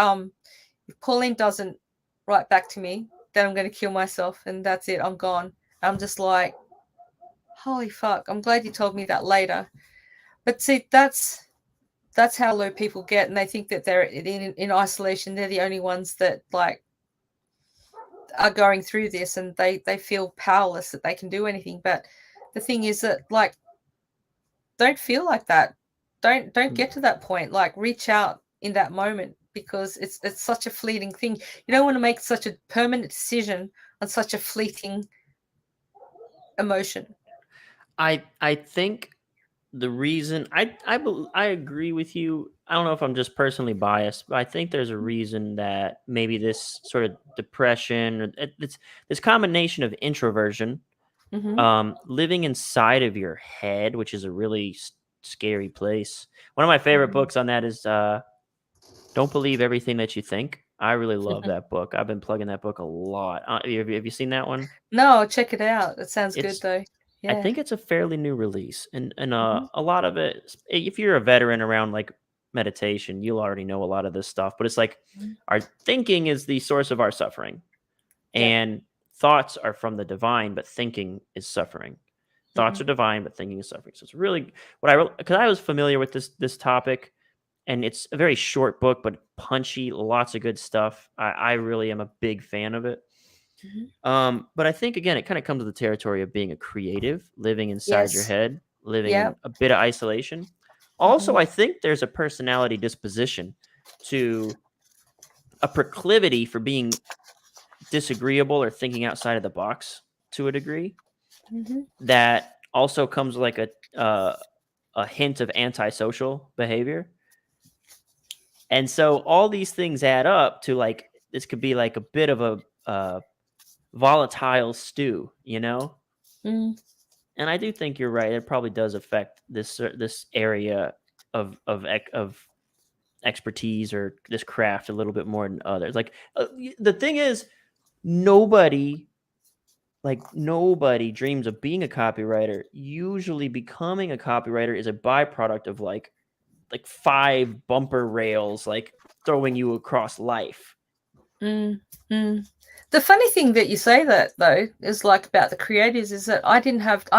Pauline doesn't write back to me, then I'm going to kill myself. And that's it. I'm gone. I'm just like, holy fuck. I'm glad you told me that later. But see, that's how low people get. And they think that they're in isolation. They're the only ones that, like, are going through this, and they feel powerless, that they can do anything. But the thing is that, like, don't feel like that. Don't get to that point. Like, reach out in that moment, because it's such a fleeting thing. You don't want to make such a permanent decision on such a fleeting emotion. I think the reason I agree with you. I don't know if I'm just personally biased, but I think there's a reason that maybe this sort of depression, or it's this combination of introversion, living inside of your head, which is a really scary place. One of my favorite books on that is Don't Believe Everything That You Think. I really love that book. I've been plugging that book a lot. Have you seen that one? No, check it out. It sounds good, though. I Yeah. think it's a fairly new release, and a lot of it, if you're a veteran around like meditation, you'll already know a lot of this stuff. But it's like our thinking is the source of our suffering, and thoughts are from the divine, but thinking is suffering. Thoughts are divine, but thinking is suffering. So it's really because I was familiar with this topic, and it's a very short book, but punchy, lots of good stuff. I really am a big fan of it. But I think, again, it kind of comes to the territory of being a creative, living inside your head, living in a bit of isolation. Also, I think there's a personality disposition to a proclivity for being disagreeable or thinking outside of the box to a degree that also comes like a hint of antisocial behavior. And so all these things add up to, like, this could be like a bit of a volatile stew, And I do think you're right. It probably does affect this area of expertise or this craft a little bit more than others. Like, the thing is, nobody dreams of being a copywriter. Usually, becoming a copywriter is a byproduct of like 5 bumper rails, like throwing you across life. The funny thing that you say that, though, is like about the creatives, is that I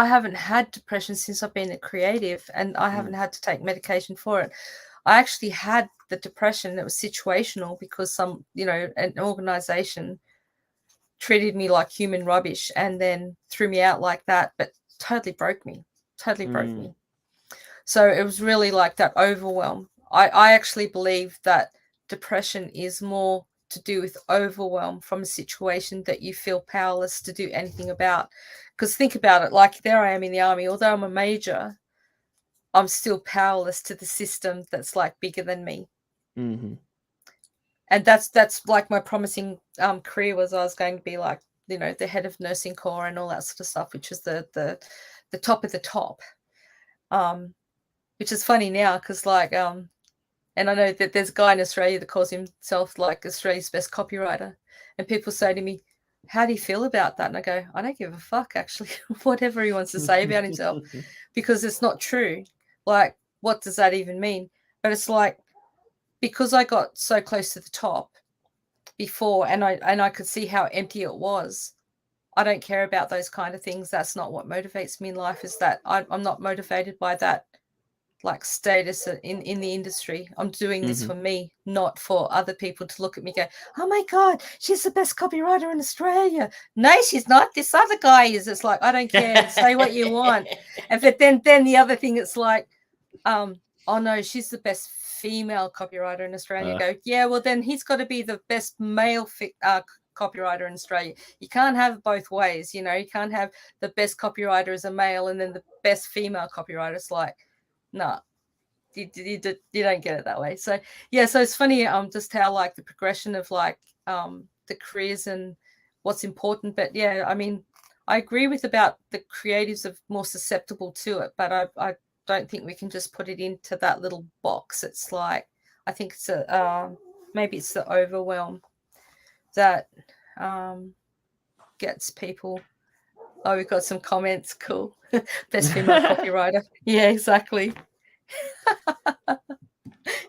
haven't had depression since I've been a creative, and I haven't had to take medication for it. I actually had the depression that was situational because an organization treated me like human rubbish and then threw me out like that, but totally broke me. So it was really like that overwhelm. I actually believe that depression is more to do with overwhelm from a situation that you feel powerless to do anything about. Because think about it, like, there I am in the army. Although I'm a major, I'm still powerless to the system that's like bigger than me. And that's like my promising career was I was going to be like, the head of nursing corps and all that sort of stuff, which is the top of the top. Which is funny now because, like, And I know that there's a guy in Australia that calls himself like Australia's best copywriter. And people say to me, how do you feel about that? And I go, I don't give a fuck, actually, whatever he wants to say about himself, because it's not true. Like, what does that even mean? But it's like, because I got so close to the top before, and I could see how empty it was, I don't care about those kind of things. That's not what motivates me in life, is that I'm not motivated by that, like, status in the industry. I'm doing this for me, not for other people to look at me, go, oh my God, she's the best copywriter in Australia. No, she's not. This other guy is. It's like, I don't care. Say what you want. And but then the other thing, it's like, oh no, she's the best female copywriter in Australia. Go, yeah, well then he's got to be the best male copywriter in Australia. You can't have both ways, you know. You can't have the best copywriter as a male and then the best female copywriter. It's like, no, you don't get it that way. So yeah, so it's funny just how, like, the progression of, like, the careers and what's important. But yeah, I mean, I agree with about the creatives are more susceptible to it, but I don't think we can just put it into that little box. It's like, I think it's maybe it's the overwhelm that gets people. Oh, we've got some comments. Cool. Best female copywriter. Yeah, exactly.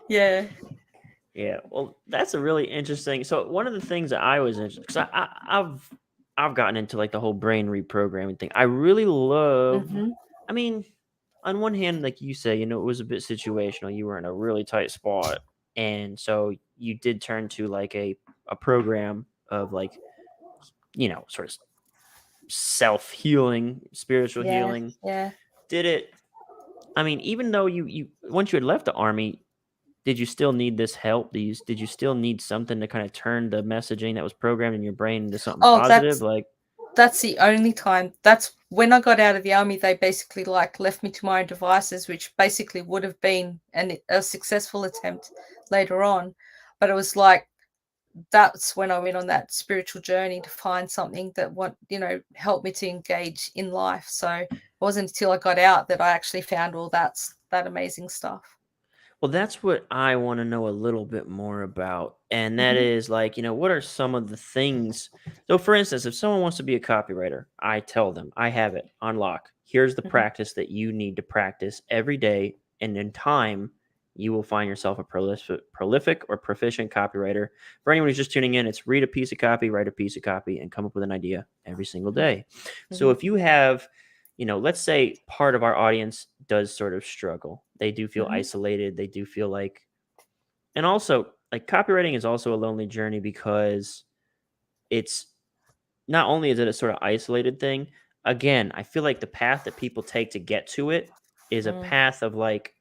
Yeah. Yeah. Well, that's a really interesting. So one of the things that I was interested, because I've gotten into like the whole brain reprogramming thing. I really love. I mean, on one hand, like you say, you know, it was a bit situational. You were in a really tight spot, and so you did turn to like a program of, like, you know, sort of self-healing, spiritual healing. Yeah. Did it, I mean, even though you once you had left the army, did you still need this help? Did you still need something to kind of turn the messaging that was programmed in your brain into something positive? That's the only time. That's when I got out of the army. They basically, like, left me to my own devices, which basically would have been a successful attempt later on. But it was like, that's when I went on that spiritual journey to find something that helped me to engage in life. So it wasn't until I got out that I actually found all that amazing stuff. Well, that's what I want to know a little bit more about. And that is, like, you know, what are some of the things? So, for instance, if someone wants to be a copywriter, I tell them, I have it on lock. Here's the practice that you need to practice every day. And in time, you will find yourself a prolific or proficient copywriter. For anyone who's just tuning in, it's read a piece of copy, write a piece of copy, and come up with an idea every single day. So if you have, you know, let's say part of our audience does sort of struggle. They do feel isolated. They do feel like, and also, like, copywriting is also a lonely journey, because it's not only is it a sort of isolated thing. Again, I feel like the path that people take to get to it is a path of, like,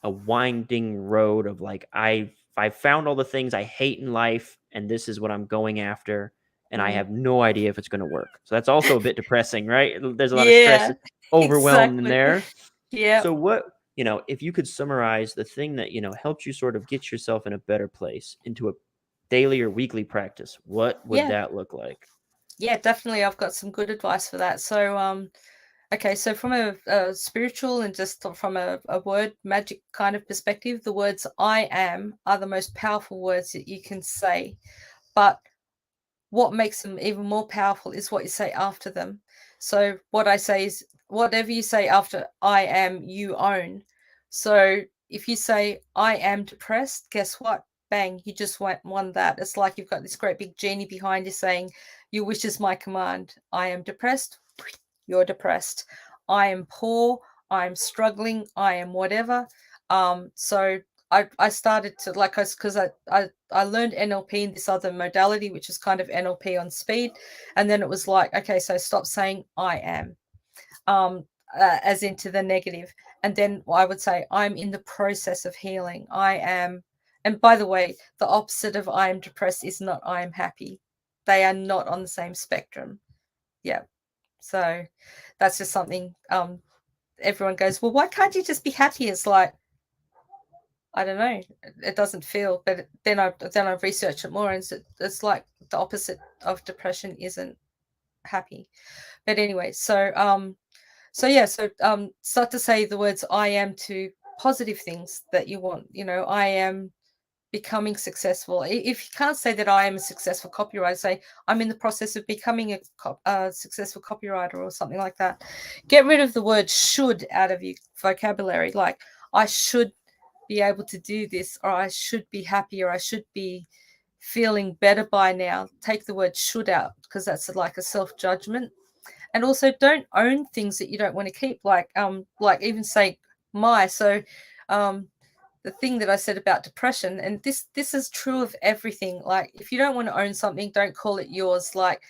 a winding road of, like, I've found all the things I hate in life, and this is what I'm going after, and I have no idea if it's going to work. So that's also a bit depressing, right? There's a lot of stress, overwhelmed in there. Yeah. So what, you know, if you could summarize the thing that, you know, helps you sort of get yourself in a better place into a daily or weekly practice, what would that look like? Yeah, definitely. I've got some good advice for that. So, okay, so from a spiritual and just from a word magic kind of perspective, the words I am are the most powerful words that you can say. But what makes them even more powerful is what you say after them. So what I say is, whatever you say after I am, you own. So if you say I am depressed, guess what? Bang, you just won that. It's like you've got this great big genie behind you saying, your wish is my command. I am depressed, you're depressed. I am poor, I am struggling, I am whatever. So I started to, like, because I learned NLP in this other modality, which is kind of NLP on speed. And then it was like, okay, so stop saying I am, as into the negative. And then I would say, I'm in the process of healing. I am. And by the way, the opposite of I am depressed is not I am happy. They are not on the same spectrum. Yeah. So that's just something everyone goes, well, why can't you just be happy? It's like, I don't know. It doesn't feel, but then I research it more, and it's like the opposite of depression isn't happy. But anyway, so start to say the words I am to positive things that you want. I am becoming successful. If you can't say that I am a successful copywriter, say I'm in the process of becoming a successful copywriter or something like that. Get rid of the word should out of your vocabulary. Like, I should be able to do this, or I should be happy, or I should be feeling better by now. Take the word should out, because that's like a self-judgment. And also, don't own things that you don't want to keep, like even say the thing that I said about depression, and this is true of everything. Like, if you don't want to own something, don't call it yours. Like,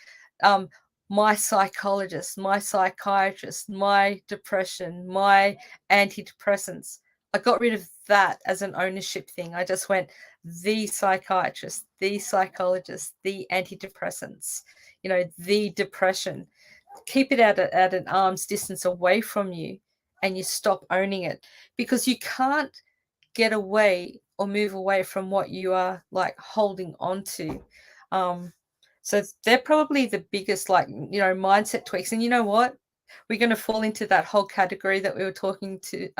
my psychologist, my psychiatrist, my depression, my antidepressants. I got rid of that as an ownership thing. I just went the psychiatrist, the psychologist, the antidepressants, the depression. Keep it at an arm's distance away from you, and you stop owning it, because you can't get away or move away from what you are like holding on to. So they're probably the biggest mindset tweaks. And you know what? We're going to fall into that whole category that we were talking to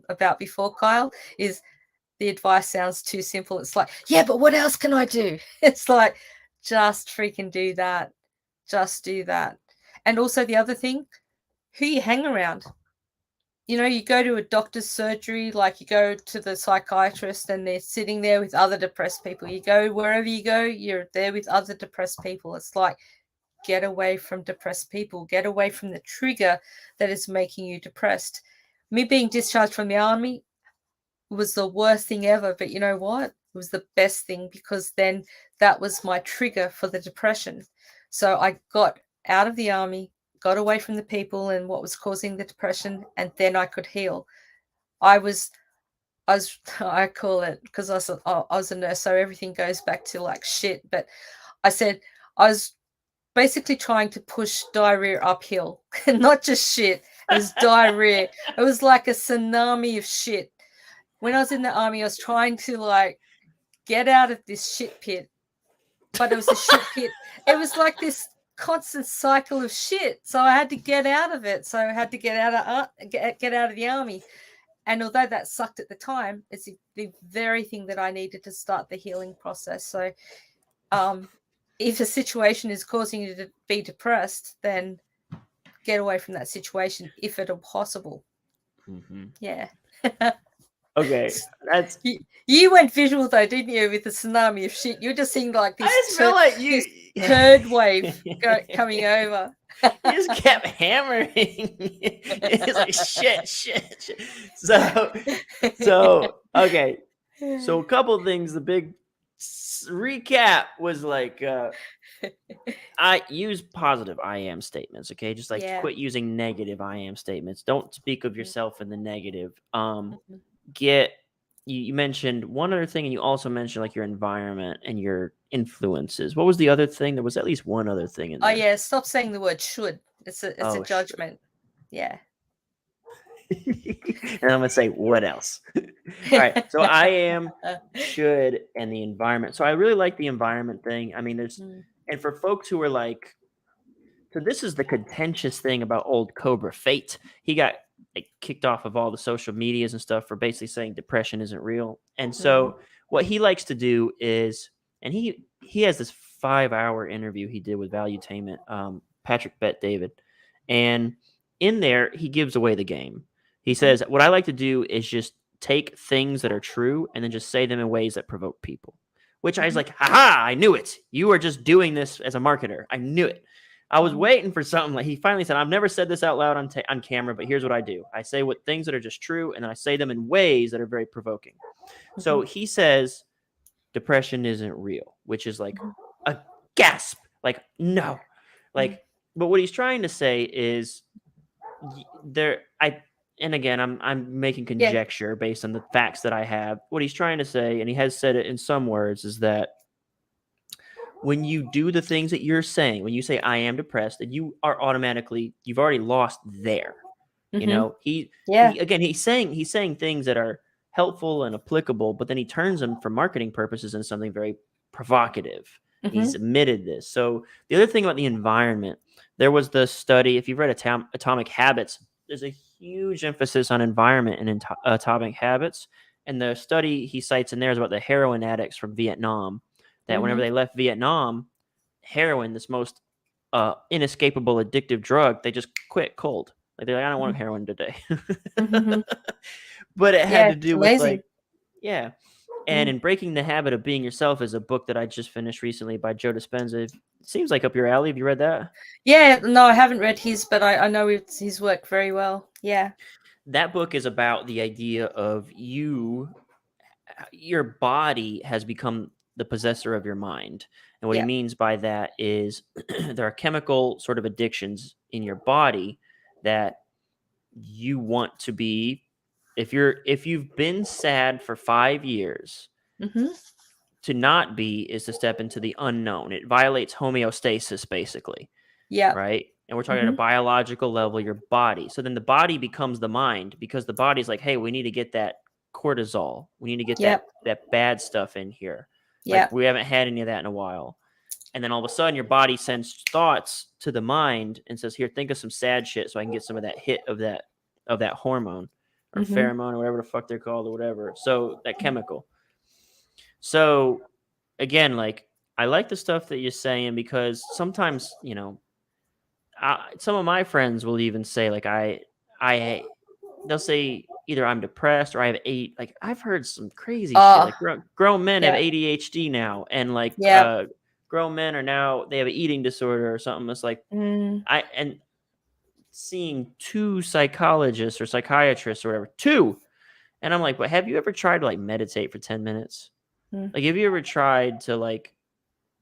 about before, Kyle, is the advice sounds too simple. It's like, yeah, but what else can I do? It's like, just freaking do that. Just do that. And also the other thing, who you hang around. You go to a doctor's surgery, like you go to the psychiatrist and they're sitting there with other depressed people. You go wherever you go, you're there with other depressed people. It's like, get away from depressed people. Get away from the trigger that is making you depressed. Me being discharged from the army was the worst thing ever. But you know what? It was the best thing, because then that was my trigger for the depression. So I got out of the army, got away from the people and what was causing the depression, and then I could heal. I call it, because I was a nurse, so everything goes back to like shit. But I said I was basically trying to push diarrhea uphill, not just shit. It was diarrhea. It was like a tsunami of shit. When I was in the army, I was trying to like get out of this shit pit, but it was a shit pit. It was like this constant cycle of shit, so I had to get out of it. So I had to get out of the army. And although that sucked at the time, it's the very thing that I needed to start the healing process. So if a situation is causing you to be depressed, then get away from that situation if at all possible. Mm-hmm. Yeah. Okay, that's you went visual though, didn't you, with the tsunami of shit? You just seemed like this. I just feel like you this third wave coming over. You just kept hammering. It's like shit. So okay. So a couple of things. The big recap was like, I use positive I am statements. Okay, just like quit using negative I am statements. Don't speak of yourself in the negative. You mentioned one other thing, and you also mentioned like your environment and your influences. What was the other thing? There was at least one other thing in there. Oh yeah, stop saying the word should. It's a judgment. Yeah. And I'm gonna say, what else? All right. So I am, should, and the environment. So I really like the environment thing. I mean, and for folks who are like, so this is the contentious thing about old Cobra Fate. He got kicked off of all the social medias and stuff for basically saying depression isn't real. And so what he likes to do is, and he has this 5-hour interview he did with Valuetainment, Patrick Bet-David. And in there, he gives away the game. He says, what I like to do is just take things that are true and then just say them in ways that provoke people, which I was like, haha, I knew it. You are just doing this as a marketer. I knew it. I was waiting for something. Like he finally said, I've never said this out loud on camera, but here's what I do. I say things that are just true, and then I say them in ways that are very provoking. So he says, depression isn't real, which is like a gasp. Like, no. Like, but what he's trying to say is and again, I'm making conjecture based on the facts that I have. What he's trying to say, and he has said it in some words, is that when you do the things that you're saying, when you say I am depressed, and you are automatically, you've already lost there. You know, he's saying things that are helpful and applicable, but then he turns them for marketing purposes into something very provocative. He's admitted this. So the other thing about the environment, there was the study, if you've read Atomic Habits, there's a huge emphasis on environment and atomic habits. And the study he cites in there is about the heroin addicts from Vietnam, that whenever they left Vietnam, heroin, this most inescapable addictive drug, they just quit cold. Like they're like, I don't want heroin today. But it had Yeah, to it's do with amazing. like, yeah. And in Breaking the Habit of Being Yourself is a book that I just finished recently by Joe Dispenza. It seems like up your alley. Have you read that? Yeah, no, I haven't read his, but I know his work very well. Yeah. That book is about the idea of your body has become the possessor of your mind. And what he Yeah. means by that is there are chemical sort of addictions in your body that you want to be. If you've been sad for 5 years, to not be is to step into the unknown. It violates homeostasis, basically. Yeah. Right? And we're talking at a biological level, your body. So then the body becomes the mind, because the body's like, hey, we need to get that cortisol. We need to get that bad stuff in here. Yeah. Like we haven't had any of that in a while. And then all of a sudden your body sends thoughts to the mind and says, here, think of some sad shit so I can get some of that hit of that hormone or pheromone or whatever the fuck they're called or whatever. So that chemical. So again, like I like the stuff that you're saying, because sometimes, some of my friends will even say like they'll say either I'm depressed or I have like I've heard some crazy shit, like grown men have ADHD now, and like grown men are now they have an eating disorder or something. It's like and seeing 2 psychologists or psychiatrists or whatever, 2, and I'm like, but have you ever tried to like meditate for 10 minutes? Like, have you ever tried to like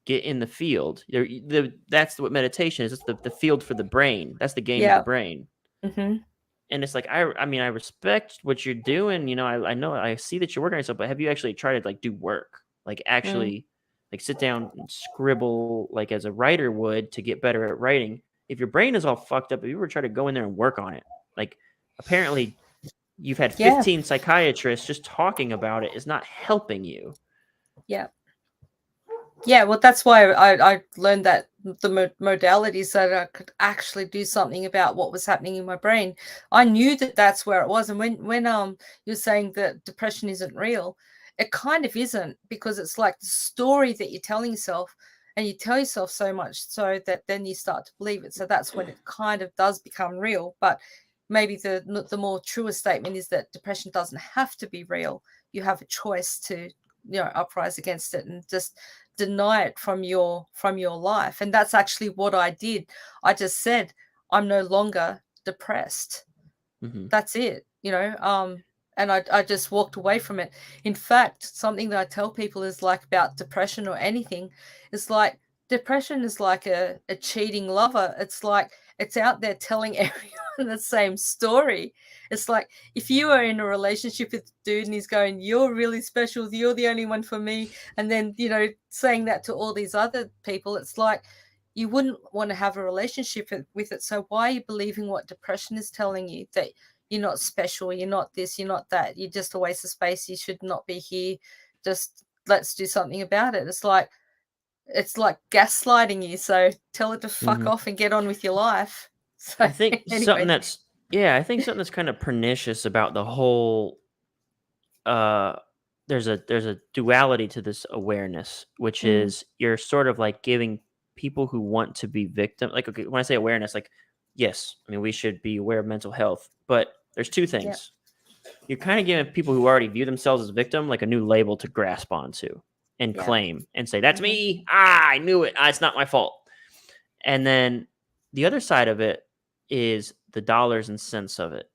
get in the field? That's what meditation is. It's the field for the brain. That's the game of the brain. And it's like, I mean, I respect what you're doing. I know, I see that you're working on yourself, but have you actually tried to like do work? Like actually like sit down and scribble like as a writer would to get better at writing. If your brain is all fucked up, have you ever tried to go in there and work on it? Like apparently you've had 15 psychiatrists just talking about it is not helping you. Yeah, well, that's why I learned that the modalities that I could actually do something about what was happening in my brain. I knew that that's where it was. And when you're saying that depression isn't real, it kind of isn't, because it's like the story that you're telling yourself, and you tell yourself so much so that then you start to believe it. So that's when it kind of does become real. But maybe the more truer statement is that depression doesn't have to be real. You have a choice to uprise against it and just deny it from your life. And that's actually what I did. I just said, I'm no longer depressed. That's it, and I just walked away from it. In fact, something that I tell people is like about depression or anything, is like depression is like a cheating lover. It's like it's out there telling everyone the same story. It's like if you are in a relationship with a dude and he's going, you're really special, you're the only one for me, and then saying that to all these other people, it's like you wouldn't want to have a relationship with it. So why are you believing what depression is telling you, that you're not special, you're not this, you're not that, you're just a waste of space, you should not be here, just let's do something about it? It's like gaslighting you. So tell it to fuck off and get on with your life. So, I think something that's kind of pernicious about the whole there's a duality to this awareness, which is you're sort of like giving people who want to be victim, like, okay, when I say awareness, like, yes, I mean we should be aware of mental health, but there's 2 things. You're kind of giving people who already view themselves as victim like a new label to grasp onto and claim and say, that's me. I knew it. It's not my fault. And then the other side of it is the dollars and cents of it.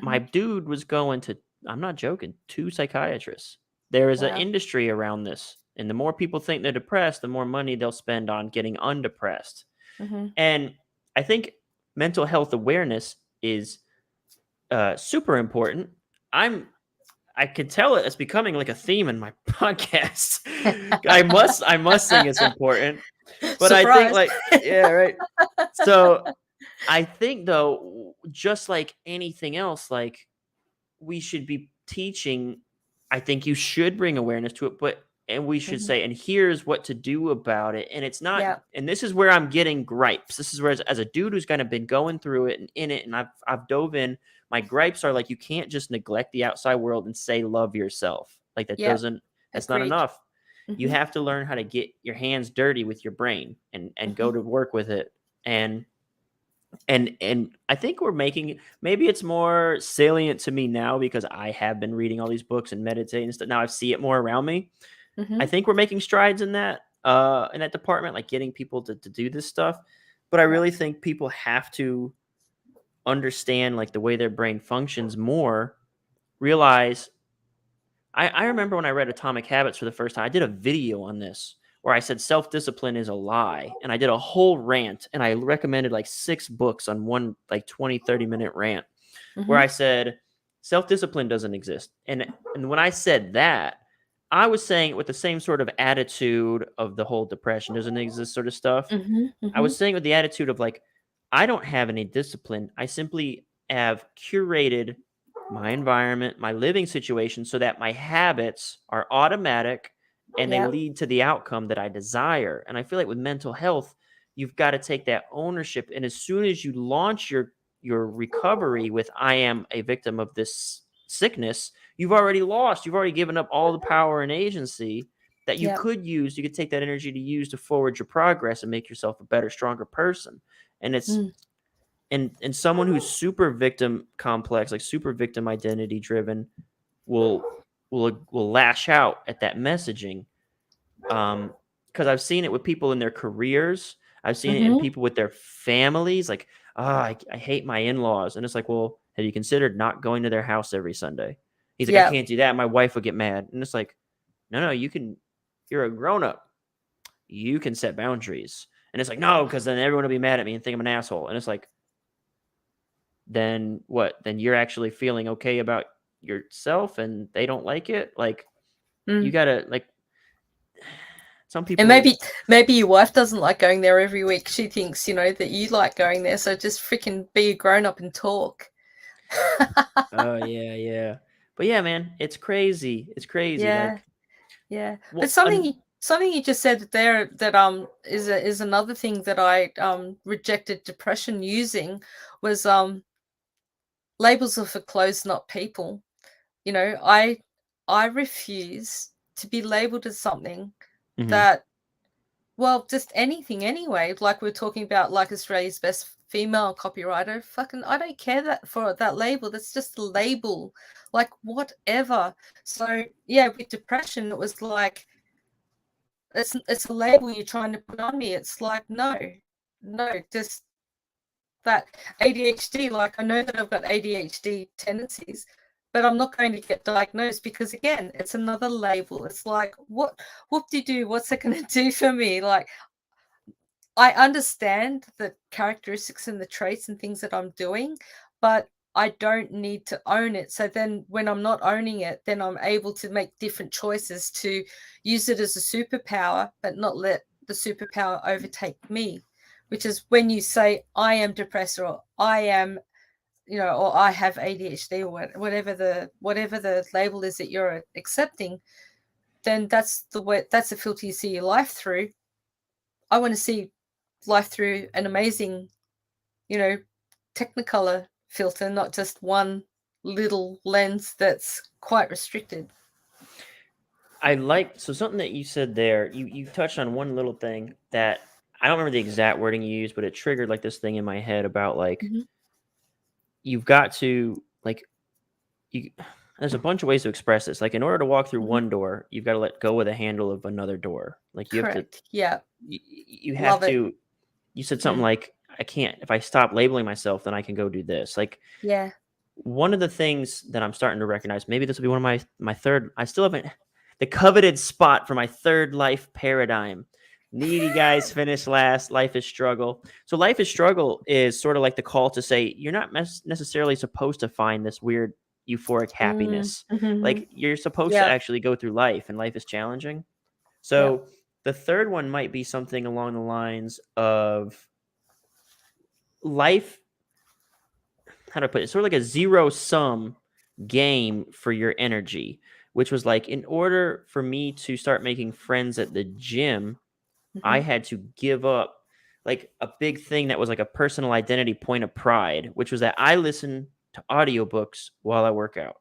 My dude was going to, I'm not joking, 2 psychiatrists. There is an industry around this. And the more people think they're depressed, the more money they'll spend on getting undepressed. And I think mental health awareness is super important. I could tell it's becoming like a theme in my podcast. I must think it's important. But surprise. I think like, yeah, right. So I think though, just like anything else, like we should be teaching, I think you should bring awareness to it, but and we should Mhm. say, and here's what to do about it. And it's not, Yeah. and this is where I'm getting gripes. This is where, as a dude who's kind of been going through it and in it, and I've dove in, my gripes are like, you can't just neglect the outside world and say, love yourself. Like Yeah. that's not Agreed. enough. You Mhm. have to learn how to get your hands dirty with your brain and go Mhm. to work with it. And I think we're making, maybe it's more salient to me now because I have been reading all these books and meditating and stuff. Now I see it more around me. I Mhm. think we're making strides in that department, like getting people to do this stuff. But I Yeah. really think people have to understand like the way their brain functions more, realize I remember when I read Atomic Habits for the first time, I did a video on this where I said self-discipline is a lie. And I did a whole rant and I recommended like 6 books on one like 20-30 minute rant where Mhm. I said self-discipline doesn't exist. And when I said that, I was saying it with the same sort of attitude of the whole depression doesn't exist sort of stuff. Mhm. I was Mhm. saying with the attitude of like, I don't have any discipline. I simply have curated my environment, my living situation so that my habits are automatic and they Yeah. lead to the outcome that I desire. And I feel like with mental health, you've got to take that ownership. And as soon as you launch your recovery with I am a victim of this sickness, you've already lost. You've already given up all the power and agency that you Yeah. could use. You could take that energy to use to forward your progress and make yourself a better, stronger person. And it's Mm. and someone who's super victim complex, like super victim identity driven, will will lash out at that messaging. Because I've seen it with people in their careers. I've seen it in Mhm. people with their families. Like, I hate my in-laws, and it's like, well, have you considered not going to their house every Sunday? He's like, I Yeah. can't do that. My wife would get mad, and it's like, no, you can. You're a grown up. You can set boundaries, and it's like, no, because then everyone will be mad at me and think I'm an asshole, and it's like, then what? Then you're actually feeling okay about yourself, and they don't like it. Like, you Mm. gotta like some And people. maybe your wife doesn't like going there every week. She thinks, that you like going there. So just freaking be a grown up and talk. Oh yeah, yeah. But yeah, man, it's crazy. It's crazy. Yeah. Like, Yeah. But well, something you just said there that is another thing that I rejected depression using was labels are for clothes, not people. I refuse to be labeled as something mhm. that, well, just anything anyway. Like we're talking about, like Australia's best female copywriter. Fucking, I don't care that for that label. That's just a label, like whatever. So yeah, with depression, it was like it's a label you're trying to put on me. It's like no, just that ADHD. Like I know that I've got ADHD tendencies, but I'm not going to get diagnosed because again, it's another label. It's like what do you do? What's it going to do for me? Like I understand the characteristics and the traits and things that I'm doing, but I don't need to own it. So then when I'm not owning it, then I'm able to make different choices to use it as a superpower, but not let the superpower overtake me. Which is when you say I am depressed or I am, or I have ADHD or whatever the label is that you're accepting, then that's the filter you see your life through. I want to see life through an amazing, you know, Technicolor filter, not just one little lens that's quite restricted. I like so something that you said there. You touched on one little thing that I don't remember the exact wording you used, but it triggered like this thing in my head about like Mhm. you've got to like you. There's a bunch of ways to express this. Like in order to walk through Mhm. one door, you've got to let go of the handle of another door. Like you have to Correct. Yeah. you have Love it. to you said something Mm. like, I can't, if I stop labeling myself, then I can go do this. Like Yeah. one of the things that I'm starting to recognize, maybe this will be one of my third, I still haven't, the coveted spot for my third life paradigm. Needy guys finish last, life is struggle. So life is struggle is sort of like the call to say, you're not necessarily supposed to find this weird euphoric Mm. happiness. Mhm. Like you're supposed to Yeah. actually go through life and life is challenging. Yeah. So the third one might be something along the lines of life, how do I put it? Sort of like a zero sum game for your energy, which was like, in order for me to start making friends at the gym, I had to give up like a big thing that was like a personal identity point of pride, which was that I listen to audiobooks while I work out.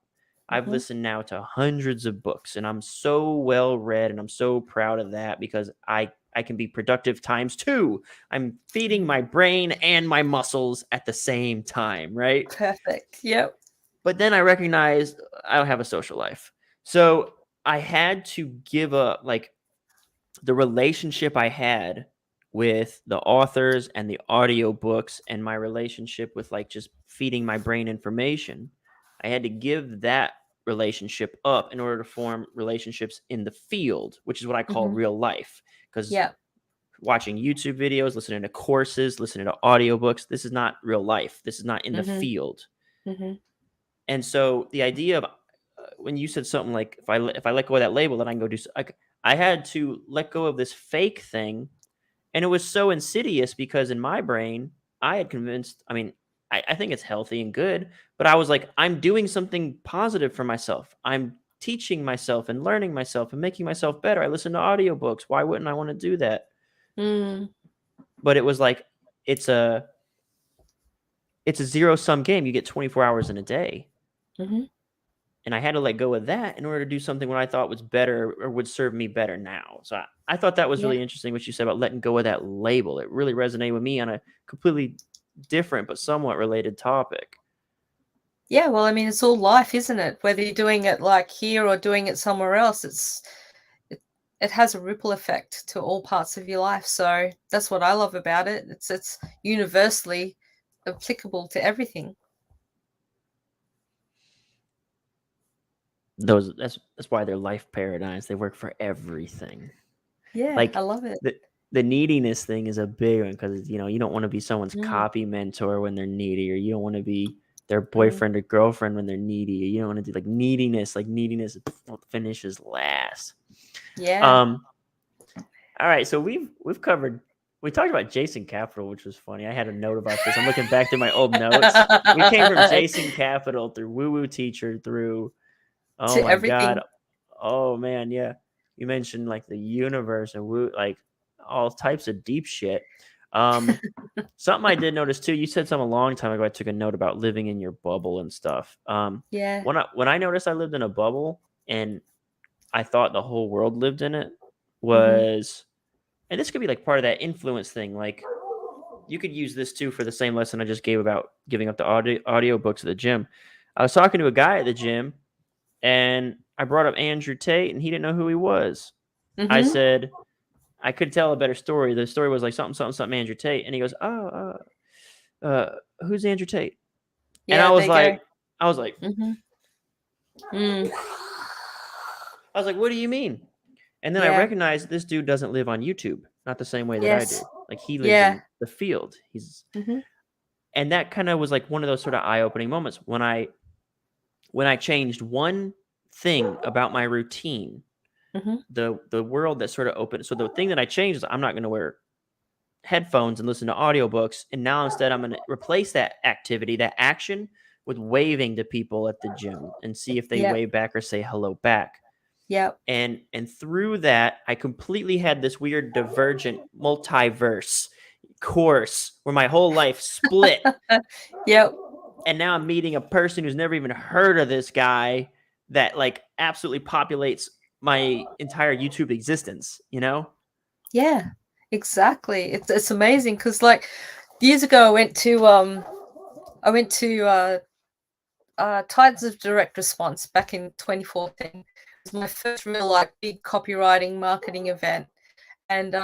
I've listened now to hundreds of books, and I'm so well read, and I'm so proud of that because I can be productive times two. I'm feeding my brain and my muscles at the same time, right? Perfect. Yep. But then I recognized I don't have a social life. So I had to give up like the relationship I had with the authors and the audiobooks and my relationship with like just feeding my brain information. I had to give that relationship up in order to form relationships in the field, which is what I call real life. Because Yeah. watching YouTube videos, listening to courses, listening to audiobooks, this is not real life. This is not in the field. And so the idea of when you said something like, if I let go of that label, then I can go do. I had to let go of this fake thing, and it was so insidious because in my brain, I had convinced. I mean, I think it's healthy and good, but I was like, I'm doing something positive for myself. I'm teaching myself and learning myself and making myself better. I listen to audiobooks. Why wouldn't I want to do that? But it was like it's a zero-sum game. You get 24 hours in a day. And I had to let go of that in order to do something what I thought was better or would serve me better now. So I thought that was really interesting what you said about letting go of that label. It really resonated with me on a completely different but somewhat related topic. Yeah, well, I mean, it's all life, isn't it? Whether you're doing it like here or doing it somewhere else, it has a ripple effect to all parts of your life. So that's what I love about it. It's universally applicable to everything. That's why they're life paradigms. They work for everything. Yeah, Like I love it. the neediness thing is a big one because you don't want to be someone's copy mentor when they're needy, or you don't want to be their boyfriend or girlfriend when they're needy. You don't want to do like neediness finishes last. Yeah. All right, so we talked about Jason Capital, which was funny. I had a note about this. I'm looking back through my old notes. We came from Jason Capital through Woo Woo Teacher through to my everything. God. Oh man, yeah. You mentioned like the universe and woo, like all types of deep shit. Something I did notice too. You said something a long time ago. I took a note about living in your bubble and stuff. Yeah. When I noticed I lived in a bubble and I thought the whole world lived in it was, and this could be like part of that influence thing. Like you could use this too for the same lesson I just gave about giving up the audio books at the gym. I was talking to a guy at the gym, and I brought up Andrew Tate, and he didn't know who he was. I said, I could tell a better story. The story was like something, something, something Andrew Tate. And he goes, who's Andrew Tate? Yeah, and I was like, Mm. I was like, what do you mean? And then I recognized this dude doesn't live on YouTube, not the same way that I do. Like he lives in the field. And that kind of was like one of those sort of eye-opening moments when I changed one thing about my routine. The world that sort of opened. So the thing that I changed is I'm not going to wear headphones and listen to audiobooks. And now instead I'm going to replace that activity, that action, with waving to people at the gym and see if they wave back or say hello back. Yep. And through that, I completely had this weird divergent multiverse course where my whole life split. Yep. And now I'm meeting a person who's never even heard of this guy that like absolutely populates my entire YouTube existence, Yeah, exactly. It's amazing because like years ago I went to Tides of Direct Response back in 2014. It was my first real like big copywriting marketing event. And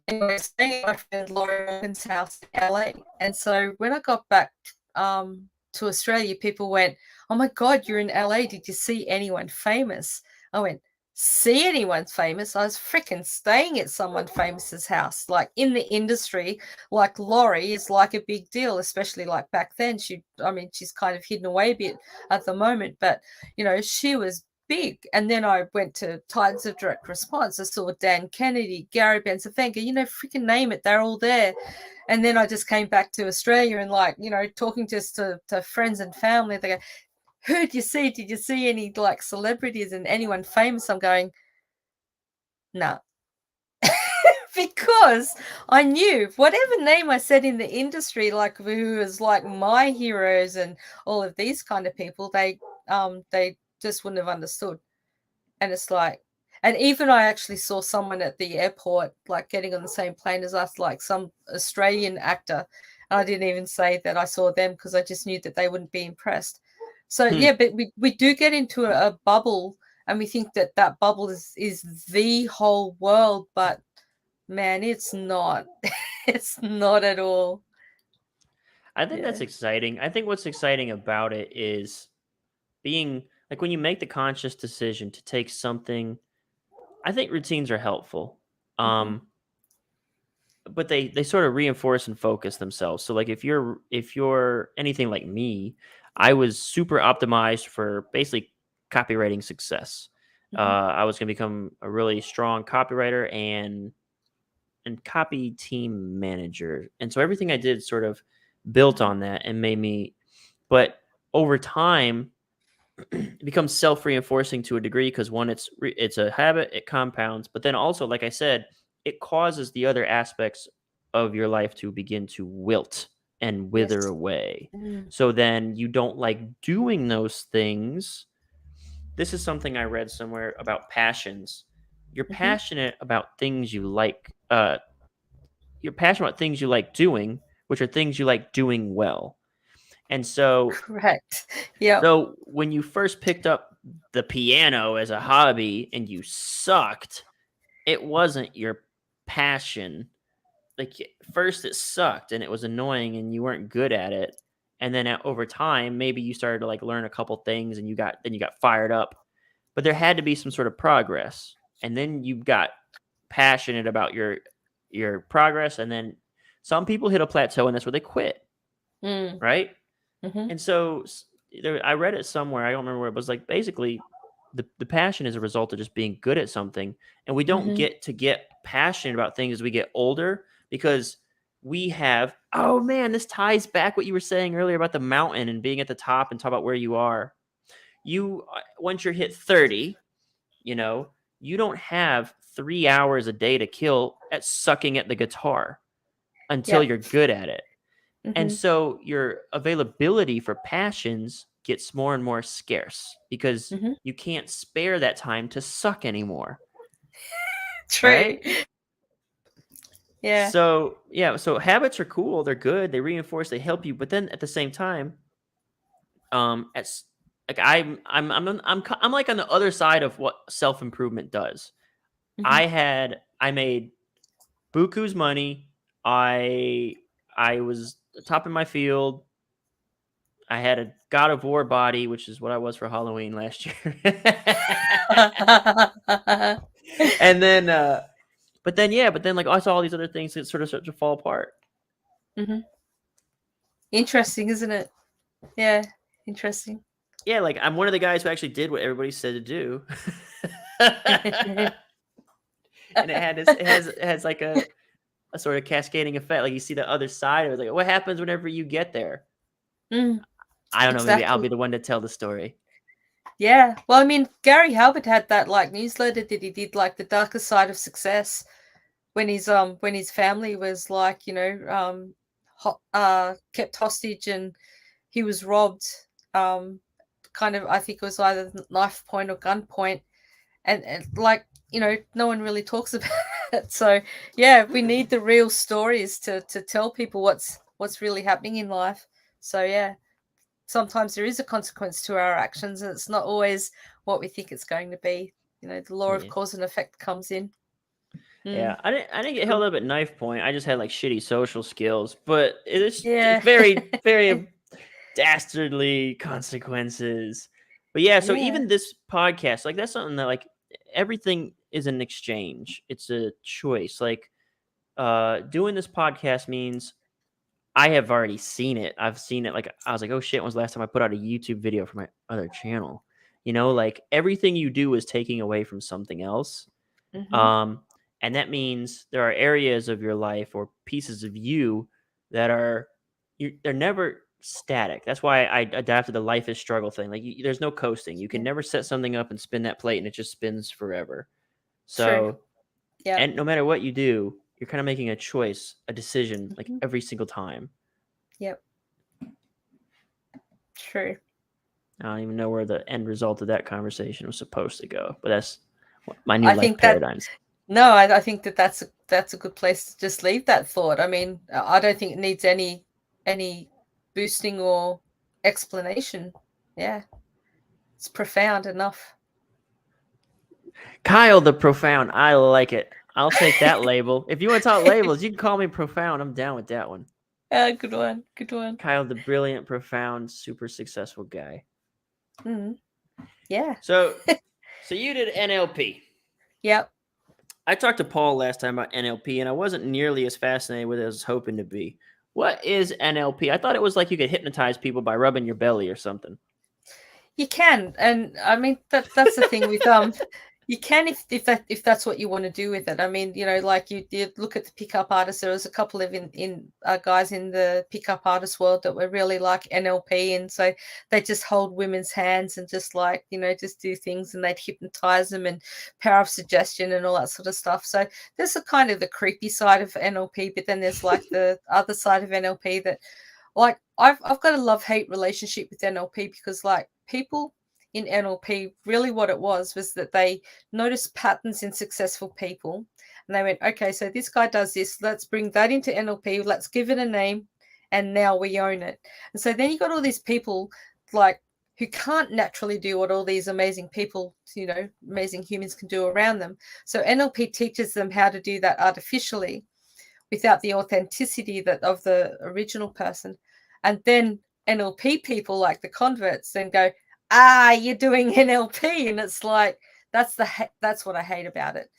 anyway, staying at my friend Laurie Morgan's house in LA. And so when I got back to Australia, people went, "Oh my God, you're in LA. Did you see anyone famous?" I went, "See anyone famous? I was freaking staying at someone famous's house." Like in the industry, like Laurie is like a big deal, especially like back then. She's kind of hidden away a bit at the moment, but she was big. And then I went to Tides of Direct Response. I saw Dan Kennedy, Gary Bencivenga, freaking name it, they're all there. And then I just came back to Australia and talking just to friends and family, they go, who do you see? Did you see any like celebrities and anyone famous? I'm going, nah. Because I knew whatever name I said in the industry, like who was like my heroes and all of these kind of people, they just wouldn't have understood. And it's like, and even I actually saw someone at the airport, like getting on the same plane as us, like some Australian actor. And I didn't even say that I saw them because I just knew that they wouldn't be impressed. So yeah, but we do get into a bubble, and we think that that bubble is the whole world, but man, it's not. It's not at all. I think Yeah. that's exciting. I think what's exciting about it is being like when you make the conscious decision to take something. I think routines are helpful. Mm-hmm. But they sort of reinforce and focus themselves. So like if you're anything like me, I was super optimized for basically copywriting success. Mm-hmm. I was going to become a really strong copywriter and copy team manager. And so everything I did sort of built on that and made me. But over time, it becomes self-reinforcing to a degree because one, it's a habit, it compounds, but then also, like I said, it causes the other aspects of your life to begin to wilt and wither Yes. away. Mm. So then you don't like doing those things. This is something I read somewhere about passions. You're Mm-hmm. passionate about things you like. You're passionate about things you like doing, which are things you like doing well. And so Correct. Yep. So when you first picked up the piano as a hobby and you sucked, it wasn't your passion. Like first it sucked and it was annoying and you weren't good at it. And then over time, maybe you started to like learn a couple things and you got fired up. But there had to be some sort of progress. And then you got passionate about your progress and then some people hit a plateau and that's where they quit, Mm. right? Mm-hmm. And so I read it somewhere. I don't remember where it was. Like basically, the passion is a result of just being good at something, and we don't Mm-hmm. get to get passionate about things as we get older because we have. Oh man, this ties back what you were saying earlier about the mountain and being at the top and talk about where you are. You once you're hit 30, you know, you don't have 3 hours a day to kill at sucking at the guitar until Yep. you're good at it. And Mm-hmm. so your availability for passions gets more and more scarce because Mm-hmm. you can't spare that time to suck anymore, True. right? Yeah. So, yeah, so habits are cool, they're good, they reinforce, they help you, but then at the same time, as like I'm like on the other side of what self-improvement does. Mm-hmm. I made buku's money. I I was top in my field. I had a God of War body, which is what I was for Halloween last year. And then, but then, like, I saw all these other things that sort of start to fall apart. Mm-hmm. Interesting, isn't it? Yeah. Interesting. Yeah, like, I'm one of the guys who actually did what everybody said to do. And it has like a sort of cascading effect. Like, you see the other side of it. Like, what happens whenever you get there? Mm, I don't know. Maybe I'll exactly. be the one to tell the story. Yeah. Well, I mean, Gary Halbert had that like newsletter that he did, like the darker side of success, when his family was like, kept hostage and he was robbed. Um, kind of, I think it was either knife point or gun point, and like no one really talks about it. So yeah, we need the real stories to tell people what's really happening in life. So yeah, sometimes there is a consequence to our actions, and it's not always what we think it's going to be. The law of Yeah. cause and effect comes in. Yeah, Mm, I didn't get held cool. up at knife point. I just had like shitty social skills, but it's Yeah. very very dastardly consequences. But yeah, so Yeah. even this podcast, like that's something that like everything is an exchange. It's a choice. Like doing this podcast means I have already seen it. I've seen it like I was like, "Oh shit, when was the last time I put out a YouTube video for my other channel?" You know, like everything you do is taking away from something else. Mm-hmm. Um, and that means there are areas of your life or pieces of you that are they're never static. That's why I adapted the life is struggle thing. Like there's no coasting. You can Yeah. never set something up and spin that plate and it just spins forever. True. So, Yeah. and no matter what you do, you're kind of making a choice, a decision, like Mhm. every single time. Yep. True. I don't even know where the end result of that conversation was supposed to go, but that's my new I life think that paradigms. no, I think that that's a good place to just leave that thought. I mean, I don't think it needs any boosting or explanation. Yeah, it's profound enough. Kyle the Profound. I like it. I'll take that label. If you want to talk labels, you can call me Profound. I'm down with that one. Good one. Good one. Kyle the Brilliant, Profound, super successful guy. Mm. Yeah. So you did NLP. Yep. I talked to Paul last time about NLP, and I wasn't nearly as fascinated with it as I was hoping to be. What is NLP? I thought it was like you could hypnotize people by rubbing your belly or something. You can, and I mean that's the thing with you can if that's what you want to do with it. I mean, like you look at the pickup artists. There was a couple of guys in the pickup artist world that were really like NLP, and so they just hold women's hands and just like just do things, and they'd hypnotize them and power of suggestion and all that sort of stuff. So there's a kind of the creepy side of NLP, but then there's like the other side of NLP that like I've got a love-hate relationship with NLP because like people in NLP, really what it was that they noticed patterns in successful people and they went, okay, so this guy does this, let's bring that into NLP, let's give it a name, and now we own it. And so then you got all these people like who can't naturally do what all these amazing people, amazing humans can do around them. So NLP teaches them how to do that artificially without the authenticity of the original person. And then NLP people like the converts then go, you're doing NLP. And it's like, that's what I hate about it.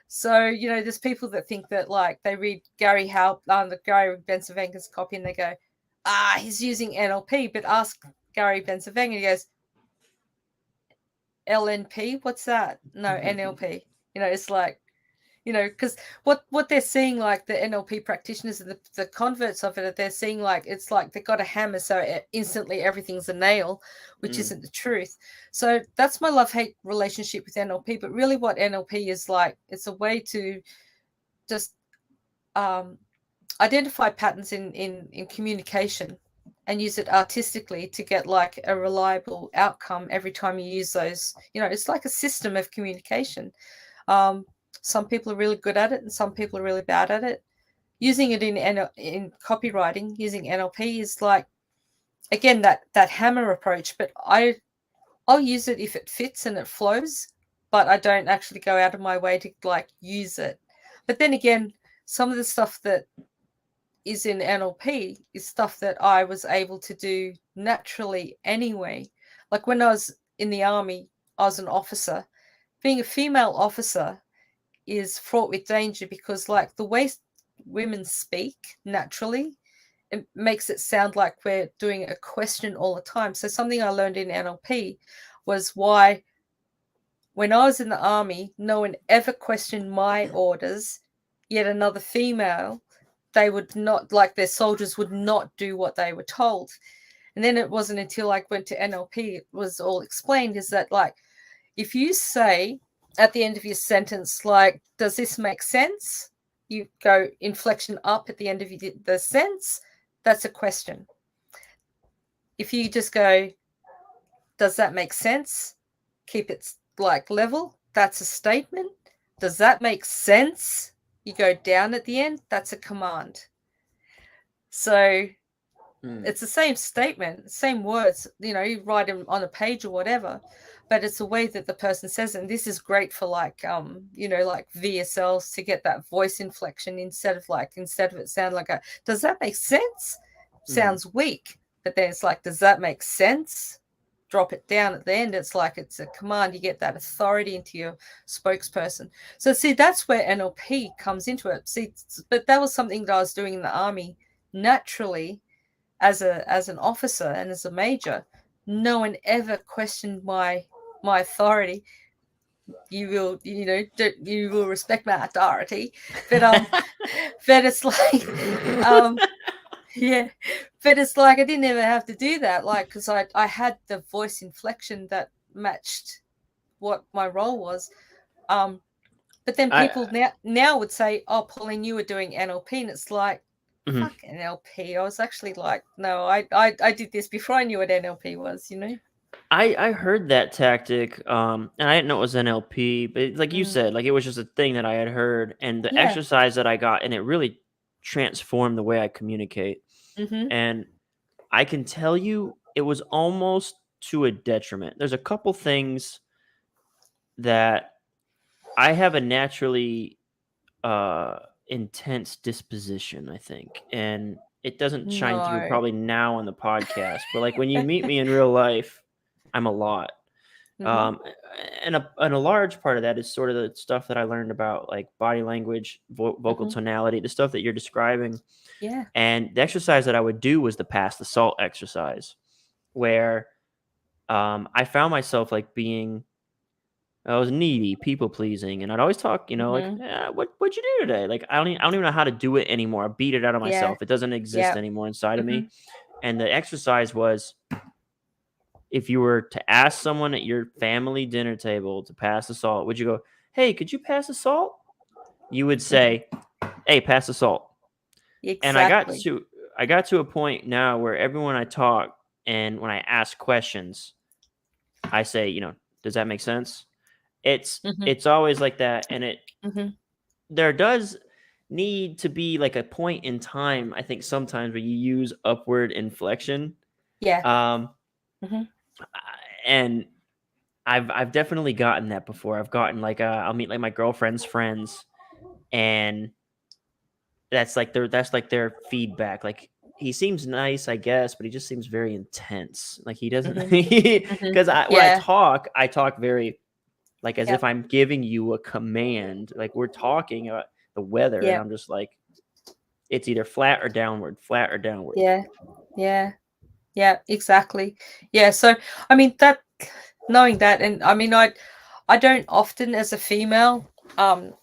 So, there's people that think that like they read Gary Bencivenga's copy and they go, he's using NLP, but ask Gary Bencivenga, he goes, LNP, what's that? No, NLP. It's like, because what they're seeing, like the NLP practitioners and the converts of it, they're seeing like it's like they've got a hammer, so instantly everything's a nail, which isn't the truth. So that's my love-hate relationship with NLP. But really, what NLP is like, it's a way to just identify patterns in communication and use it artistically to get like a reliable outcome every time you use those. It's like a system of communication. Some people are really good at it and some people are really bad at it. Using it in copywriting, using NLP is like, again, that hammer approach, but I'll use it if it fits and it flows, but I don't actually go out of my way to like use it. But then again, some of the stuff that is in NLP is stuff that I was able to do naturally anyway. Like when I was in the army, I was an officer. Being a female officer is fraught with danger because like the way women speak naturally, it makes it sound like we're doing a question all the time. So something I learned in NLP was why when I was in the army, no one ever questioned my orders, yet another female, they would not, like their soldiers would not do what they were told. And then it wasn't until I went to NLP, it was all explained, is that like, if you say at the end of your sentence, like, does this make sense? You go inflection up at the end of the sentence, that's a question. If you just go, does that make sense? Keep it like level, that's a statement. Does that make sense? You go down at the end, that's a command. So it's the same statement, same words, you write them on a page or whatever, but it's the way that the person says it. And this is great for like, like VSLs to get that voice inflection instead of it sound like does that make sense? Sounds weak, but then it's like, does that make sense? Drop it down at the end. It's like, it's a command. You get that authority into your spokesperson. So see, that's where NLP comes into it. See, but that was something that I was doing in the army naturally as an officer and as a major. No one ever questioned my authority. You will respect my authority, but but it's like yeah, But it's like I didn't ever have to do that, like, because I had the voice inflection that matched what my role was. But then I people now would say, "Oh, Pauline, you were doing NLP," and it's like, mhm. fuck NLP. I was actually like, no, I did this before I knew what NLP was, you know? I heard that tactic, and I didn't know it was NLP, but like you Mm. said, like it was just a thing that I had heard, and the Yeah. exercise that I got, and it really transformed the way I communicate. Mm-hmm. And I can tell you, it was almost to a detriment. There's a couple things that I have a naturally uh intense disposition, I think, and it doesn't shine through No. probably now on the podcast, but like when you meet me in real life, I'm a lot. Mm-hmm. Um, and a large part of that is sort of the stuff that I learned about like body language, vocal Mm-hmm. tonality, the stuff that you're describing. Yeah. And the exercise that I would do was the pass the salt exercise, where I found myself like being I was needy, people pleasing, and I'd always talk, like, Mm-hmm. what'd you do today? Like I don't even know how to do it anymore. I beat it out of Yeah. myself. It doesn't exist Yeah. anymore inside of Mm-hmm. me. And the exercise was if you were to ask someone at your family dinner table to pass the salt, would you go, "Hey, could you pass the salt?" You would Mm-hmm. say, "Hey, pass the salt." And Exactly. I got to a point now where everyone I talk and when I ask questions, I say, "Does that make sense?" It's Mm-hmm. it's always like that, and Mm-hmm. there does need to be like a point in time, I think sometimes where you use upward inflection. Yeah. Um, Mm-hmm. and I've definitely gotten that before. I've gotten like I'll meet like my girlfriend's friends, and that's like their feedback. Like he seems nice, I guess, but he just seems very intense. Like he doesn't Mm-hmm. Mm-hmm. because when Yeah. I talk very like as if Yep. I'm giving you a command. Like we're talking about the weather, and Yep. I'm just like it's either flat or downward, flat or downward. Yeah. Yeah. Yeah. Exactly. Yeah. So I mean that knowing that, and I mean I don't often as a female, and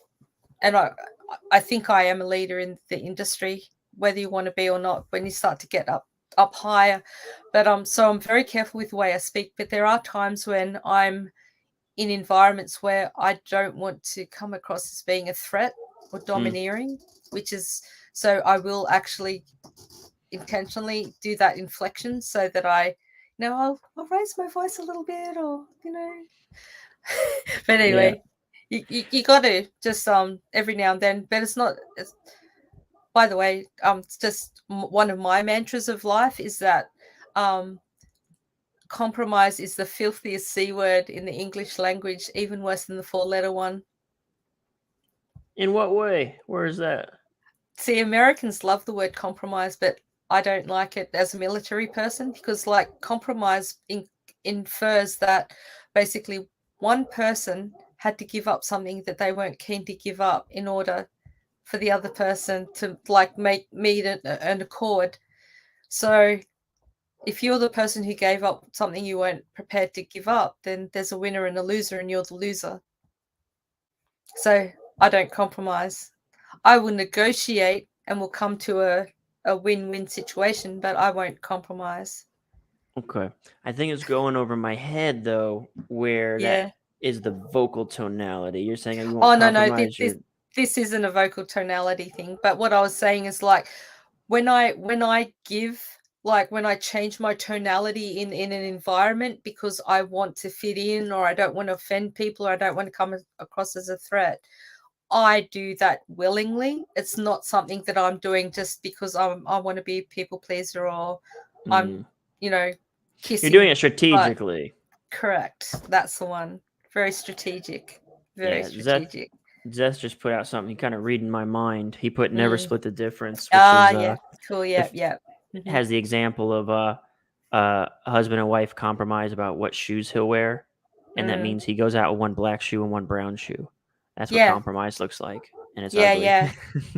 I think I am a leader in the industry, whether you want to be or not, when you start to get up higher. But so I'm very careful with the way I speak. But there are times when I'm in environments where I don't want to come across as being a threat or Mm. domineering, which is so I will actually intentionally do that inflection so that I'll raise my voice a little bit, or but Yeah. anyway, you got to just every now and then, but it's by the way, it's just one of my mantras of life is that um compromise is the filthiest C word in the English language, even worse than the four-letter one. In what way? Where is that? See, Americans love the word compromise, but I don't like it as a military person because, like, compromise infers that basically one person had to give up something that they weren't keen to give up in order for the other person to like meet an accord. So if you're the person who gave up something you weren't prepared to give up, then there's a winner and a loser, and you're the loser. So I don't compromise. I will negotiate and will come to a win-win situation, but I won't compromise. Okay. I think it's going over my head though, where that Yeah. is the vocal tonality. You're saying you won't Oh no, this compromise this your this isn't a vocal tonality thing. But what I was saying is like when I give like when I change my tonality in an environment because I want to fit in, or I don't want to offend people, or I don't want to come across as a threat, I do that willingly. It's not something that I'm doing just because I want to be a people pleaser, or I'm, mm. you know, You're doing kissing. it But strategically. correct. That's the one. Very strategic. Very Yeah, strategic. Zeth just put out something kind of reading my mind. He put never Mm. split the difference, which Ah, is yeah. Cool. the Yeah. f- Yeah. Hmm. has the example of a husband and wife compromise about what shoes he'll wear, and that Mm. means he goes out with one black shoe and one brown shoe. That's what Yeah. compromise looks like, and it's Yeah. ugly. Yeah.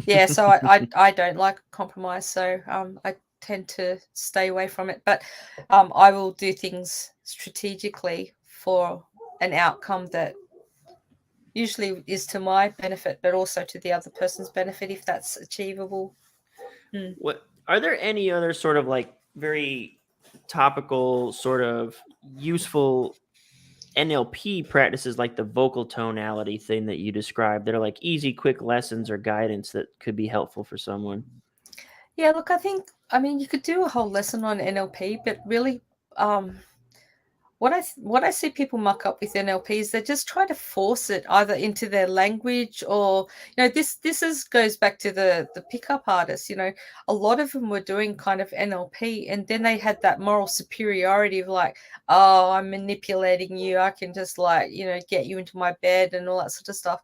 Yeah. So I don't like compromise. So I tend to stay away from it. But I will do things strategically for an outcome that usually is to my benefit, but also to the other person's benefit if that's achievable. Mm. What are there any other sort of like very topical, sort of useful NLP practices like the vocal tonality thing that you described. They're like easy, quick lessons or guidance that could be helpful for someone. Yeah, look, I mean, you could do a whole lesson on NLP, but really, what I see people muck up with NLP is they just try to force it either into their language or, this goes back to the pickup artists. A lot of them were doing kind of NLP, and then they had that moral superiority of like, oh, I'm manipulating you, I can just like, get you into my bed and all that sort of stuff.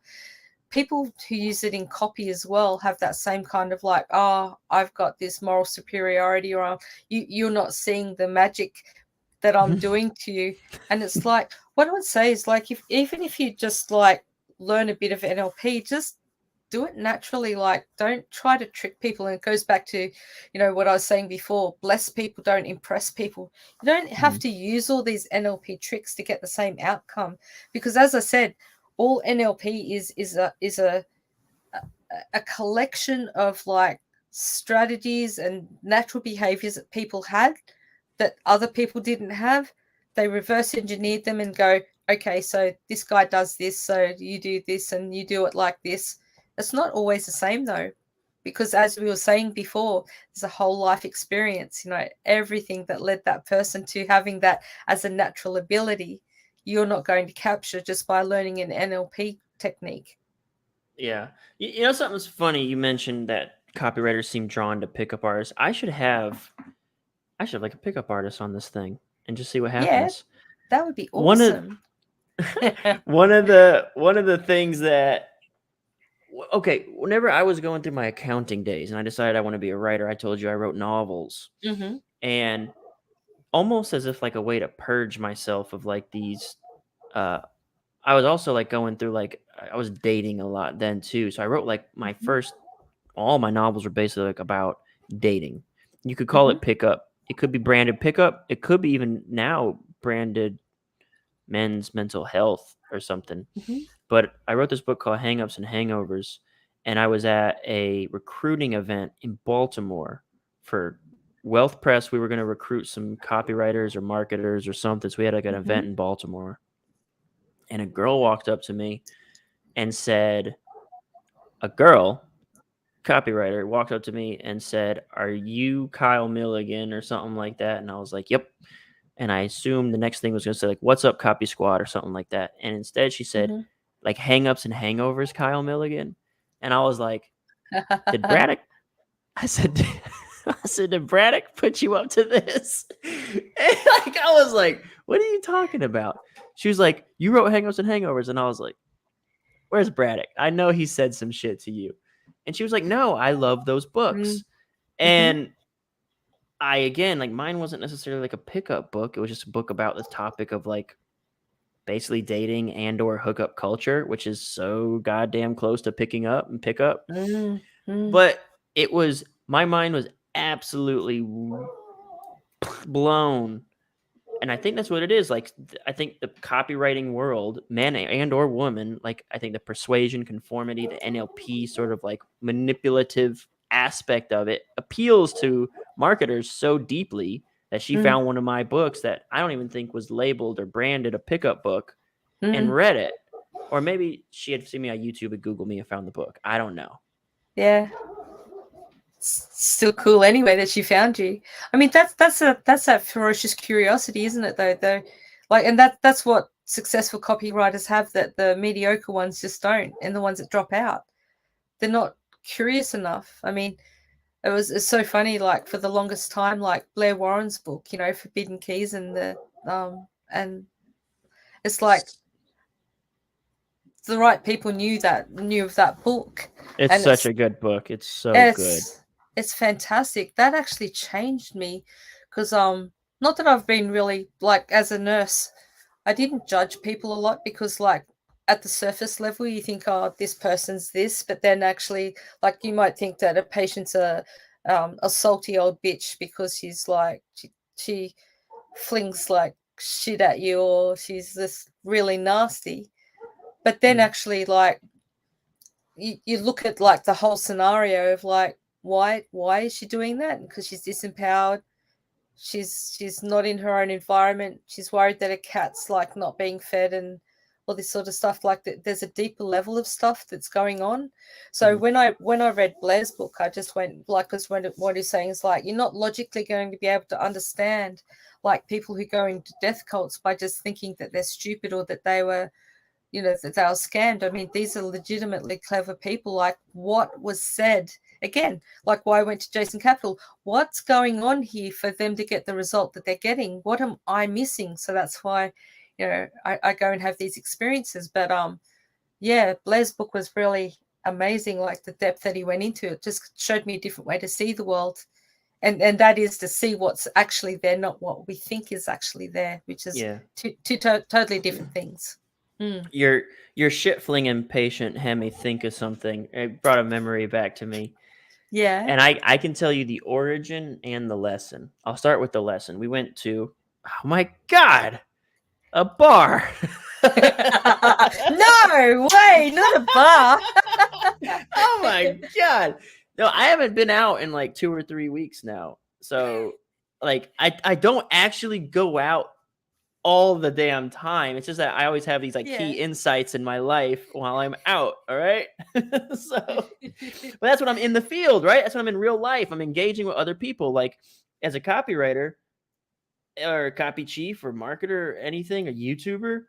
People who use it in copy as well have that same kind of like, oh, I've got this moral superiority, or you're not seeing the magic that I'm doing to you. And it's like, what I would say is like, even if you just like learn a bit of NLP, just do it naturally. Like, don't try to trick people. And it goes back to, what I was saying before, bless people, don't impress people. You don't have to use all these NLP tricks to get the same outcome, because as I said, all NLP is a collection of like strategies and natural behaviors that people had that other people didn't have. They reverse engineered them and go, okay, so this guy does this, so you do this and you do it like this. It's not always the same though, because as we were saying before, there's a whole life experience, everything that led that person to having that as a natural ability, you're not going to capture just by learning an NLP technique. Yeah. Something's funny. You mentioned that copywriters seem drawn to pickup artists. I should have like a pickup artist on this thing and just see what happens. Yeah, that would be One of awesome. one of the things that whenever I was going through my accounting days and I decided I want to be a writer, I told you I wrote novels. Mm-hmm. And almost as if like a way to purge myself of like these I was also like going through like I was dating a lot then too. So I wrote like my first all my novels were basically like about dating. You could call Mm-hmm. it pickup. It could be branded pickup. It could be even now branded men's mental health or something. Mm-hmm. But I wrote this book called Hangups and Hangovers, and I was at a recruiting event in Baltimore for Wealth Press. We were going to recruit some copywriters or marketers or something. So we had like an event in Baltimore. And a girl walked up to me and said, a girl copywriter walked up to me and said, "Are you Kyle Milligan?" or something like that. And I was like, "Yep." And I assumed the next thing was going to say like, "What's up, Copy Squad?" or something like that. And instead she said, like, "Hangups and Hangovers, Kyle Milligan." And I was like, "Did Braddock?" I said, "Did Braddock put you up to this?" And like, I was like, "What are you talking about?" She was like, "You wrote Hangups and Hangovers." And I was like, "Where's Braddock? I know he said some shit to you." And she was like, "No, I love those books." And I, again, like mine wasn't necessarily like a pickup book. It was just a book about the topic of like basically dating and or hookup culture, which is so goddamn close to picking up and pickup. But it was, my mind was absolutely blown. And I think that's what it is. Like, I think the copywriting world, man and or woman, like I think the persuasion, conformity, the NLP sort of like manipulative aspect of it appeals to marketers so deeply that she found one of my books that I don't even think was labeled or branded a pickup book and read it. Or maybe she had seen me on YouTube and Googled me and found the book. I don't know. Yeah. Still cool anyway that she found you. I mean, that's that ferocious curiosity, isn't it? Though, like, and that's what successful copywriters have that the mediocre ones just don't, and the ones that drop out, they're not curious enough. I mean, it's so funny. Like for the longest time, like Blair Warren's book, Forbidden Keys, and and it's like the right people knew of that book. It's And such a good book. It's so good. It's fantastic. That actually changed me because not that I've been really like as a nurse, I didn't judge people a lot because like at the surface level you think, oh, this person's this, but then actually like you might think that a patient's a salty old bitch because she's like she flings like shit at you, or she's just really nasty. But then actually like you look at like the whole scenario of like why is she doing that? Because she's disempowered. she's not in her own environment. She's worried that her cat's like not being fed and all this sort of stuff. Like there's a deeper level of stuff that's going on. So when I read Blair's book, I just went like, because what he's saying is like, you're not logically going to be able to understand like people who go into death cults by just thinking that they're stupid or that they were, that they were scammed. I mean, these are legitimately clever people. Like what was said again, like why I went to Jason Capital, what's going on here for them to get the result that they're getting? What am I missing? So that's why, I go and have these experiences. But yeah, Blair's book was really amazing. Like the depth that he went into it just showed me a different way to see the world. And that is to see what's actually there, not what we think is actually there, which is two totally different things. Your shit flinging patient had me think of something. It brought a memory back to me. Yeah. And I can tell you the origin and the lesson. I'll start with the lesson. We went to, oh my God, a bar. No way, not a bar. Oh my God. No, I haven't been out in like 2 or 3 weeks now. So like I don't actually go out all the damn time. It's just that I always have these like key insights in my life while I'm out. All right. But that's when I'm in the field, right? That's when I'm in real life. I'm engaging with other people. Like as a copywriter or a copy chief or marketer or anything, a YouTuber,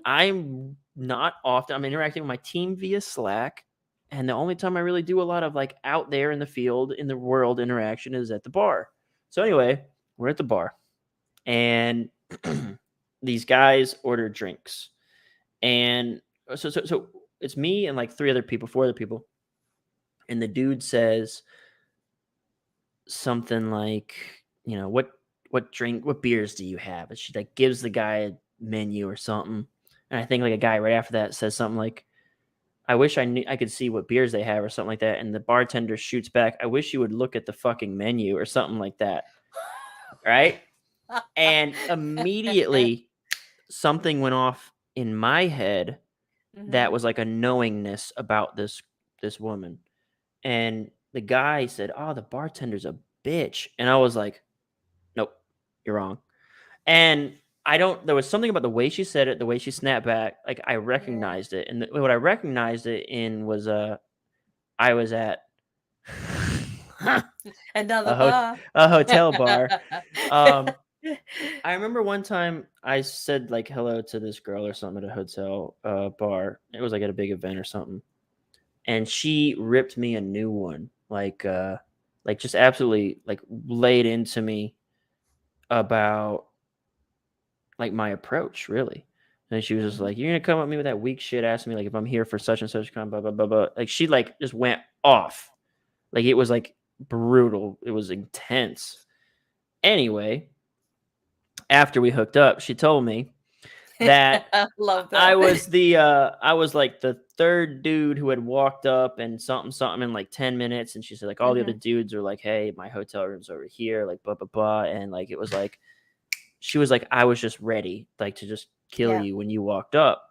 I'm not often, I'm interacting with my team via Slack. And the only time I really do a lot of like out there in the field, in the world interaction is at the bar. So anyway, we're at the bar and these guys order drinks. And so it's me and like 4 other people. And the dude says something like, what beers do you have? And she like gives the guy a menu or something. And I think like a guy right after that says something like, I wish I could see what beers they have or something like that. And the bartender shoots back, I wish you would look at the fucking menu or something like that. Right? And immediately something went off in my head that was like a knowingness about this woman. And the guy said, oh, the bartender's a bitch. And I was like, nope, you're wrong. And there was something about the way she said it, the way she snapped back, like I recognized it. And what I recognized it in was I was at another bar. A hotel bar. I remember one time I said like hello to this girl or something at a hotel bar. It was like at a big event or something. And she ripped me a new one. Like just absolutely like laid into me about like my approach, really. And she was just like, you're gonna come at me with that weak shit, asking me like if I'm here for such and such kind, blah blah blah blah. Like she like just went off. Like it was like brutal. It was intense. Anyway, after we hooked up, she told me that I love that. I was like the third dude who had walked up and something in like 10 minutes. And she said like all the other dudes are like, hey, my hotel room's over here, like blah blah blah. And like it was like she was like, I was just ready like to just kill you when you walked up.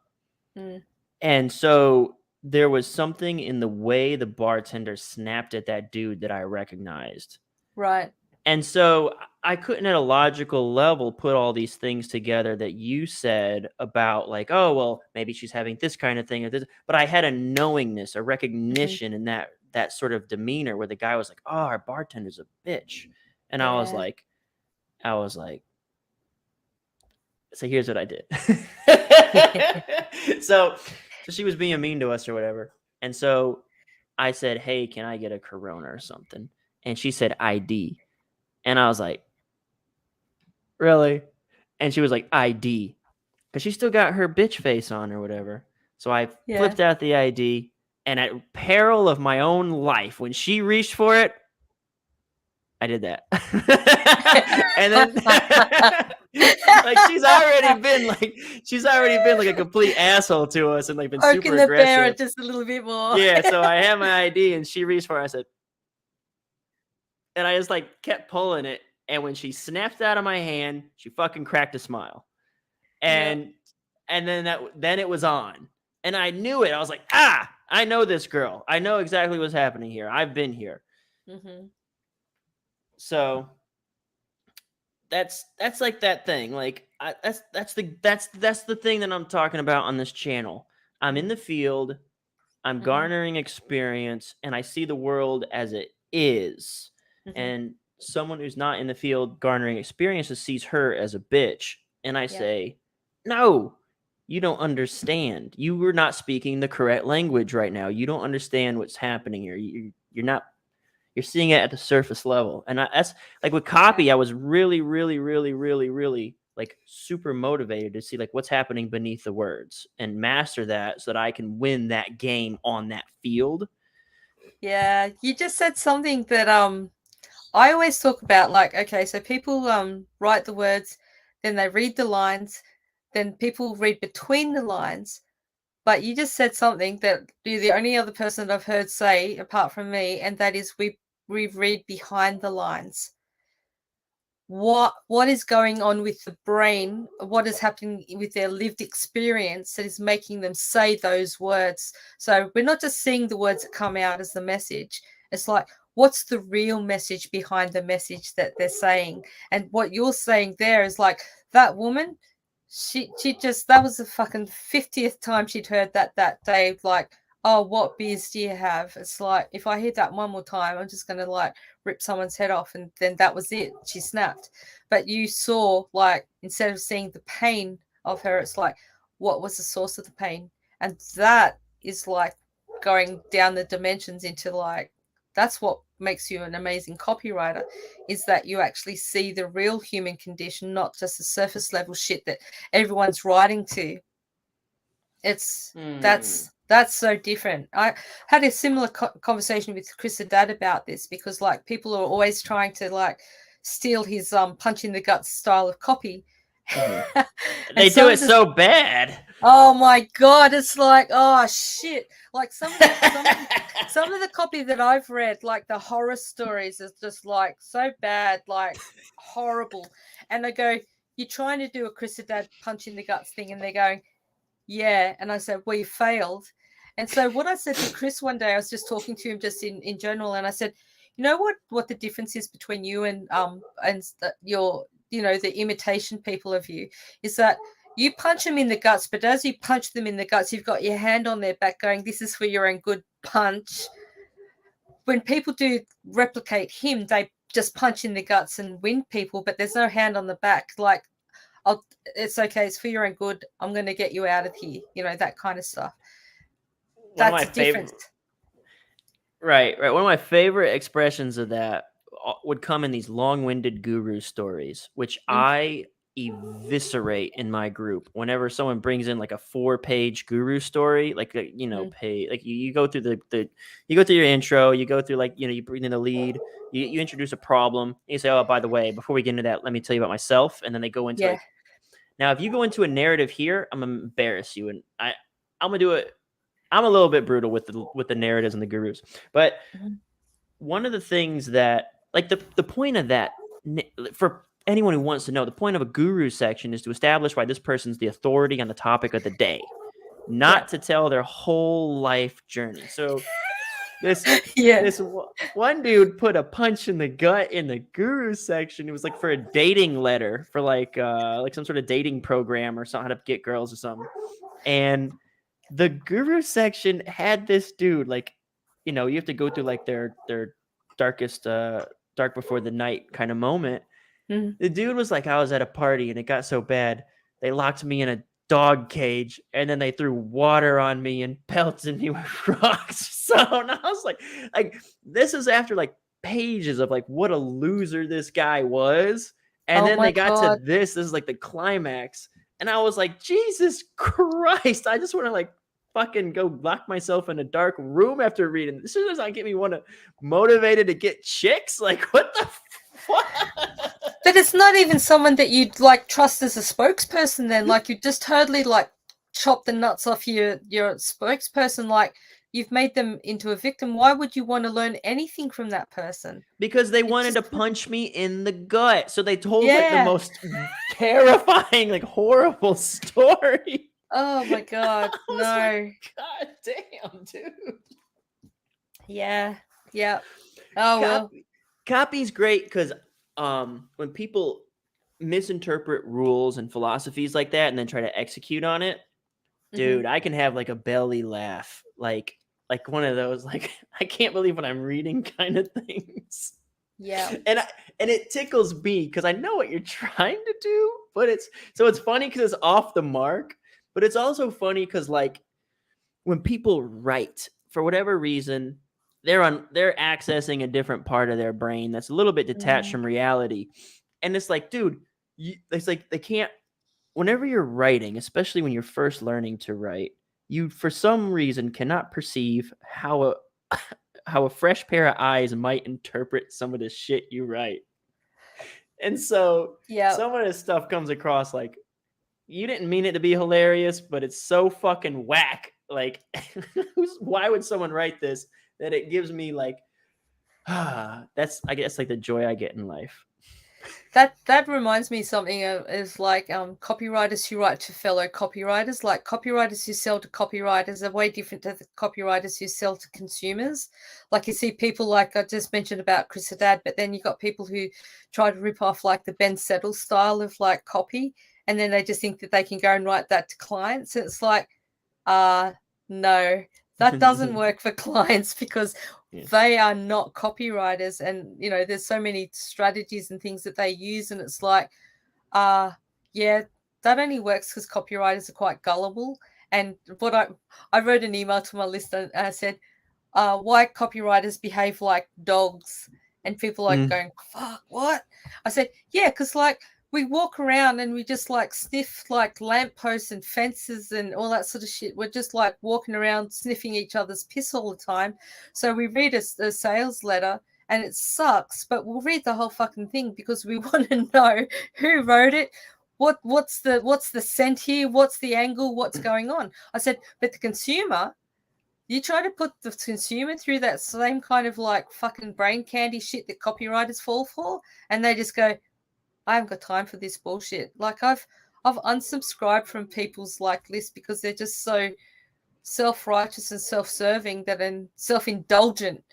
And so there was something in the way the bartender snapped at that dude that I recognized. Right. And so I couldn't at a logical level put all these things together that you said about like, oh, well, maybe she's having this kind of thing or this, but I had a knowingness, a recognition in that sort of demeanor where the guy was like, oh, our bartender's a bitch. And I was like, so here's what I did. So she was being mean to us or whatever. And so I said, hey, can I get a Corona or something? And she said, ID. And I was like, really? And she was like, ID. Because she still got her bitch face on or whatever. So I flipped out the ID. And at peril of my own life, when she reached for it, I did that. And then like she's already been like a complete asshole to us and like been super aggressive. Bear it just a little bit more. Yeah, so I had my ID and she reached for it. I said, and I just like kept pulling it. And when she snapped out of my hand, she fucking cracked a smile. And then it was on. And I knew it. I was like, I know this girl. I know exactly what's happening here. I've been here. So that's like that thing. Like that's the thing that I'm talking about on this channel. I'm in the field, I'm Mm-hmm. garnering experience, and I see the world as it is. Mm-hmm. And someone who's not in the field garnering experiences sees her as a bitch. And I Yeah. say, no, you don't understand. You were not speaking the correct language right now. You don't understand what's happening here. You're not. You're seeing it at the surface level. And that's like with Yeah. copy. I was really, really, really, really, really like super motivated to see like what's happening beneath the words and master that so that I can win that game on that field. Yeah. You just said something that I always talk about, like, okay, so people write the words, then they read the lines, then people read between the lines. But you just said something that you're the only other person that I've heard say apart from me, and that is we read behind the lines. What is going on with the brain, what is happening with their lived experience that is making them say those words. So we're not just seeing the words that come out as the message. It's like, what's the real message behind the message that they're saying? And what you're saying there is like, that woman, she just, that was the fucking 50th time she'd heard that day. Like, oh, what beers do you have? It's like, if I hear that one more time, I'm just gonna like rip someone's head off. And then that was it, she snapped. But you saw, like, instead of seeing the pain of her, it's like, what was the source of the pain? And that is like going down the dimensions into like, that's what makes you an amazing copywriter, is that you actually see the real human condition, not just the surface level shit that everyone's writing to. It's that's so different. I had a similar conversation with Chris Haddad about this, because like people are always trying to like steal his punch in the gut style of copy. Mm-hmm. And They do some it of the, so bad. oh my god, it's like, oh shit. Like some of the copy that I've read, like the horror stories, is just like so bad, like horrible. And they go, you're trying to do a Chris Haddad punch in the guts thing, and they're going, yeah. And I said, well, you failed. And so what I said to Chris one day, I was just talking to him just in general, and I said, you know what the difference is between you and your, you know, the imitation people of you, is that you punch them in the guts, but as you punch them in the guts, you've got your hand on their back going, this is for your own good punch. When people do replicate him, they just punch in the guts and win people, but there's no hand on the back. Like, it's okay, it's for your own good, I'm going to get you out of here, you know, that kind of stuff. One of That's my the difference. favorite, right. One of my favorite expressions of that would come in these long-winded guru stories, which I eviscerate in my group whenever someone brings in like a 4-page guru story, like pay like you go through the you go through your intro, you go through like you bring in the lead, you introduce a problem, and you say, oh, by the way, before we get into that, let me tell you about myself, and then they go into Yeah. like, now if you go into a narrative here, I'm gonna embarrass you, and I'm gonna do it. I'm a little bit brutal with the narratives and the gurus, but one of the things that, like, the point of that, for anyone who wants to know, the point of a guru section is to establish why this person's the authority on the topic of the day, not to tell their whole life journey. So this one dude put a punch in the gut in the guru section. It was like for a dating letter for like some sort of dating program or something, how to get girls or something. And the guru section had this dude, like, you have to go through like their darkest dark before the night kind of moment. The dude was like, I was at a party and it got so bad they locked me in a dog cage and then they threw water on me and pelted me with rocks. So, and I was like this is after like pages of like what a loser this guy was, and then they got to this is like the climax, and I was like, Jesus Christ, I just want to like fucking go lock myself in a dark room after reading this. Does not get me motivated to get chicks. Like, what the fuck? But it's not even someone that you'd like trust as a spokesperson then. Like, you just totally like chop the nuts off your spokesperson. Like, you've made them into a victim. Why would you want to learn anything from that person? Because they wanted to punch me in the gut. So they told like the most terrifying, like horrible story. Oh my God. No. Like, God damn, dude. Yeah. Yeah. Oh, well. Copy's great because when people misinterpret rules and philosophies like that and then try to execute on it, dude, I can have like a belly laugh, like one of those like I can't believe what I'm reading kind of things. Yeah. And it tickles me because I know what you're trying to do, but it's funny because it's off the mark, but it's also funny because like when people write for whatever reason, they're accessing a different part of their brain that's a little bit detached from reality, and it's like, dude, it's like they can't. Whenever you're writing, especially when you're first learning to write, you for some reason cannot perceive how a fresh pair of eyes might interpret some of the shit you write. And so some of this stuff comes across like you didn't mean it to be hilarious, but it's so fucking whack. Like, why would someone write this that it gives me like, that's, I guess, like the joy I get in life. That reminds me something is like copywriters who write to fellow copywriters. Like copywriters who sell to copywriters are way different to the copywriters who sell to consumers. Like you see people like I just mentioned about Chris Haddad, but then you got people who try to rip off like the Ben Settle style of like copy, and then they just think that they can go and write that to clients. It's like, no, that doesn't work for clients because they are not copywriters, and you know there's so many strategies and things that they use, and it's like yeah, that only works because copywriters are quite gullible. And what I wrote an email to my list and I said why copywriters behave like dogs, and people like going, fuck, what? I said, yeah, because like we walk around and we just like sniff like lampposts and fences and all that sort of shit. We're just like walking around sniffing each other's piss all the time. So we read a sales letter and it sucks, but we'll read the whole fucking thing because we want to know who wrote it, what's the scent here, what's the angle, what's going on. I said, but the consumer, you try to put the consumer through that same kind of like fucking brain candy shit that copywriters fall for, and they just go, I haven't got time for this bullshit. Like I've unsubscribed from people's like list because they're just so self-righteous and self-serving that and self-indulgent.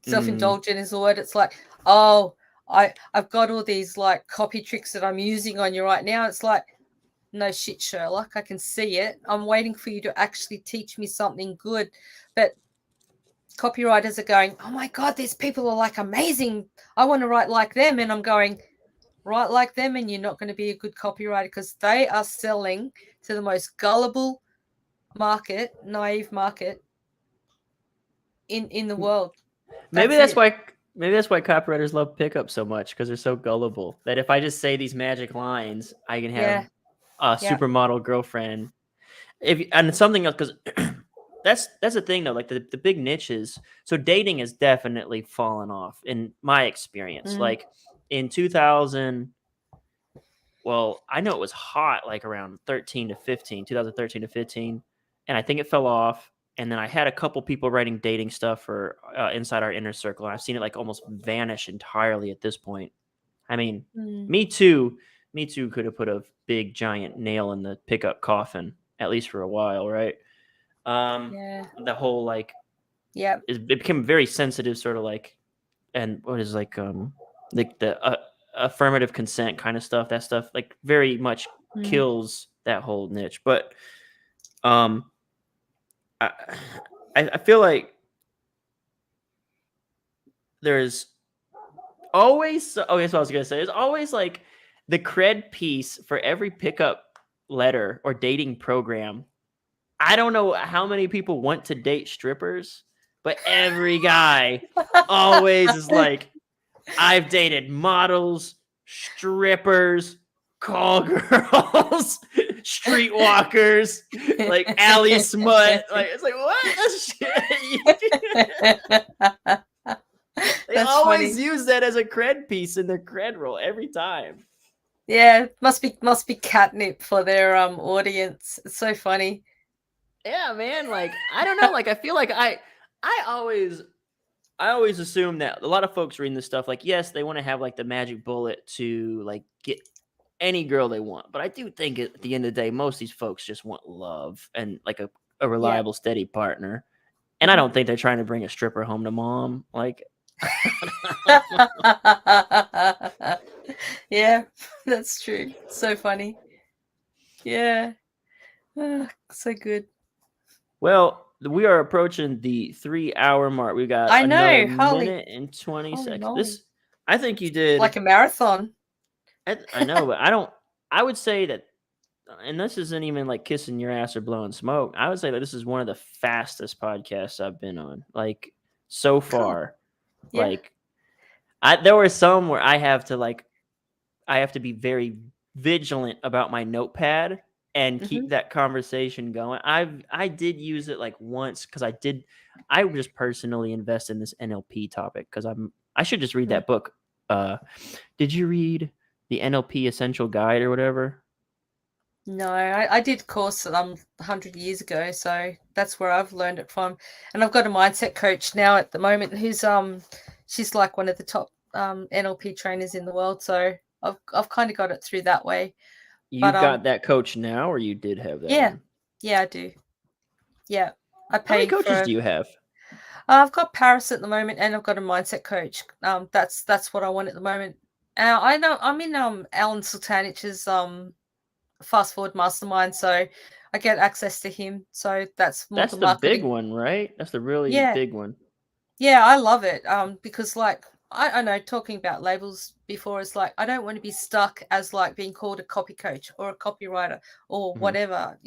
Self-indulgent is the word. It's like, oh, I've got all these like copy tricks that I'm using on you right now. It's like, no shit, Sherlock. I can see it. I'm waiting for you to actually teach me something good. But copywriters are going, oh my God, these people are like amazing. I want to write like them. And I'm going, write like them and you're not going to be a good copywriter because they are selling to the most gullible market, naive market in the world. Maybe that's why copywriters love pickup so much, because they're so gullible that if I just say these magic lines, I can have a supermodel girlfriend. And something else, because that's the thing though, like the big niches. So dating has definitely fallen off in my experience. Like in 2000, well, I know it was hot like around 2013 to 15, and I think it fell off. And then I had a couple people writing dating stuff for inside our inner circle, and I've seen it like almost vanish entirely at this point. I mean, me too could have put a big giant nail in the pickup coffin, at least for a while, right? The whole like, it became very sensitive, sort of like, and what is like the affirmative consent kind of stuff. That stuff like very much kills that whole niche. But I feel like there's always, that's what I was gonna say. There's always like the cred piece for every pickup letter or dating program. I don't know how many people want to date strippers, but every guy always is like, I've dated models, strippers, call girls, streetwalkers, like alley smut. Like it's like, what? They always use that as a cred piece in their cred roll every time. Yeah, must be catnip for their audience. It's so funny. Yeah, man. Like I don't know. Like I feel like I always assume that a lot of folks reading this stuff, like, yes, they want to have like the magic bullet to like get any girl they want. But I do think at the end of the day, most of these folks just want love and like a reliable, steady partner. And I don't think they're trying to bring a stripper home to mom. Like, yeah. That's true. So funny. Yeah. So good. Well, we are approaching the 3-hour mark. We got I another know. Holy, minute and 20 holy seconds. moly. I think you did. Like a marathon. I know, but I don't. I would say that, and this isn't even like kissing your ass or blowing smoke. I would say that this is one of the fastest podcasts I've been on, like so Cool. far. Yeah. Like, there were some where I have to be very vigilant about my notepad and Mm-hmm. keep that conversation going. I did use it like once because I just personally invest in this NLP topic because I should just read that book. Did you read the NLP Essential Guide or whatever? No, I did course 100 years ago, so that's where I've learned it from. And I've got a mindset coach now at the moment who's she's like one of the top NLP trainers in the world. So I've kind of got it through that way. But You've got that coach now, or you did have that yeah, one? yeah, I do. Yeah, I How many pay coaches for. do you have? I've got Parris at the moment, and I've got a mindset coach. That's what I want at the moment. I know I'm in Alan Sultanich's fast forward mastermind, so I get access to him. So that's more That's the the big marketing. one, right? That's the really Yeah, big one. yeah, I love it. Because like I know talking about labels before is like I don't want to be stuck as like being called a copy coach or a copywriter or Mhm. whatever,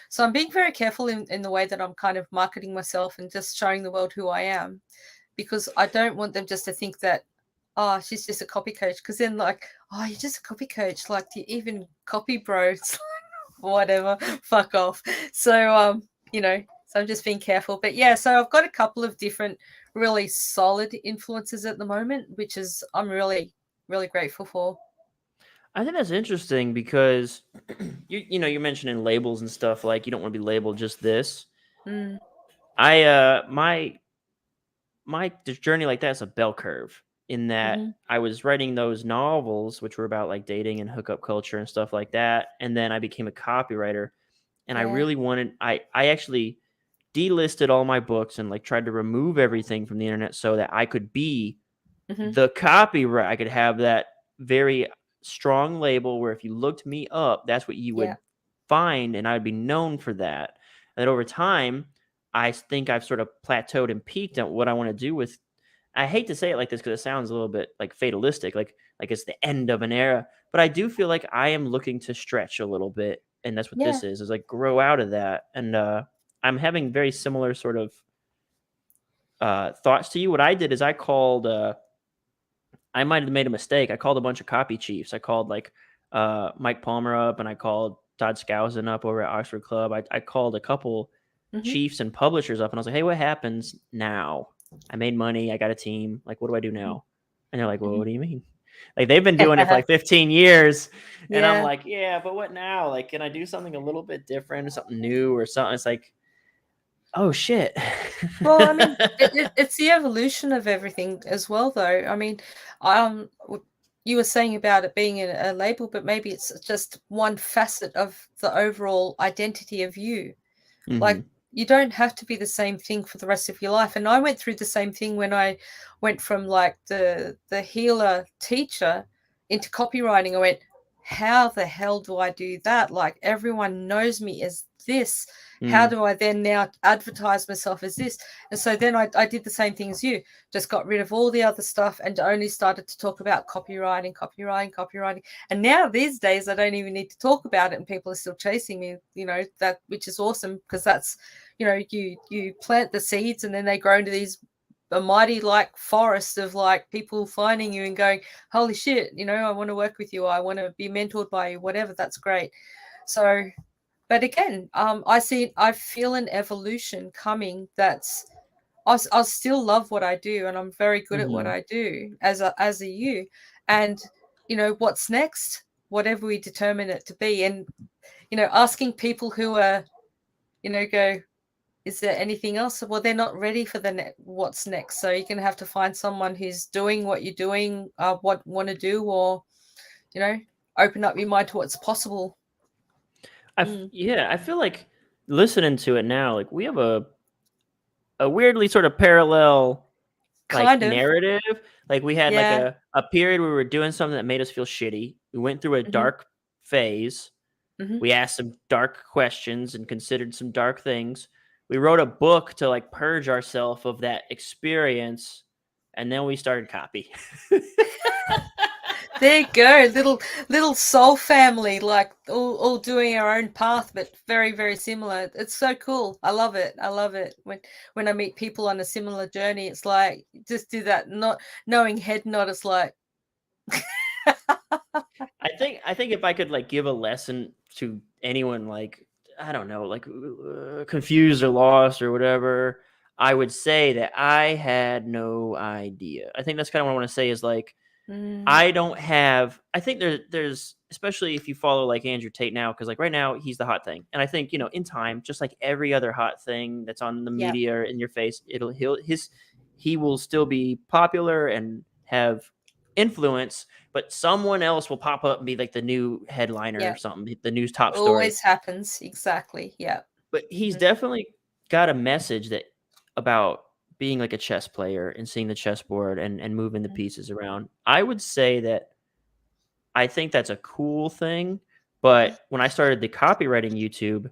So I'm being very careful in the way that I'm kind of marketing myself and just showing the world who I am, because I don't want them just to think that, oh, she's just a copy coach. Because then like, oh, you're just a copy coach. Like, do you even copy, bro? It's like, whatever, fuck off. So I'm just being careful. But yeah, so I've got a couple of different really solid influences at the moment, which is I'm really, really grateful for. I think that's interesting because you're mentioning labels and stuff, like you don't want to be labeled just this. Mm, My journey like that is a bell curve in that mm-hmm, I was writing those novels which were about like dating and hookup culture and stuff like that, and then I became a copywriter, and I yeah. really wanted I actually delisted all my books and like tried to remove everything from the internet so that I could be Mm-hmm, the copyright. I could have that very strong label where if you looked me up, that's what you yeah. would find, and I'd be known for that. And over time, I think I've sort of plateaued and peaked at what I want to do with. I hate to say it like this because it sounds a little bit like fatalistic, like it's the end of an era. But I do feel like I am looking to stretch a little bit, and that's what Yeah. this is like grow out of that. And I'm having very similar sort of thoughts to you. What I did is I might have made a mistake. I called a bunch of copy chiefs. I called like Mike Palmer up, and I called Todd Skousen up over at Oxford Club. I called a couple Mm-hmm, chiefs and publishers up, and I was like, "Hey, what happens now? I made money. I got a team. Like, what do I do mm-hmm, now?" And they're like, "Well, mm-hmm. what do you mean?" Like they've been doing it for like 15 years, and I'm Yeah. like, "Yeah, but what now? Like, can I do something a little bit different, or something new, or something?" It's like, oh shit. Well, I mean, it's the evolution of everything as well, though. I mean, you were saying about it being a label, but maybe it's just one facet of the overall identity of you. Like, Hmm. you don't have to be the same thing for the rest of your life. And I went through the same thing when I went from like the healer teacher into copywriting. I went, how the hell do I do that? Like, everyone knows me as this. How Mm. do I then now advertise myself as this? And so then I did the same thing as you, just got rid of all the other stuff and only started to talk about copywriting. And now these days, I don't even need to talk about it, and people are still chasing me, that, which is awesome, because that's, you plant the seeds and then they grow into these a mighty like forest of like people finding you and going, holy shit, I want to work with you, I want to be mentored by you, whatever. That's great. So, but again, I feel an evolution coming. I'll still love what I do, and I'm very good at what Hmm. I do as a you. And what's next, whatever we determine it to be. And asking people who are, go, is there anything else? Well, they're not ready for what's next. So you're going to have to find someone who's doing what you're doing, what want to do, or you know, open up your mind to what's possible. Mm. Yeah, I feel like listening to it now, like we have a weirdly sort of parallel like Kind of. narrative. Like we had like Yeah. a period where we were doing something that made us feel shitty. We went through a Mhm. dark phase. Mhm. We asked some dark questions and considered some dark things. We wrote a book to like purge ourselves of that experience, and then we started copy. There you go, little soul family, like all doing our own path, but very very similar. It's so cool. I love it. I love it when I meet people on a similar journey. It's like just do that, not knowing head nod. It's like I think if I could like give a lesson to anyone like I don't know like confused or lost or whatever, I would say that I had no idea. I think that's kind of what I want to say is like mm, I don't have. I think there's especially if you follow like Andrew Tate now because like right now he's the hot thing, and I think in time, just like every other hot thing that's on the yeah, media or in your face, he will still be popular and have influence, but someone else will pop up and be like the new headliner or yeah. something, the news top story. Always happens. Exactly. Yeah. But he's Mhm. definitely got a message that about being like a chess player and seeing the chessboard and moving the Mhm. pieces around. I would say that I think that's a cool thing, Mhm. but when I started the copywriting YouTube,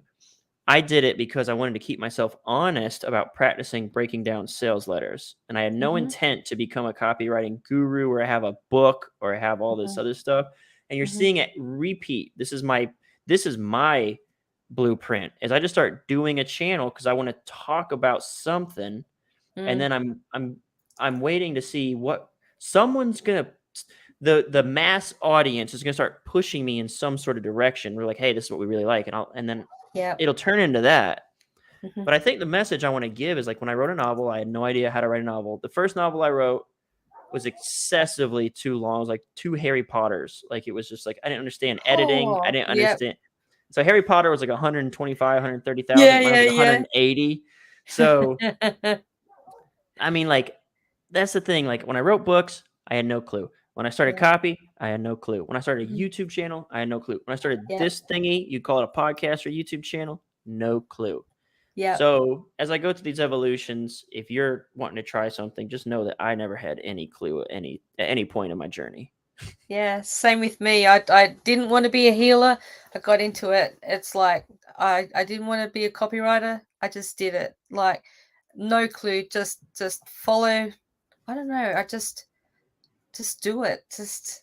I did it because I wanted to keep myself honest about practicing breaking down sales letters. And I had no Mhm. intent to become a copywriting guru or have a book or have all this Mhm. other stuff. And you're Mhm. seeing it repeat. This is my blueprint. Is I just start doing a channel because I want to talk about something and Mm. then I'm waiting to see what someone's gonna the mass audience is gonna start pushing me in some sort of direction. We're like, hey, this is what we really like, and then Yeah. it'll turn into that. Mhm. But I think the message I want to give is like when I wrote a novel, I had no idea how to write a novel. The first novel I wrote was excessively too long. It was like two Harry Potters. Like it was just like I didn't understand editing. I Oh, didn't yeah. understand. So Harry Potter was like 125, Yeah, 130,000. Mine was like yeah, 180. So yeah. I mean, like, that's the thing. Like, when I wrote books, I had no clue. When I started Yeah. copy, I had no clue. When I started a Mhm. YouTube channel, I had no clue. When I started Yeah. this thingy, you call it a podcast or YouTube channel, no clue. Yeah. So, as I go through these evolutions, if you're wanting to try something, just know that I never had any clue at any point in my journey. Yeah, same with me. I didn't want to be a healer. I got into it. It's like I didn't want to be a copywriter. I just did it. Like no clue. Just follow. I don't know. I just do it. Just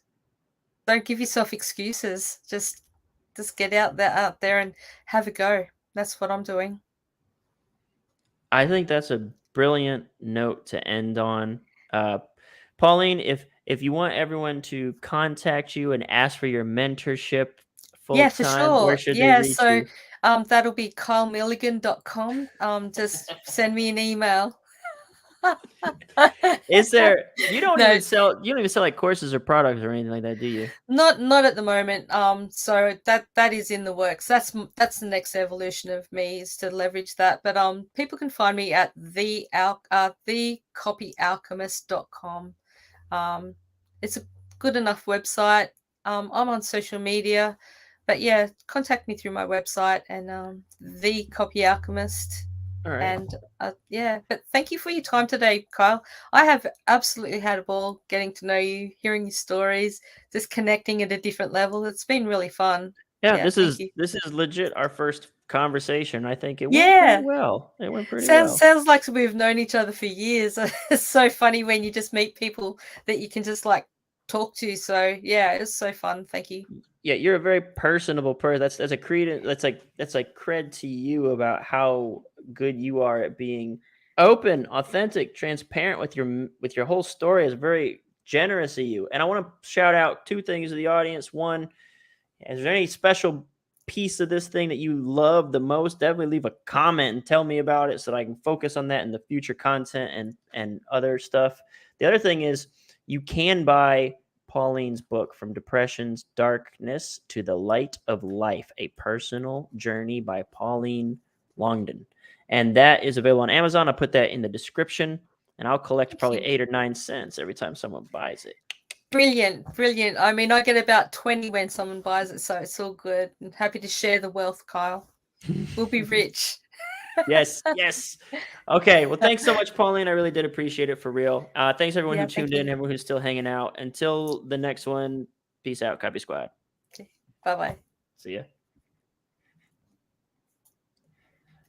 don't give yourself excuses. Just get out there and have a go. That's what I'm doing. I think that's a brilliant note to end on. Uh, Pauline, if you want everyone to contact you and ask for your mentorship full Yeah, for time, where sure. should they Yeah, reach so you? that'll be kylemilligan.com. Just send me an email. Is there No, you don't even sell like courses or products or anything like that, do you? not at the moment. So that is in the works. That's the next evolution of me is to leverage that. But people can find me at thecopyalchemist.com. It's a good enough website. I'm on social media, but yeah, contact me through my website and the Copy Alchemist. All right. And yeah, but thank you for your time today, Kyle. I have absolutely had a ball getting to know you, hearing your stories, just connecting at a different level. It's been really fun. Yeah, Yeah, this thank is you. this is legit our first conversation. I think it went pretty Yeah, well. It went pretty sounds well. sounds like we've known each other for years. It's so funny when you just meet people that you can just like talk to. So yeah, it's so fun. Thank you. Yeah, you're a very personable person. That's a credit. That's like cred to you about how good you are at being open, authentic, transparent with your whole story. Is very generous of you. And I want to shout out two things to the audience. One, is there any special piece of this thing that you love the most? Definitely leave a comment and tell me about it so that I can focus on that in the future content and other stuff. The other thing is you can buy Pauline's book, From Depression's Darkness to the Light of Life, a personal journey by Pauline Longdon. And that is available on Amazon. I'll put that in the description and I'll collect Thank probably you. 8 or 9 cents every time someone buys it. Brilliant, brilliant. I mean, I get about 20 when someone buys it, so it's all good. I'm happy to share the wealth, Kyle. We'll be rich. Yes, yes. Okay, well, thanks so much, Pauline. I really did appreciate it for real. Thanks everyone who Yeah, thank tuned in, you. everyone who's still hanging out. Until the next one, peace out, Copy Squad. Okay. Bye bye. See ya.